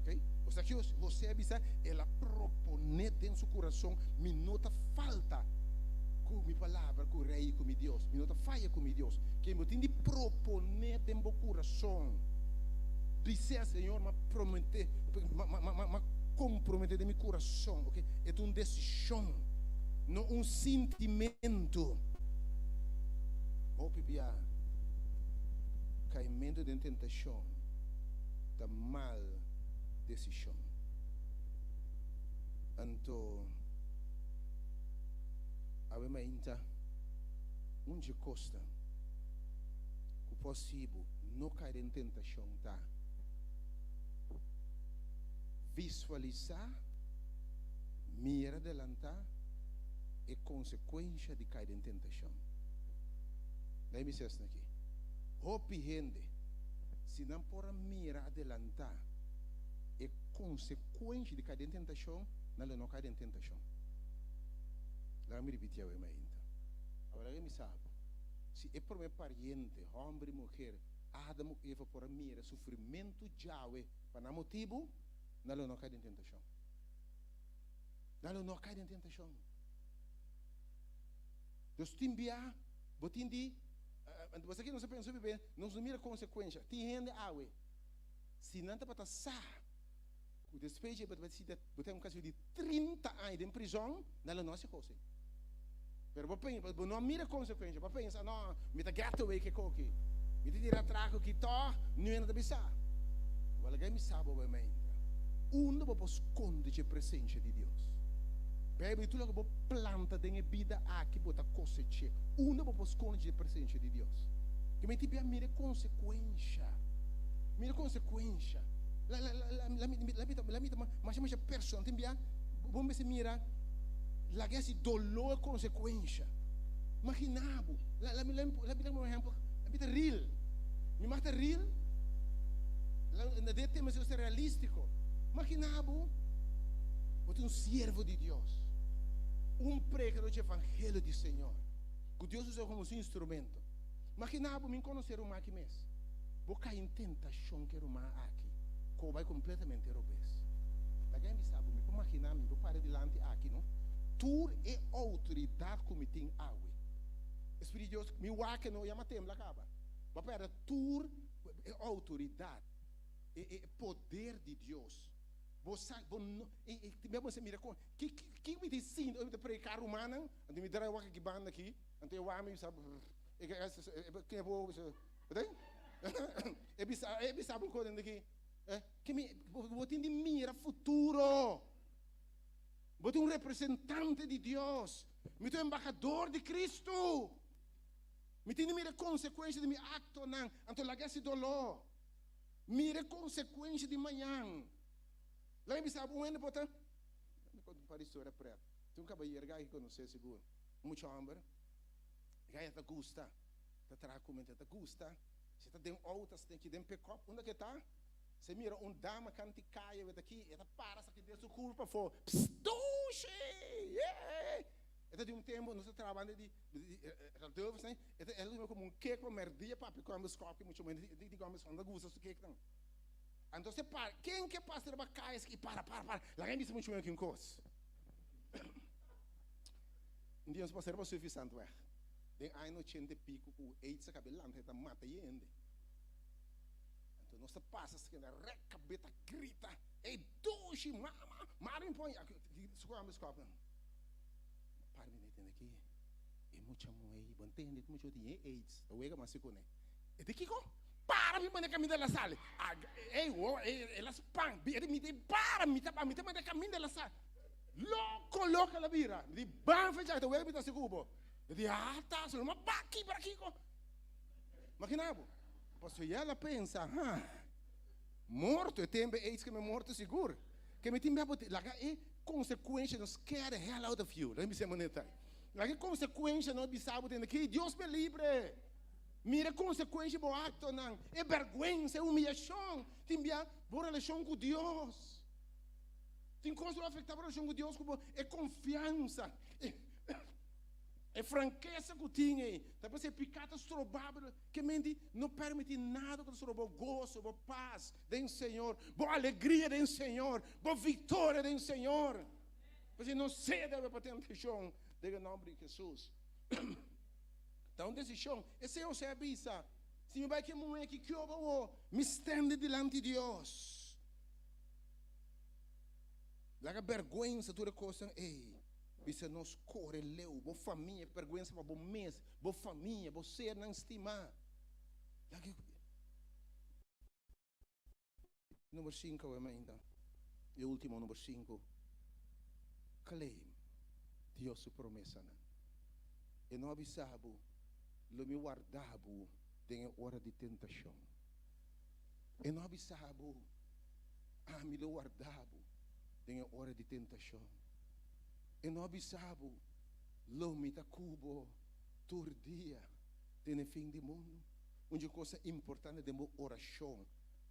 Ok? Ou seja, você avisa, ela propõe dentro seu coração, mas não está falta com minha palavra, com o rei, com meu Deus. Mas não está falha com meu Deus. Que eu tenho de propor dentro do coração. Dizer, Senhor, mas prometer, mas comprometer de meu coração, ok? É uma decisão, não um sentimento. Oh, pipia, caimento de tentação, da mal decisão. Então, avemainta, onde costa, que possível não cair em tentação, tá? Visualizar, mira adelantar é consequência de cair em tentação. Daí me diz aqui, hope rende, se não por mira adelantar, é consequência de cair em tentação, não cair em tentação. Lá me repetia o ainda. Agora me sabe, se é por meu pariente, homem e mulher, Adão e Eva por mira sofrimento Yahweh, para não motivo, não cai em tentação. Não cai em tentação. Deus te envia, botin di, você que não se pensou bem, não se mira consequência. Te rende água. Se não está para passar, o despejo botar um caso de 30 anos de prisão, não se coisa. Mas você não mira consequência. Você pensa, não, me está gato aí que coque, me está tirando trago que tá, não é nada bizarro. Mas alguém me sabe obviamente. Onde você esconde a presença de Deus? Bebe tudo que você planta dentro da vida aqui, você cosecha. Onde você esconde a presença de Deus? Que me tipo mira consequência. Mira consequência. Mas a pessoa tem bem, vamos ver mira, lá que esse dolor é consequência. Imaginabo. Lá me lembro um exemplo. Lá me real. Me mata real. Lá de tema ser realístico. Imaginabo, você é um servo de Deus, um pregador do Evangelho do Senhor, que Deus usa como seu instrumento. Imaginabo, me conhecer um aqui mesmo. Vou cair em tentação que uma aqui, que vai completamente robês. Alguém me sabe, me imaginar, me parar delante aqui, não? Tu é autoridade como tem água. Espírito de Deus, me wake não, já matei, me acaba. Mas para tu é autoridade, é poder de Deus. Você mesmo você mira com que me diz sim, eu te pregar humana, ante me dá o que banda aqui, ante o homem sabe, que é bom, entende? Sabe o que aqui? Que me vou ter de mira futuro. Vou ter representante de Deus, me ter embaixador de Cristo. Me tem de mira consequência de meu acto não, ante lá esse dolor. Mira consequência de manhã. Lá me sabe onde botar? Me conta para isso era pré. Tu nunca vai ir gai conhecer seguro. Muito hambre. Gai tá gusta. Tá tra comenta tá gusta. Se tá dem outras tem que dem pick up. Onde que tá? Se mira dama canti caia daqui, ela para sa que Deus culpa for. Duche! Yeah! Ela de tempo nós trabalhando de dove, né? Ela como cake para merdia para picar meus copos muito mais de gomes quando gusta su cake não. Então você para, quem que passa para cair aqui para. Lá quem disse muito mais que um cos. Um dia nós passamos para suficiente é. Den ai no chente pico com eita sa cabelo lante tá mata yende. Então nós passa assim na recabeta grita, ei duche mama, marim põe su gomes copos. Para mim entende aqui. E muito moei, bom entende muito de AIDS. O ega mas ficou né. E de que co? Para mim manda caminho da sala. Elas pang, ele me diz para mim manda caminho da sala. Loco la vira. De ban fecha o ega me tá seguro. De tá, só uma baqui para aqui co. Maquinabo. Posso ir ela pensa, morto, tempo AIDS que me morto seguro. Que me tem me botar lá consequência não scare the hell out of you. Let me say moneta. Lá que consequência não bisabo tendo que Deus me livre. Mira consequência do acto não. É vergonha, é humilhação. Tem boa relação com Deus. Tem coisa que afeta a relação com Deus, como é confiança. É franqueza que tem aí. Depois é picada estrobável que mente não permite nada que estrobou gozo, boa paz do Senhor, boa alegria do Senhor, boa vitória do Senhor. Você não cede para ter atenção do nome de Jesus. Então decisão, esse é o seu avisa. Se me vai que mulher que eu vou, me estende diante de Deus. Lá a vergonha toda coisa, bisa nos corre leu, boa família, vergonha para bom mês, boa família, você não estima. Número 5 ainda. E o último número 5. Claim Deus sua promessa. E não avisabo, lo me guardabo em hora de tentação. E não avisabo, me lo guardabo em hora de tentação. E não avisabo, lo me ta cubo todo dia, tem fim de mundo. Uma coisa importante de uma oração,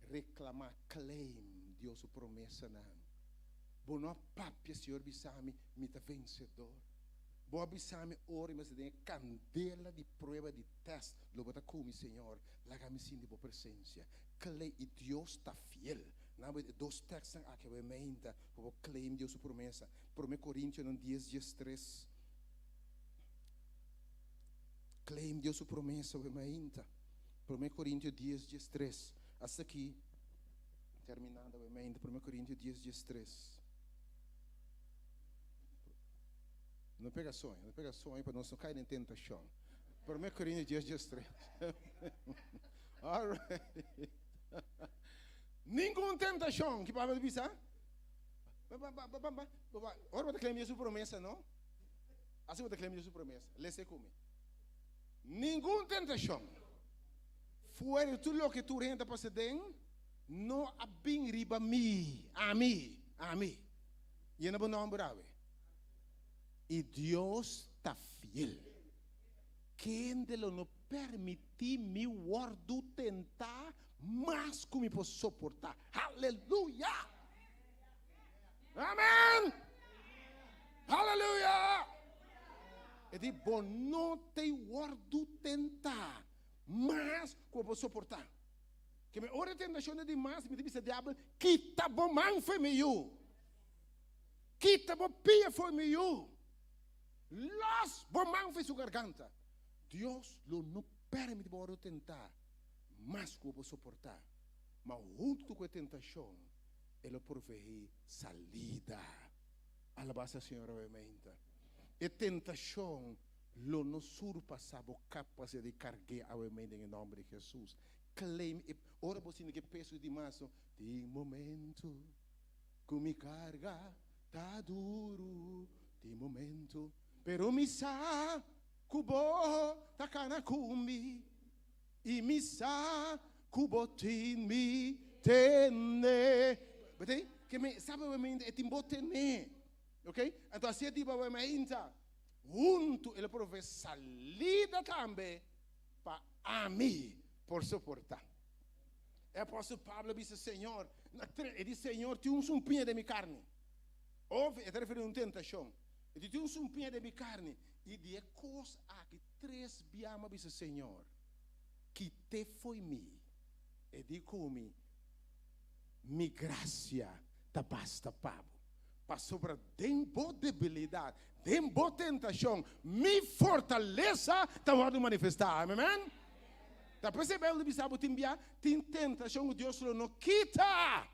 reclamar, claim Deus sua promessa não. Boa papia, Senhor, bisame, me ta vencedor. Boa bisame, ora, mas tem candela de prova de teste. Lo bota como, Senhor, laga-me sim de boa presença. Claim e Deus está fiel. Na dois textos aqui eu emenda, vou claim Deus sua promessa. 1 Coríntios 10:3. Claim Deus sua promessa, eu emenda. 1 Coríntios 10:3. Hasta aqui, terminando eu emenda. 1 Coríntios 10:3. Não pega sonho para nós não cair em tentação. 1 Coríntios 10:3. All right. Nenhuma tentação que para pensar. Ora, você clama sua promessa, não? Assim você clama sua promessa. Lê-se comigo. Nenhuma tentação. Fora tudo o que tu renda para ser den, não abin riba a mim. E não vou não brave. E Deus está fiel. Quem dele não permite me guardo tentar, mas como eu posso suportar. Aleluia! Amém! Aleluia! E digo, não te guardo tentar, mas como eu posso suportar. Que me ora tentação de mais, me diz o diabo, quita bom man foi meu. Quita bom pia foi meu. Los bomang fez sua garganta. Deus não permite para tentar, mas como suportar. Mas junto com a tentação, Ele provee salida. Alabasta o Senhor, obviamente. E tentação, lo não surpassa a capacidade de carregar, obviamente, em nome de Jesus. Claim, ora você não quer peso demais. Tem momento que me carga, tá duro. Tem momento, pero me sa, cubo, tá cana cumi. E me sa, cubo tin me tene. Betul? Que me sabe obviamente é timbo tene. Ok? Então assim é tipo obviamente. Junto ele provê salida também para a mim por suportar. O apóstolo Pablo disse, Senhor, ele disse, Senhor, tu um sumpinha de minha carne. Ouve, ele refere a uma tentação. Ele disse, tu um sumpinha de minha carne. E de coisa aqui, 3 biama disse, Senhor, que te foi mim. E de como mi graça te basta, Pablo. Para sobre tempo debilidade, tempo tentação, mi fortaleza te vai manifestar. Amém? Tá percebendo que sabe tem tentação que Deus não quita.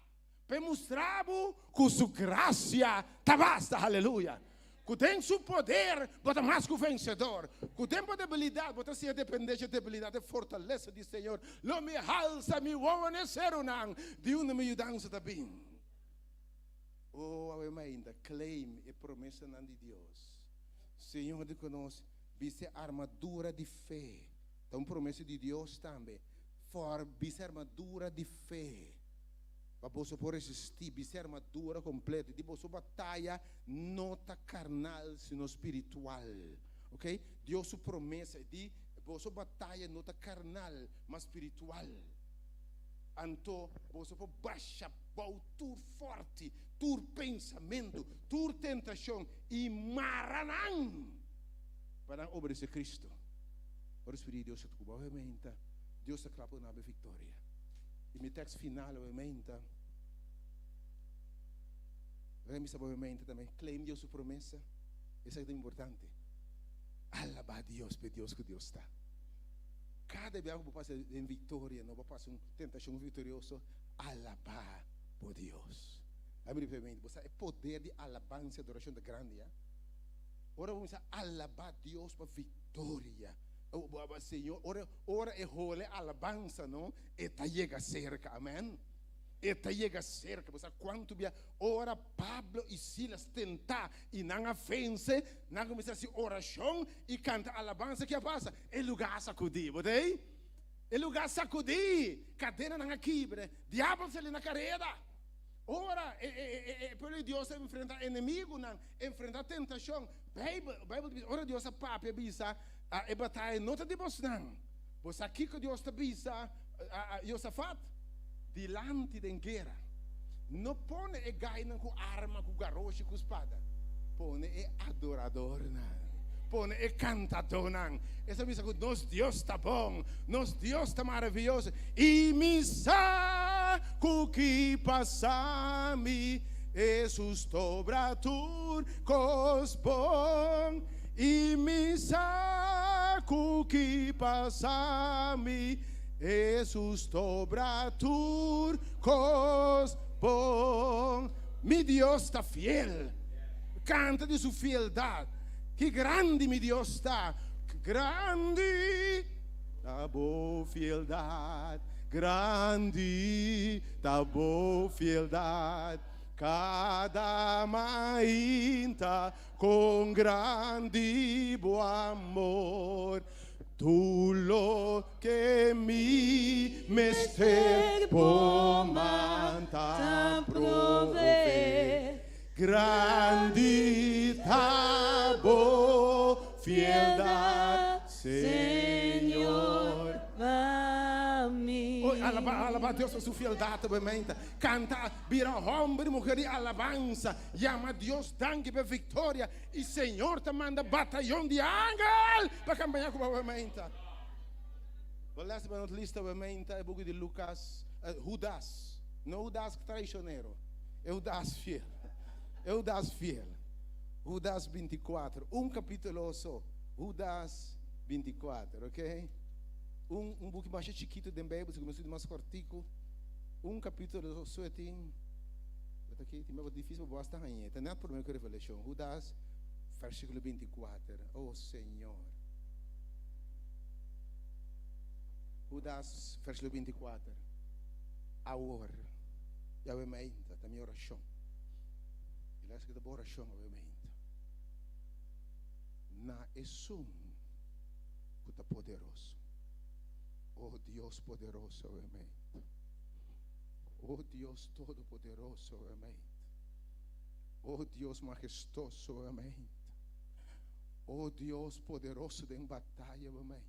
Para mostrar que sua graça te basta. Aleluia. Que tem seu poder, bota mais que o vencedor. Que tempo de debilidade, bota ser dependente de debilidade, fortaleza do Senhor. Não me alça, me vou ser de uma mudança também. Oh, ainda, claim e promessa de Deus. Senhor de conosco, viste armadura de fé. Então, promessa de Deus também. For, viste armadura de fé. Para você poder resistir, viste armadura completa. De você batalha, nota carnal, sino espiritual. Ok? Deus sua promessa de você batalha, nota carnal, mas espiritual. Então, você pode baixar, tur forte, tur pensamento, tur tentação e maranão para obedecer Cristo. Por isso, Deus se ocupa, obviamente, Deus se clama na vitória. E meu texto final, obviamente, obviamente também, claim Deus sua promessa, isso é muito importante. Alaba a Deus, por Deus que Deus está. Cada vez que passa em vitória, não passa uma tentação vitoriosa, alabar por Deus. Amém, você é poder de alabança, adoração da grande. Ora vamos alabar Deus para vitória. Senhor, ora é role alabança, não? E tá chega cerca, amém? E tá chega cerca, você quanto via ora Pablo e Silas tentar e não vence, não começa a oração e canta alabança que passa, é lugar sacudir, botei? É lugar sacudir, cadeira não quebra, diabo se ele na carreira. Ora, por Deus enfrentar inimigo, não, enfrentar tentação. Bible diz, ora Deus a papi bisa, a batalha não está de você não. Você aqui que Deus te bisa, Josafat, dilante da guerra. Não põe e gaina com arma, com garrocha, com espada. Põe e adorador não. Põe e cantador não. Essa bisa que nosso Deus está bom, nosso Deus está maravilhoso. E me saco que passa-me, Jesus tobratur cos bom. E me saco que passa-me, Jesus tobratur cos bom. Mi Deus está fiel. Canta de sua fieldade. Que grande mi Deus está. Grande da boa fieldade. Grande da boa fieldade. Cada mainta com grande bom amor. Tu lo que mi mester pomanta prove. Grande ta boa fieldade, Senhor. Alaba Deus a sua fieldade, obviamente. Canta, vira homem, mulher de alabança. Llama Deus, dangue para vitória. E Senhor te manda batalhão de ángel para campanhar com obviamente. Last but not least, obviamente, é o book de Lucas, Judas. Não Judas traicioneiro, é Judas fiel. É Judas fiel. Judas 24. Capítulo só. Judas 24, ok? Book mais chiquito da Bíblia, se começou de mais cortico. Capítulo só tem. Está aqui, tem uma difícil para bosta rainha. Está net por mim que revelação. Judas, versículo 24. Oh Senhor. Judas, versículo 24. Agora, já é minha inta, tá minha oração. E lá escrito a oração, já é minha inta. Na esum, que está poderoso. Oh Deus poderoso, já é minha inta. Oh Deus todo-poderoso, amém. Oh Deus majestoso, amém. Oh Deus poderoso em batalha, amém.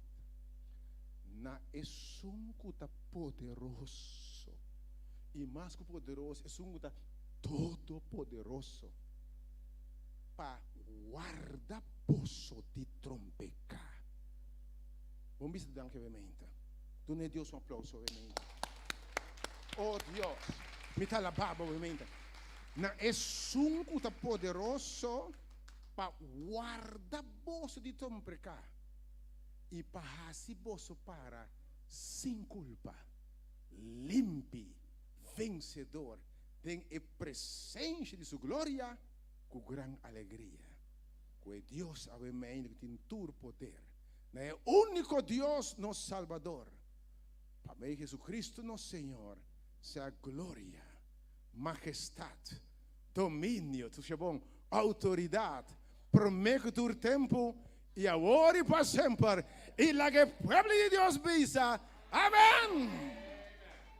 Na essuncuta poderoso. E mais que poderoso, essuncuta todo-poderoso. Para guardar poço de trompecar. Vamos ver se dá que amém. Tu não é Deus um aplauso, amém. Oh Deus, me está la baba, obviamente. Na essunco tá poderoso para guardar bolso de tomprecar e para assim bolso para sem culpa, limpe, vencedor, tem a presença de sua glória com grande alegria. Que Deus, obviamente, tem todo poder. É o único Deus, nosso Salvador. Para mim, Jesucristo, nosso Senhor. Sea glória, majestade, domínio, tu bom, autoridade, prometo por tempo e agora e para sempre. E lá que o povo de Deus visa. Amém.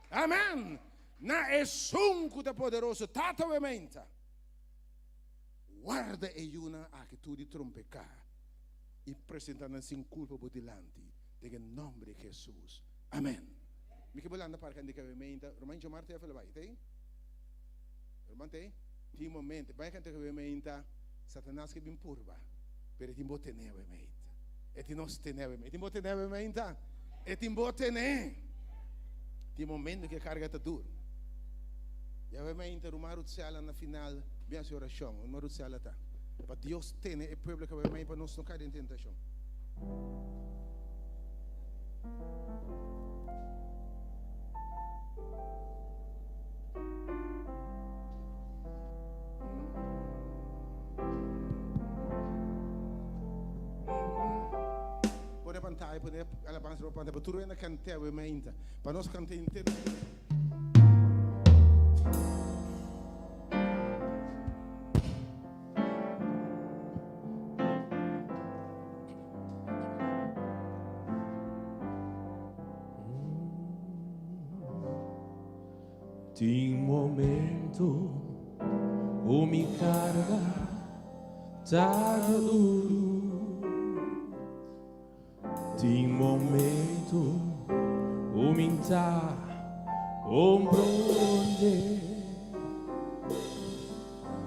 Amém. Na essunco da poderoso, tatuamente. Guarda e una atitude de trompecar e apresentando sem culpa por delante. Em nome de Jesus. Amém. Mika belanda para candidato que vementa, Romain Jomar te afela vai, tem? Romain tem? Tem momento, vai candidato que vementa, Satanás que bem purba, pero tem bote ne vementa. E tem nós tem vementa, tem bote ne vementa, e tem bote ne. Tem momento que carga tá duro. E a vementa Romain Rutsela na final, bem a sua oração, Romain Rutsela tá. Para Deus tem e pueblo que vementa para nós não cair em tentação. Pode pantalla, pode alabança para pantalla, para tudo ainda cantar o ainda, para nós cantar inteiro. Tem momento o me carga tá duro. Tem momento o me tá ombronde.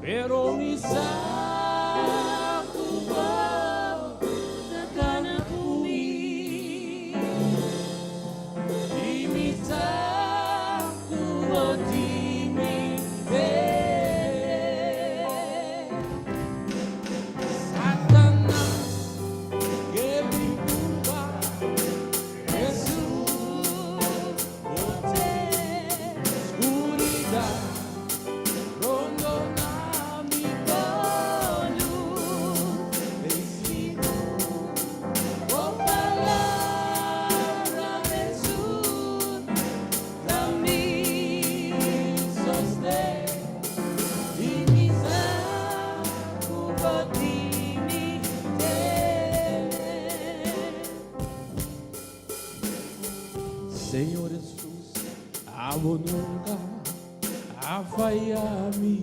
Pero mi saco va da cana comigo. E mi saco di me Satanás que me culpa Jesus oscuridad rondo na mi olho ensino com palavra Jesus da me sostém e me sacuda de me Senhor Jesus, amo nunca a fallar-me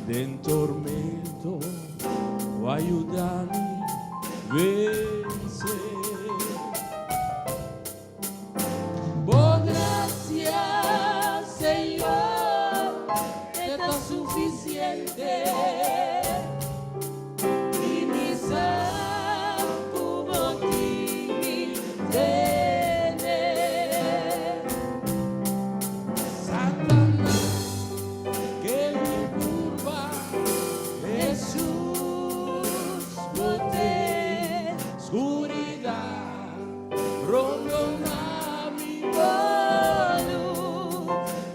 den tormento, o ayuda-me vencer. Por gracia, Senhor, está suficiente. Y mi sacudo ti mi tener. Satanás que me curva, Jesús bote oscuridad, rondo na mi olho,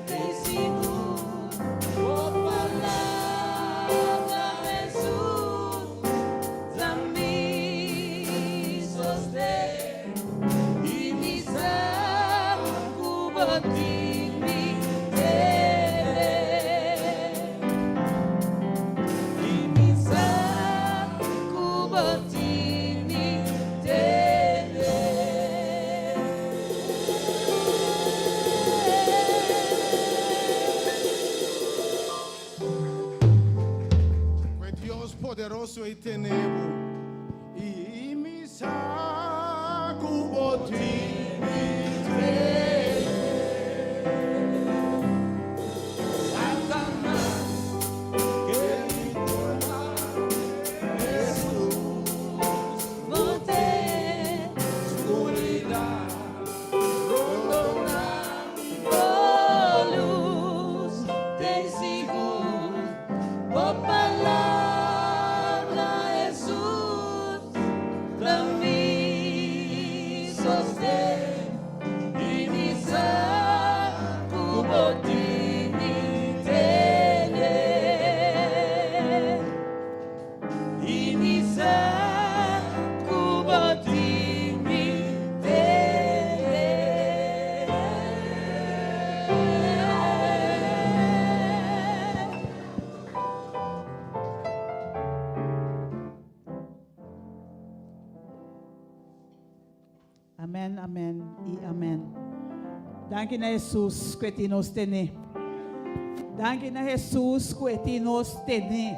esse posso e tenebo e mi sa kuboti Amen, amen e amen. Danke na Jesus que te nos tene. Danke na Jesus que te nos tene.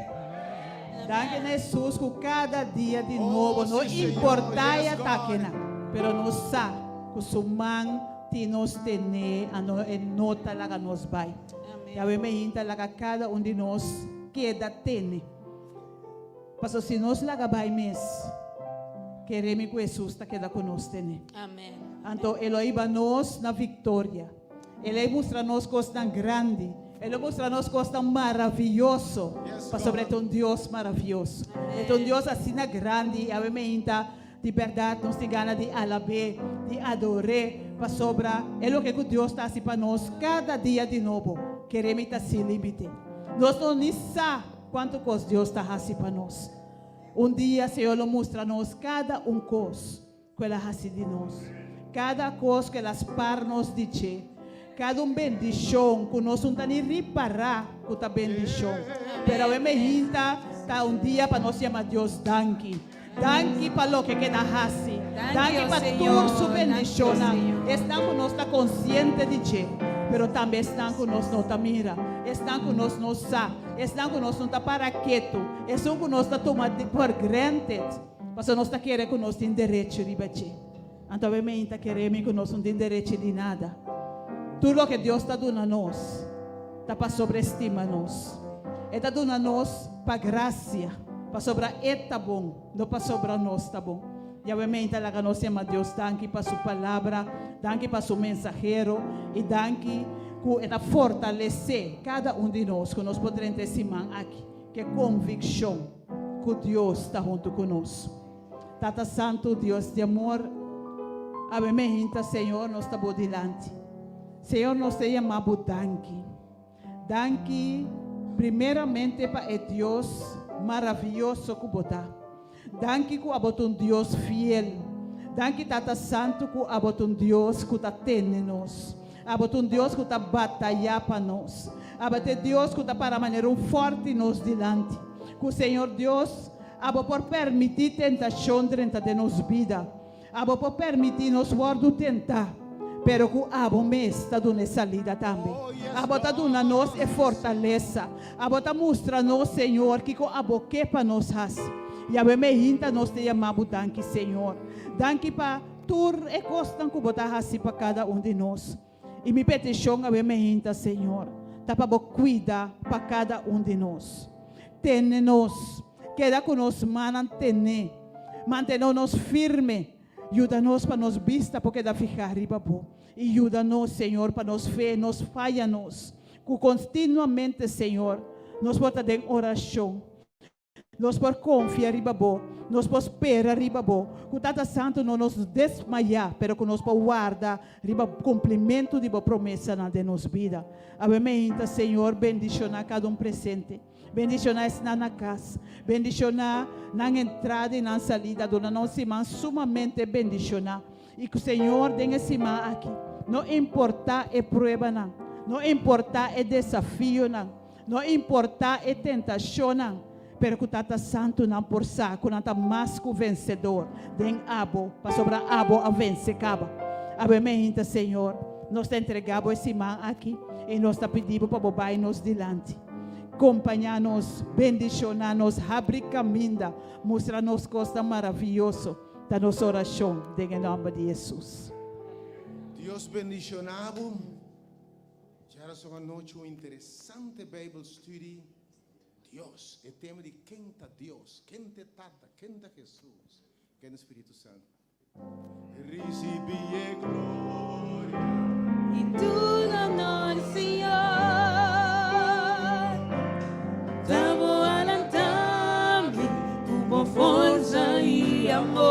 Danke na Jesus que cada dia de novo, não importa a taquena, pero nos sa que sumang te nos tene, ano nota lá que nos vai. Ya me hinta lá que cada de nós queda tene. Paso se nos lá vai mes. Queremos que Jesus está queda conosco. Amém. Então, Ele iba nos na vitória. Ele mostra nos coisas tão grande. Ele mostra nos coisas tão maravilhoso. Para sobre um Deus maravilhoso. Então, Deus assim na grande. A mim de verdade, nós temos ganas de alabar, de adorar. Para sobre é o que Deus está assim para nós cada dia de novo. Queremos estar sem limite. Nós não sabemos quanto coisa Deus está assim para nós. Dia, Senhor, nos mostra-nos cada coisa que ela faz de nós. Cada coisa que elas para nos dizer. Cada bendição que nós não temos reparar com a bendição. Pero a mim está dia para nós chamar Deus danke. Danke para o que queda assim. Danke para toda sua bendição. Estamos nós conscientes de dizer. Pero também estão conosco não mira, estão conosco não sabe, estão conosco não para quieto, estão conosco tomado por granted, mas nós está querendo que nós tem direito de bater. Então também está querendo que nós não tem direito de nada. Tudo o que Deus está dando a nós, está para sobreestima nós, está dando a nós para graça, para sobrar tá bom, não para sobrar nós tá bom. E obviamente lá que nós chamamos Deus, danke para sua palavra, danke para seu mensageiro e danke que ela fortalecer cada de nós, que nós podemos testemunhar aqui, que convicção que Deus está junto conosco. Tata Santo, Deus de amor, obviamente, Senhor, nós estamos diante. Senhor, nós te chamamos danke. Danke, primeiramente, para Deus maravilhoso que botar. Danke que abot Deus fiel. Danke Tata Santo que abot Deus que está tendo nós. Abot Deus que está batalhando para nós. Abot Deus que está para maneira forte nos diante. Que o Senhor Deus abot por permitir tentação dentro de nossa vida. Abot por permitir nos guardo tentar. Pero que abo mes está dando salida também. Abo está dando nós é fortaleza. Abo está mostrando Senhor que abo que para nós faz. E a mim nós te chamamos danke, Senhor. Danke para tudo e costa que botar assim para cada de nós. E me petição a mim, Senhor, tá para cuidar para cada de nós. Tene-nos, queda com nós, mantém-nos firme. Ajuda-nos para nos vista, porque da ficar riba e ajuda-nos, Senhor, para nos fé, nos falha-nos. Que continuamente, Senhor, nos bota em oração. Nós por confiar riba nós por esperar riba que o Tata Santo não nos desmaiar, pero que nós por guardar riba cumprimento de boa promessa na de nossa vida. Amém, Senhor, bendicionar cada presente. Bendicionar na casa, bendicionar na entrada e na saída, dona nossa irmã, sumamente bendicionar. E que o Senhor tenha esse irmã aqui. Não importa a prova, não importa o desafio, não importa a tentação, pero que o Tata Santo não por saco, não está mais que o vencedor. Den abo, para sobrar abo a vencer caba. Amém, Senhor, nós te entregamos esse irmã aqui e nós te pedimos para bobar nos dilante. Acompañanos, bendicionanos, abre caminho, mostra-nos coisa maravilhoso da nossa oração, em nome de Jesus. Dios bendicionado. Ya era una noche un interesante Bible study. Dios, el tema de quién está Dios, quién te trata, quién está Jesús, quién es Espíritu Santo. Recibí gloria. Y tu honor, Señor, Estamos alentando como força e amor.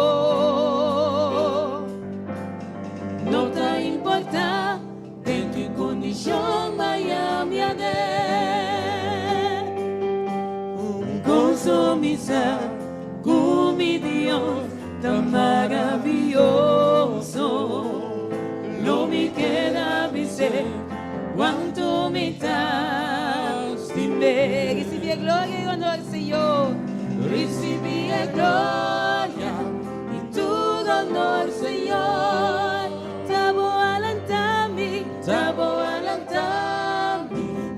Não te importa em que condição vai a minha vida. Consumisa com mi Deus tão maravilhoso. Não me queda dizer quanto me das de mim. recibe gloria y honor, Señor. Recibí gloria y tu honor, Señor. Tabo alentame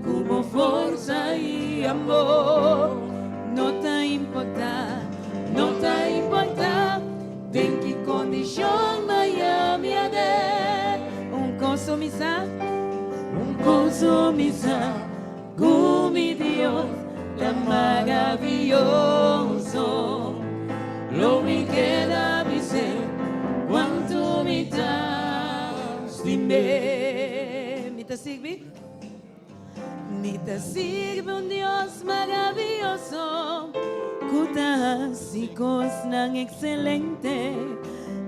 como fuerza y amor. No te importa en qué condición vaya mi vida. un consumisa, Consumisa con mi Dios tan maravilloso. Lo me queda dizer cuánto me das de mí. me te sirve un Dios maravilloso, cutas y cosas excelente,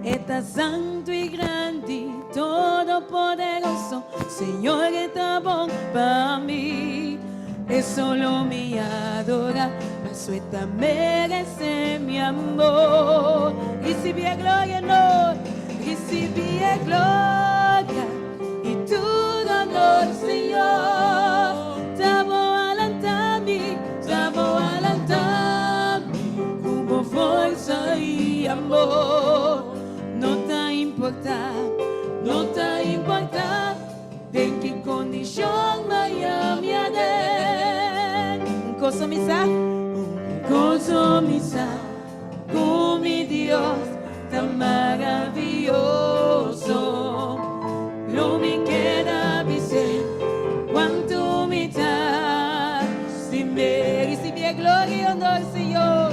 está santo y grande, todopoderoso, Señor está bon para mí, es solo mi adora, paso esta merece mi amor, recibí gloria, no, recibí gloria, y tu honor, Señor, estamos alentando, como fuerza y amor, no te importa, en qué condición vaya mi vida, un consumisa con mi Dios tan maravilloso, no me queda dizer cuánto me das de mí. Recibí gloria y honor, Señor.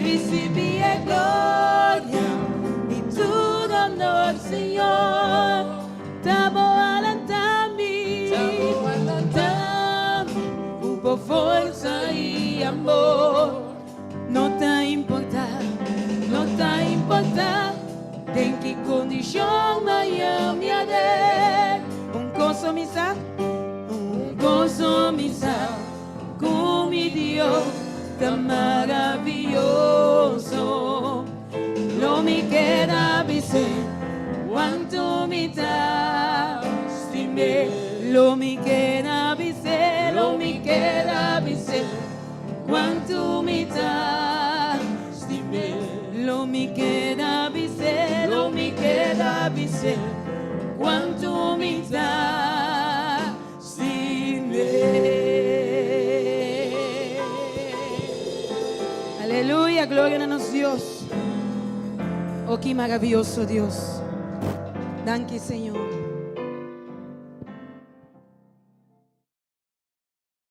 Recibí gloria y tu honor, Señor. Estamos alentando, hubo fuerza y amor. No te importa, en qué condición vaya mi vida. Un consumisa con mi Dios tan maravilloso. No me queda dizer cuánto me das de mí. No me queda dizer cuánto me das de mí. No me queda dizer cuánto me das de mí. Aleluya, gloria a nuestro Dios. Oh, qué maravilloso Dios. Danke, Señor.